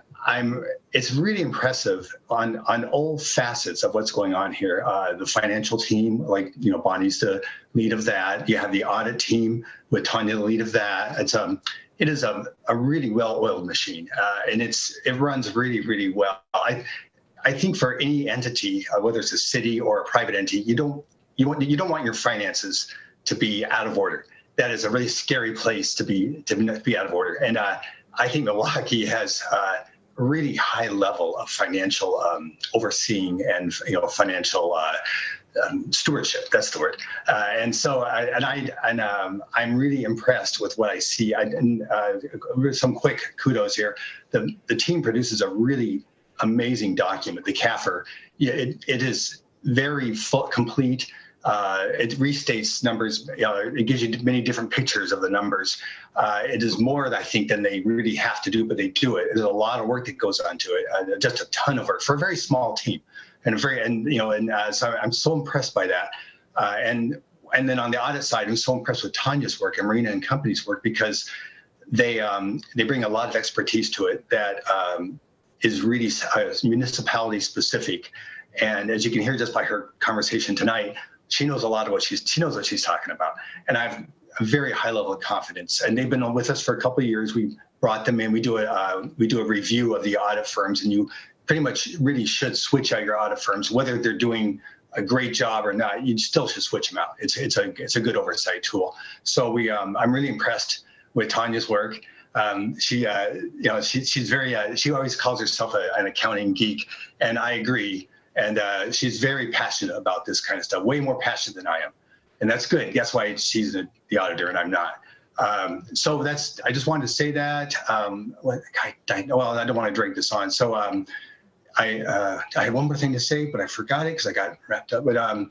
it's really impressive on all facets of what's going on here. The financial team, like, Bonnie's the lead of that. You have the audit team with Tanya, the lead of that. It is a really well-oiled machine, and it runs really, really well. I think for any entity, whether it's a city or a private entity, you don't want your finances to be out of order. That is a really scary place to be out of order. And I think Milwaukee has a really high level of financial overseeing and financial stewardship. That's the word. And so I'm really impressed with what I see. Some quick kudos here. The team produces a really amazing document, the CAFR. It is very complete. It restates numbers. It gives you many different pictures of the numbers. It is more, I think, than they really have to do, but they do it. There's a lot of work that goes onto it. Just a ton of work for a very small team, so I'm so impressed by that. And then on the audit side, I'm so impressed with Tanya's work and Marina and company's work, because they bring a lot of expertise to it that is really municipality specific. And as you can hear just by her conversation tonight, she knows a lot of she knows what she's talking about. And I have a very high level of confidence. And they've been with us for a couple of years. We brought them in. We do a review of the audit firms, and you pretty much really should switch out your audit firms, whether they're doing a great job or not. You still should switch them out. It's a good oversight tool. So I'm really impressed with Tanya's work. She's very. She always calls herself an accounting geek, and I agree. And she's very passionate about this kind of stuff, way more passionate than I am. And that's good. That's why she's the auditor and I'm not. So I just wanted to say that. I don't want to drag this on. So I had one more thing to say, but I forgot it because I got wrapped up. But I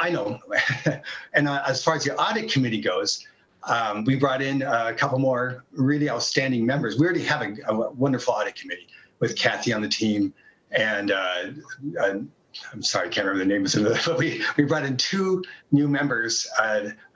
know. And as far as the audit committee goes, we brought in a couple more really outstanding members. We already have a wonderful audit committee with Kathy on the team. And I'm sorry, I can't remember the names of it, but we brought in 2 new members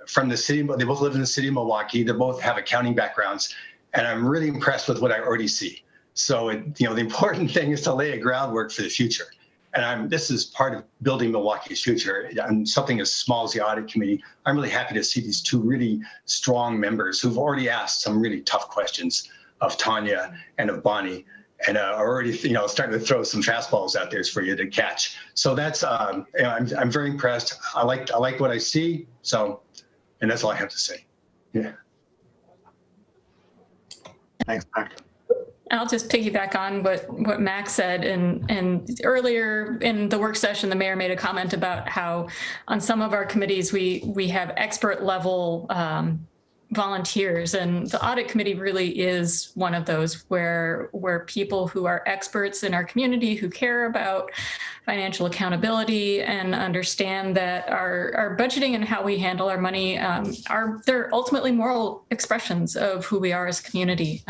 from the city. They both live in the city of Milwaukee. They both have accounting backgrounds, and I'm really impressed with what I already see. So, the important thing is to lay a groundwork for the future. And this is part of building Milwaukee's future. And something as small as the audit committee, I'm really happy to see these 2 really strong members who've already asked some really tough questions of Tanya and of Bonnie. And already, starting to throw some fastballs out there for you to catch. So that's, I'm very impressed. I like what I see. So, and that's all I have to say. Yeah. Thanks, Mac. I'll just piggyback on what Max said. And earlier in the work session, the mayor made a comment about how on some of our committees, we have expert level volunteers, and the audit committee really is one of those where people who are experts in our community, who care about financial accountability and understand that our budgeting and how we handle our money they're ultimately moral expressions of who we are as a community.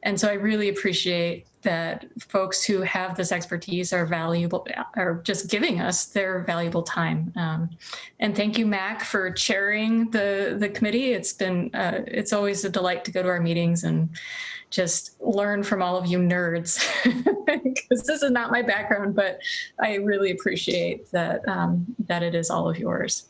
And so I really appreciate that folks who have this expertise are just giving us their valuable time. And thank you, Mac, for chairing the committee. It's always a delight to go to our meetings and just learn from all of you nerds, because this is not my background, but I really appreciate that it is all of yours.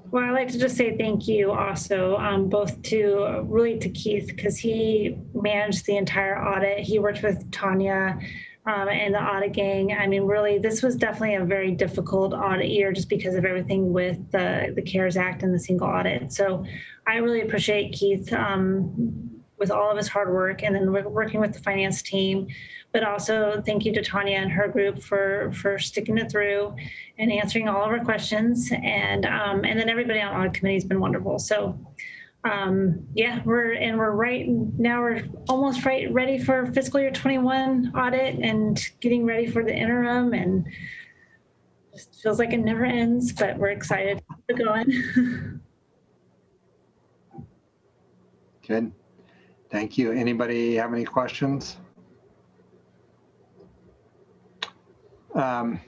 Well, I'd like to just say thank you also, both to Keith, because he managed the entire audit. He worked with Tanya and the audit gang. I mean, really, this was definitely a very difficult audit year just because of everything with the CARES Act and the single audit. So I really appreciate Keith with all of his hard work, and then working with the finance team. But also thank you to Tanya and her group for sticking it through and answering all of our questions. And then everybody on audit committee has been wonderful. So we're almost ready for fiscal year 21 audit and getting ready for the interim, and just feels like it never ends, but we're excited to go in. Good. Thank you. Anybody have any questions? I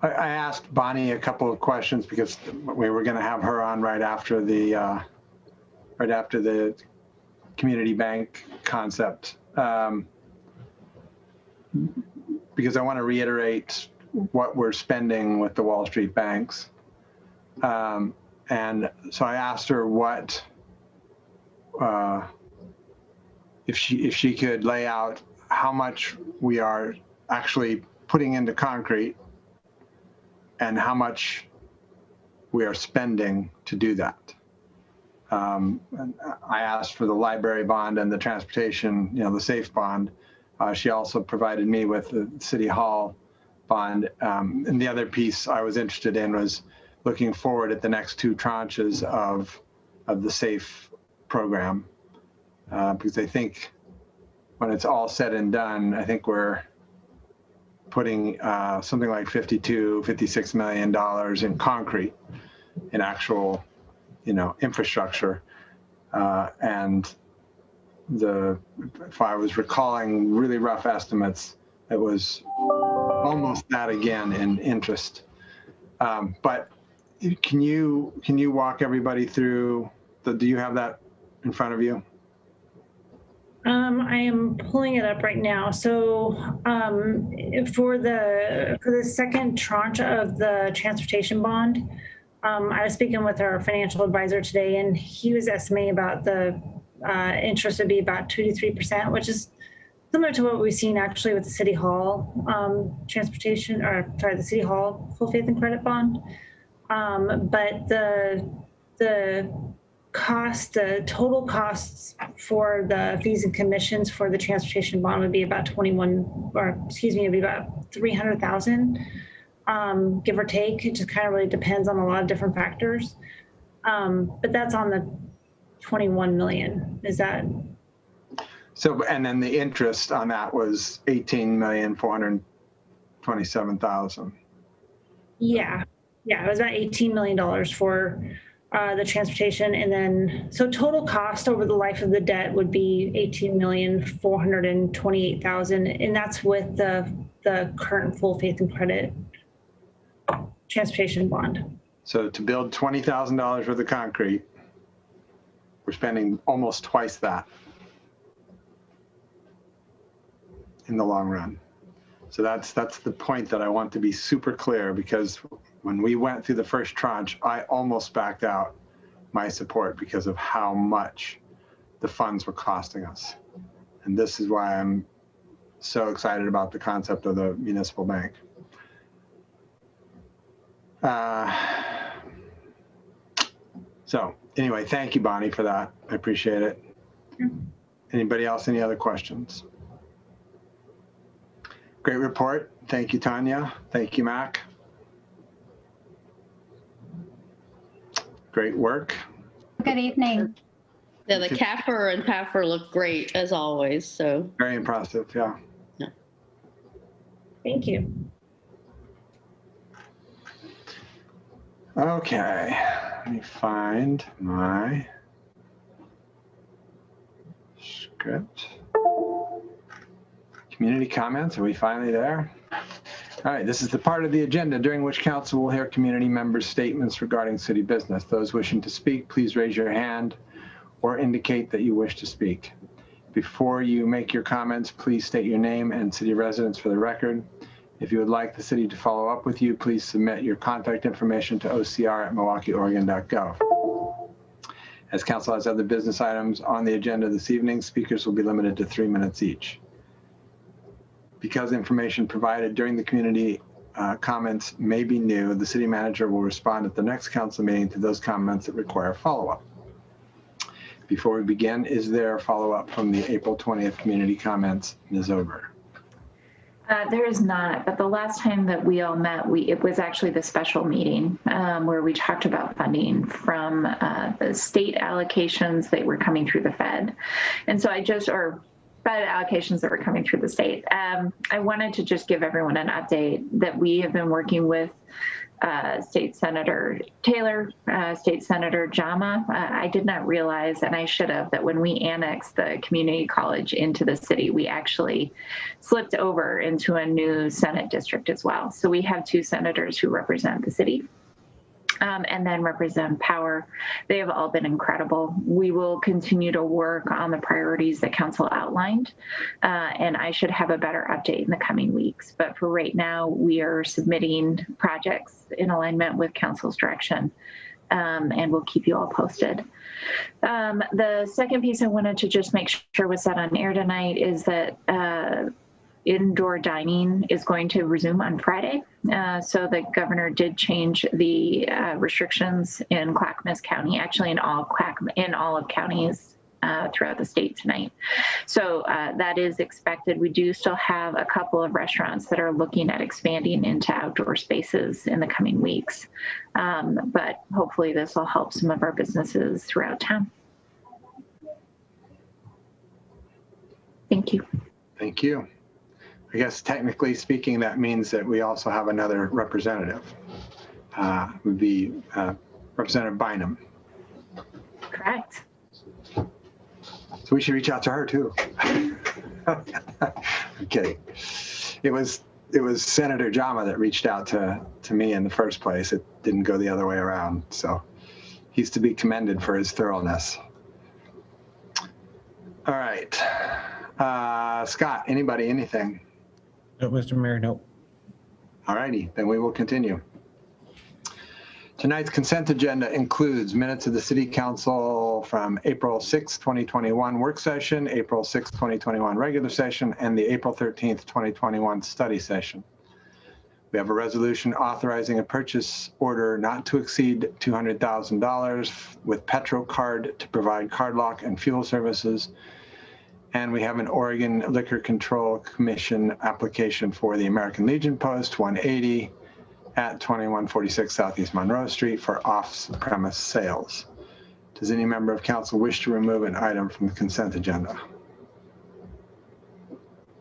asked Bonnie a couple of questions because we were going to have her on right after the community bank concept, because I want to reiterate what we're spending with the Wall Street banks. And so I asked her what, if she could lay out how much we are actually putting into concrete and how much we are spending to do that. And I asked for the library bond and the transportation, the SAFE bond. She also provided me with the City Hall bond. And the other piece I was interested in was looking forward at the next two tranches of the SAFE program. Because I think when it's all said and done, I think we're putting something like $56 million in concrete, in actual, infrastructure. And if I was recalling really rough estimates, it was almost that again in interest. But can you walk everybody through do you have that in front of you? I am pulling it up right now. So for the second tranche of the transportation bond, I was speaking with our financial advisor today, and he was estimating about the interest would be about 2 to 3%, which is similar to what we've seen actually with the City Hall the City Hall full faith and credit bond. But the total costs for the fees and commissions for the transportation bond would be about it'd be about 300,000, give or take. It just kind of really depends on a lot of different factors. But that's on the 21 million. Is that? So, and then the interest on that was 18,427,000. Yeah. Yeah. It was about $18 million for the transportation. And then, so total cost over the life of the debt would be 18,428,000. And that's with the current full faith and credit transportation bond. So to build $20,000 worth of concrete, we're spending almost twice that in the long run. So that's the point that I want to be super clear, because when we went through the first tranche, I almost backed out my support because of how much the funds were costing us. And this is why I'm so excited about the concept of the municipal bank. So anyway, thank you, Bonnie, for that. I appreciate it. Anybody else, any other questions? Great report. Thank you, Tanya. Thank you, Mac. Great work. Good evening. Yeah, the CAFR and PAFR look great as always. So very impressive. Yeah. Thank you. Okay, let me find my script. Community comments, are we finally there? All right, this is the part of the agenda during which council will hear community members' statements regarding city business. Those wishing to speak, please raise your hand or indicate that you wish to speak. Before you make your comments, please state your name and city residence for the record. If you would like the city to follow up with you, please submit your contact information to ocr@milwaukeeoregon.gov. As council has other business items on the agenda this evening, speakers will be limited to 3 minutes each. Because information provided during the community comments may be new, the city manager will respond at the next council meeting to those comments that require follow-up. Before we begin, is there a follow-up from the April 20th community comments, Ms. Ober? There is not, but the last time that we all met, it was actually the special meeting where we talked about funding from the state allocations that were coming through the Fed. And so Fed allocations that were coming through the state. I wanted to just give everyone an update that we have been working with State Senator Taylor, State Senator Jama. I did not realize, and I should have, that when we annexed the community college into the city, we actually slipped over into a new Senate district as well. So we have 2 senators who represent the city. And then Representative Power. They have all been incredible. We will continue to work on the priorities that council outlined, and I should have a better update in the coming weeks. But for right now, we are submitting projects in alignment with council's direction, and we'll keep you all posted. The second piece I wanted to just make sure was said on air tonight is that indoor dining is going to resume on Friday. So the governor did change the restrictions in Clackamas County, actually in all of counties throughout the state tonight. So that is expected. We do still have a couple of restaurants that are looking at expanding into outdoor spaces in the coming weeks. But hopefully this will help some of our businesses throughout town. Thank you. Thank you. I guess technically speaking, that means that we also have another representative. Would be Representative Bynum. Correct. So we should reach out to her too. Okay. It was Senator Jama that reached out to me in the first place. It didn't go the other way around. So he's to be commended for his thoroughness. All right. Scott, anybody, anything? No, Mr. Mayor, no. All righty, then we will continue. Tonight's consent agenda includes minutes of the City Council from April 6, 2021 work session, April 6, 2021 regular session, and the April 13th, 2021 study session. We have a resolution authorizing a purchase order not to exceed $200,000 with PetroCard to provide card lock and fuel services. And we have an Oregon Liquor Control Commission application for the American Legion Post 180 at 2146 Southeast Monroe Street for off-premise sales. Does any member of council wish to remove an item from the consent agenda?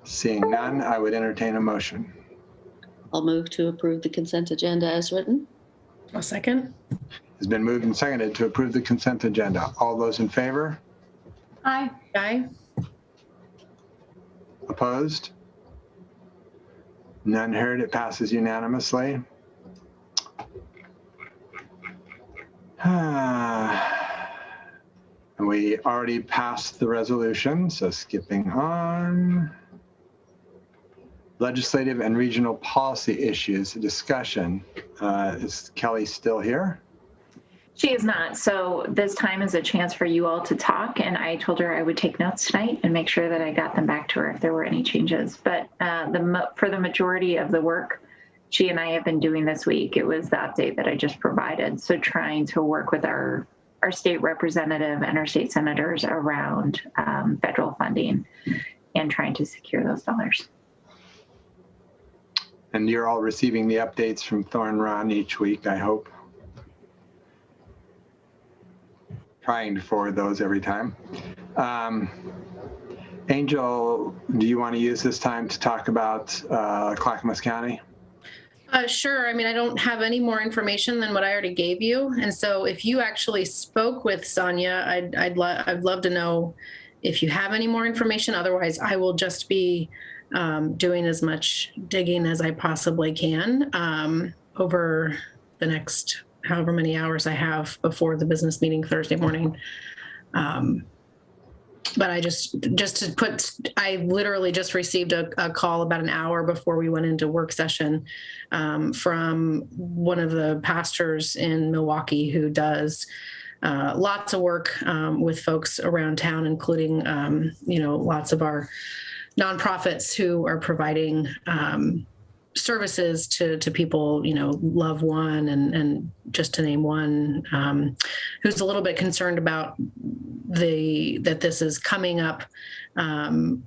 Seeing none, I would entertain a motion. I'll move to approve the consent agenda as written. A second. It's been moved and seconded to approve the consent agenda. All those in favor? Aye. Aye. Opposed? None heard. It passes unanimously. And we already passed the resolution, so skipping on. Legislative and regional policy issues discussion. Is Kelly still here? She is not. So this time is a chance for you all to talk. And I told her I would take notes tonight and make sure that I got them back to her if there were any changes. But for the majority of the work she and I have been doing this week, it was the update that I just provided. So trying to work with our state representative and our state senators around federal funding and trying to secure those dollars. And you're all receiving the updates from Thorn Run each week, I hope. Trying to forward those every time. Angel, do you want to use this time to talk about Clackamas County? Sure. I mean, I don't have any more information than what I already gave you. And so if you actually spoke with Sonia, I'd love to know if you have any more information. Otherwise, I will just be doing as much digging as I possibly can over the next however many hours I have before the business meeting Thursday morning. But I I literally just received a call about an hour before we went into work session from one of the pastors in Milwaukee who does lots of work with folks around town, including, lots of our nonprofits who are providing services to people, Love One and just to name one, who's a little bit concerned about that this is coming up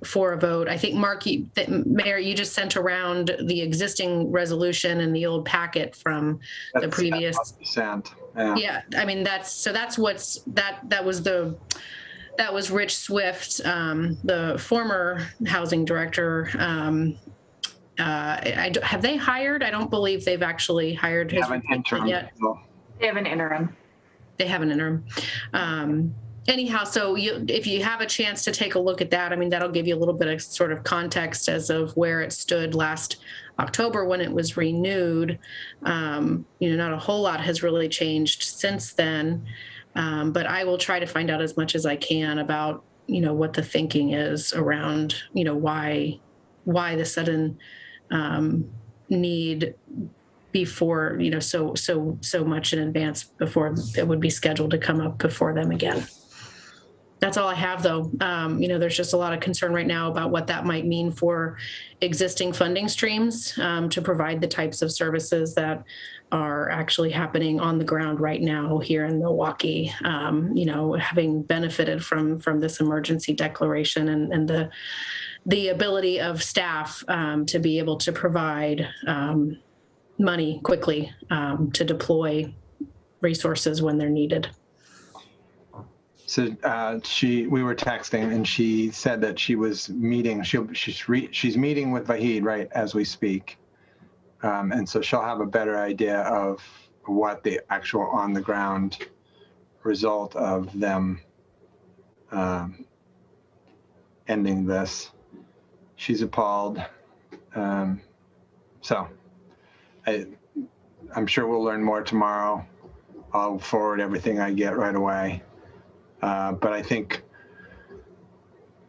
for a vote. I think, Mark, Mayor, you just sent around the existing resolution and the old packet from the previous. Yeah, I mean, that was Rich Swift, the former housing director, have they hired? I don't believe they've actually hired his replacement yet. They have an interim. They have an interim. Anyhow, so if you have a chance to take a look at that, I mean, that'll give you a little bit of sort of context as of where it stood last October when it was renewed. Not a whole lot has really changed since then, but I will try to find out as much as I can about, what the thinking is around, why the sudden need before, so much in advance before it would be scheduled to come up before them again. That's all I have, though. There's just a lot of concern right now about what that might mean for existing funding streams to provide the types of services that are actually happening on the ground right now here in Milwaukee. Having benefited from this emergency declaration and the ability of staff to be able to provide money quickly to deploy resources when they're needed. So we were texting, and she said that she was meeting. She's meeting with Vahid right as we speak, and so she'll have a better idea of what the actual on the ground result of them ending this. She's appalled. So I'm sure we'll learn more tomorrow. I'll forward everything I get right away. But I think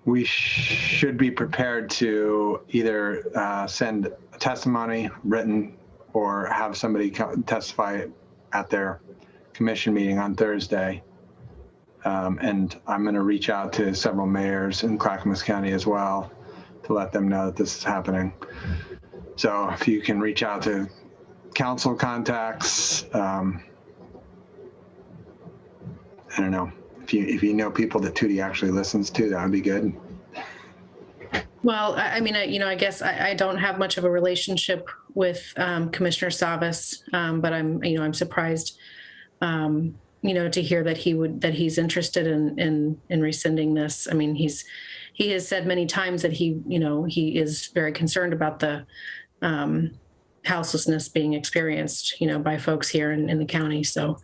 we should be prepared to either send a testimony written or have somebody testify at their commission meeting on Thursday. And I'm going to reach out to several mayors in Clackamas County as well to let them know that this is happening. So if you can reach out to council contacts, I don't know. If you know people that Tootie actually listens to, that would be good. Well, I mean, I guess I don't have much of a relationship with Commissioner Savas, but I'm surprised, to hear that he's interested in rescinding this. I mean, he has said many times that he is very concerned about the houselessness being experienced, by folks here in the county. So.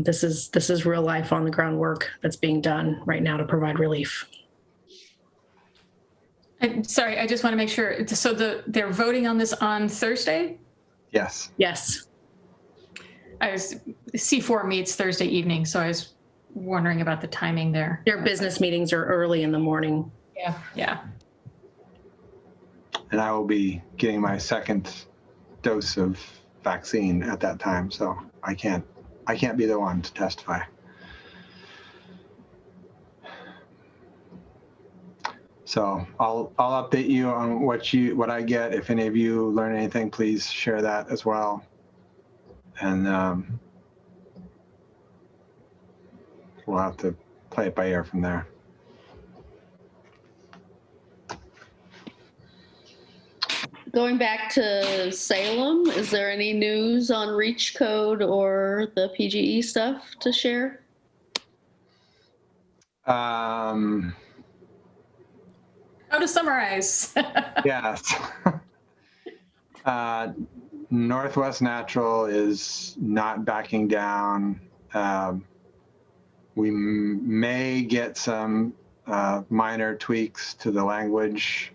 This is real life on the ground work that's being done right now to provide relief. Sorry, I just want to make sure. So they're voting on this on Thursday? Yes. Yes. C4 meets Thursday evening, so I was wondering about the timing there. Their business meetings are early in the morning. Yeah. And I will be getting my second dose of vaccine at that time, so I can't be the one to testify. So I'll update you on what I get. If any of you learn anything, please share that as well. And we'll have to play it by ear from there. Going back to Salem, is there any news on Reach Code or the PGE stuff to share? How to summarize? Yes. Northwest Natural is not backing down. We may get some minor tweaks to the language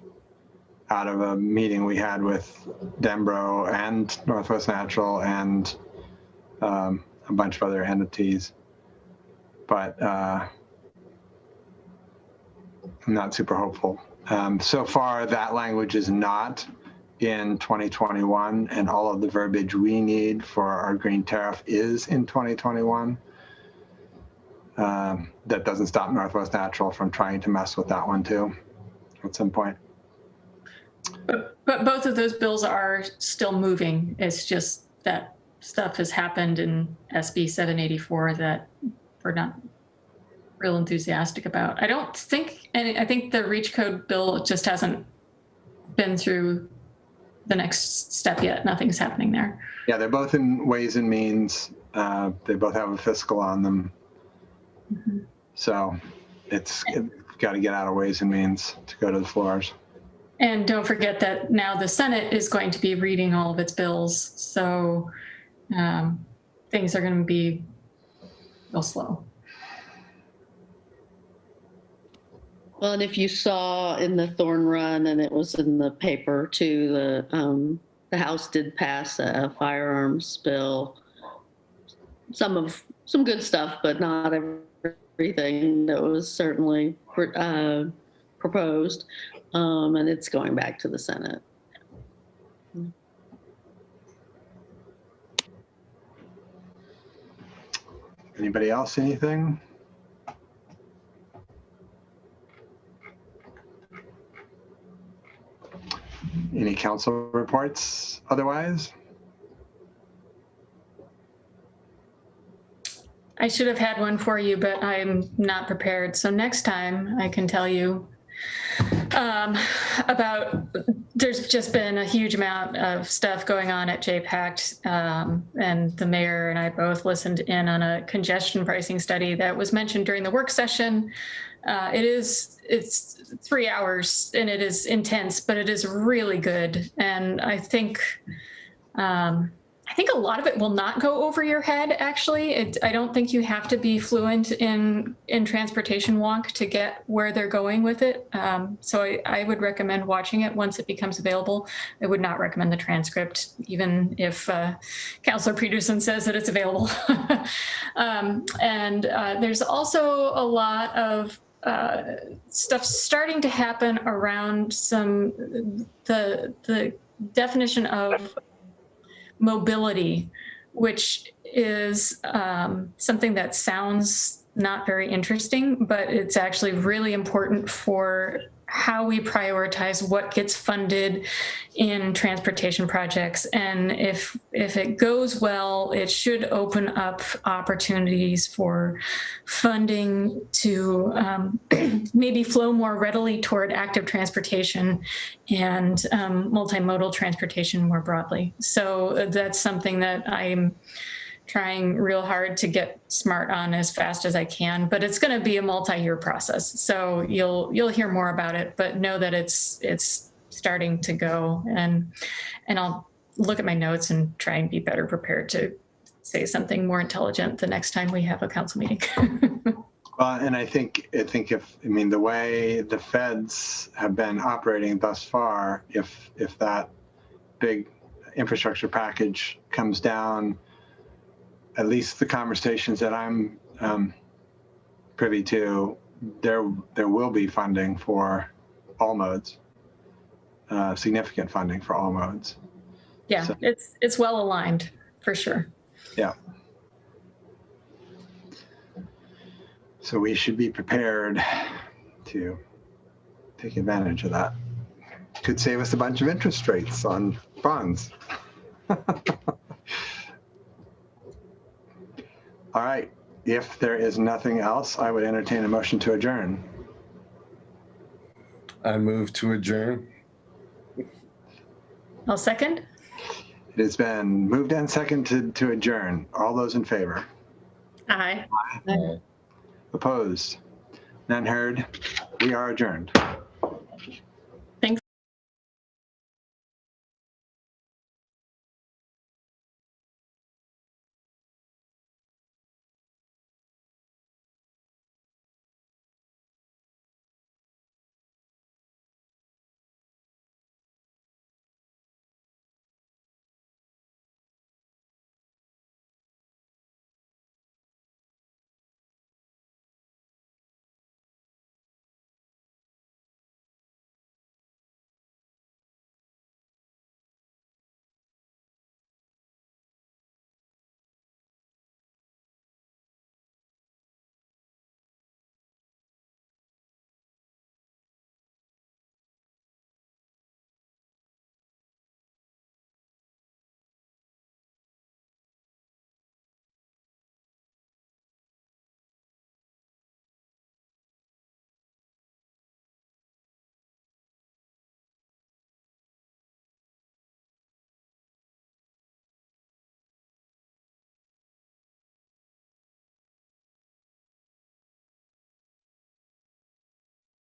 out of a meeting we had with Denbro and Northwest Natural and a bunch of other entities. But I'm not super hopeful. So far, that language is not in 2021, and all of the verbiage we need for our green tariff is in 2021. That doesn't stop Northwest Natural from trying to mess with that one too at some point. But both of those bills are still moving. It's just that stuff has happened in SB 784 that we're not real enthusiastic about. I think the Reach Code bill just hasn't been through the next step yet. Nothing's happening there. Yeah, they're both in Ways and Means. They both have a fiscal on them. Mm-hmm. So it's got to get out of Ways and Means to go to the floors. And don't forget that now the Senate is going to be reading all of its bills. So things are going to be real slow. Well, and if you saw in the Thorn Run, and it was in the paper too, the House did pass a firearms bill. Some good stuff, but not everything that was certainly proposed, and it's going back to the Senate. Anybody else, anything? Any council reports otherwise? I should have had one for you, but I'm not prepared. So next time I can tell you there's just been a huge amount of stuff going on at JPACT, and the mayor and I both listened in on a congestion pricing study that was mentioned during the work session. It's 3 hours and it is intense, but it is really good. And I think a lot of it will not go over your head, actually. I don't think you have to be fluent in transportation walk to get where they're going with it. So I would recommend watching it once it becomes available. I would not recommend the transcript, even if Councilor Peterson says that it's available. There's also a lot of stuff starting to happen around the definition of mobility, which is something that sounds not very interesting, but it's actually really important for how we prioritize what gets funded in transportation projects. And if it goes well, it should open up opportunities for funding to maybe flow more readily toward active transportation and multimodal transportation more broadly. So that's something that I'm trying real hard to get smart on as fast as I can, but it's going to be a multi-year process. So you'll hear more about it, but know that it's starting to go, and I'll look at my notes and try and be better prepared to say something more intelligent the next time we have a council meeting. Well, and I think the way the feds have been operating thus far, if that big infrastructure package comes down, at least the conversations that I'm privy to, there will be funding for all modes, significant funding for all modes. Yeah, so it's well aligned for sure. Yeah. So we should be prepared to take advantage of that. Could save us a bunch of interest rates on bonds. All right, if there is nothing else, I would entertain a motion to adjourn. I move to adjourn. I'll second. It has been moved and seconded to adjourn. All those in favor? Aye. Opposed? None heard. We are adjourned.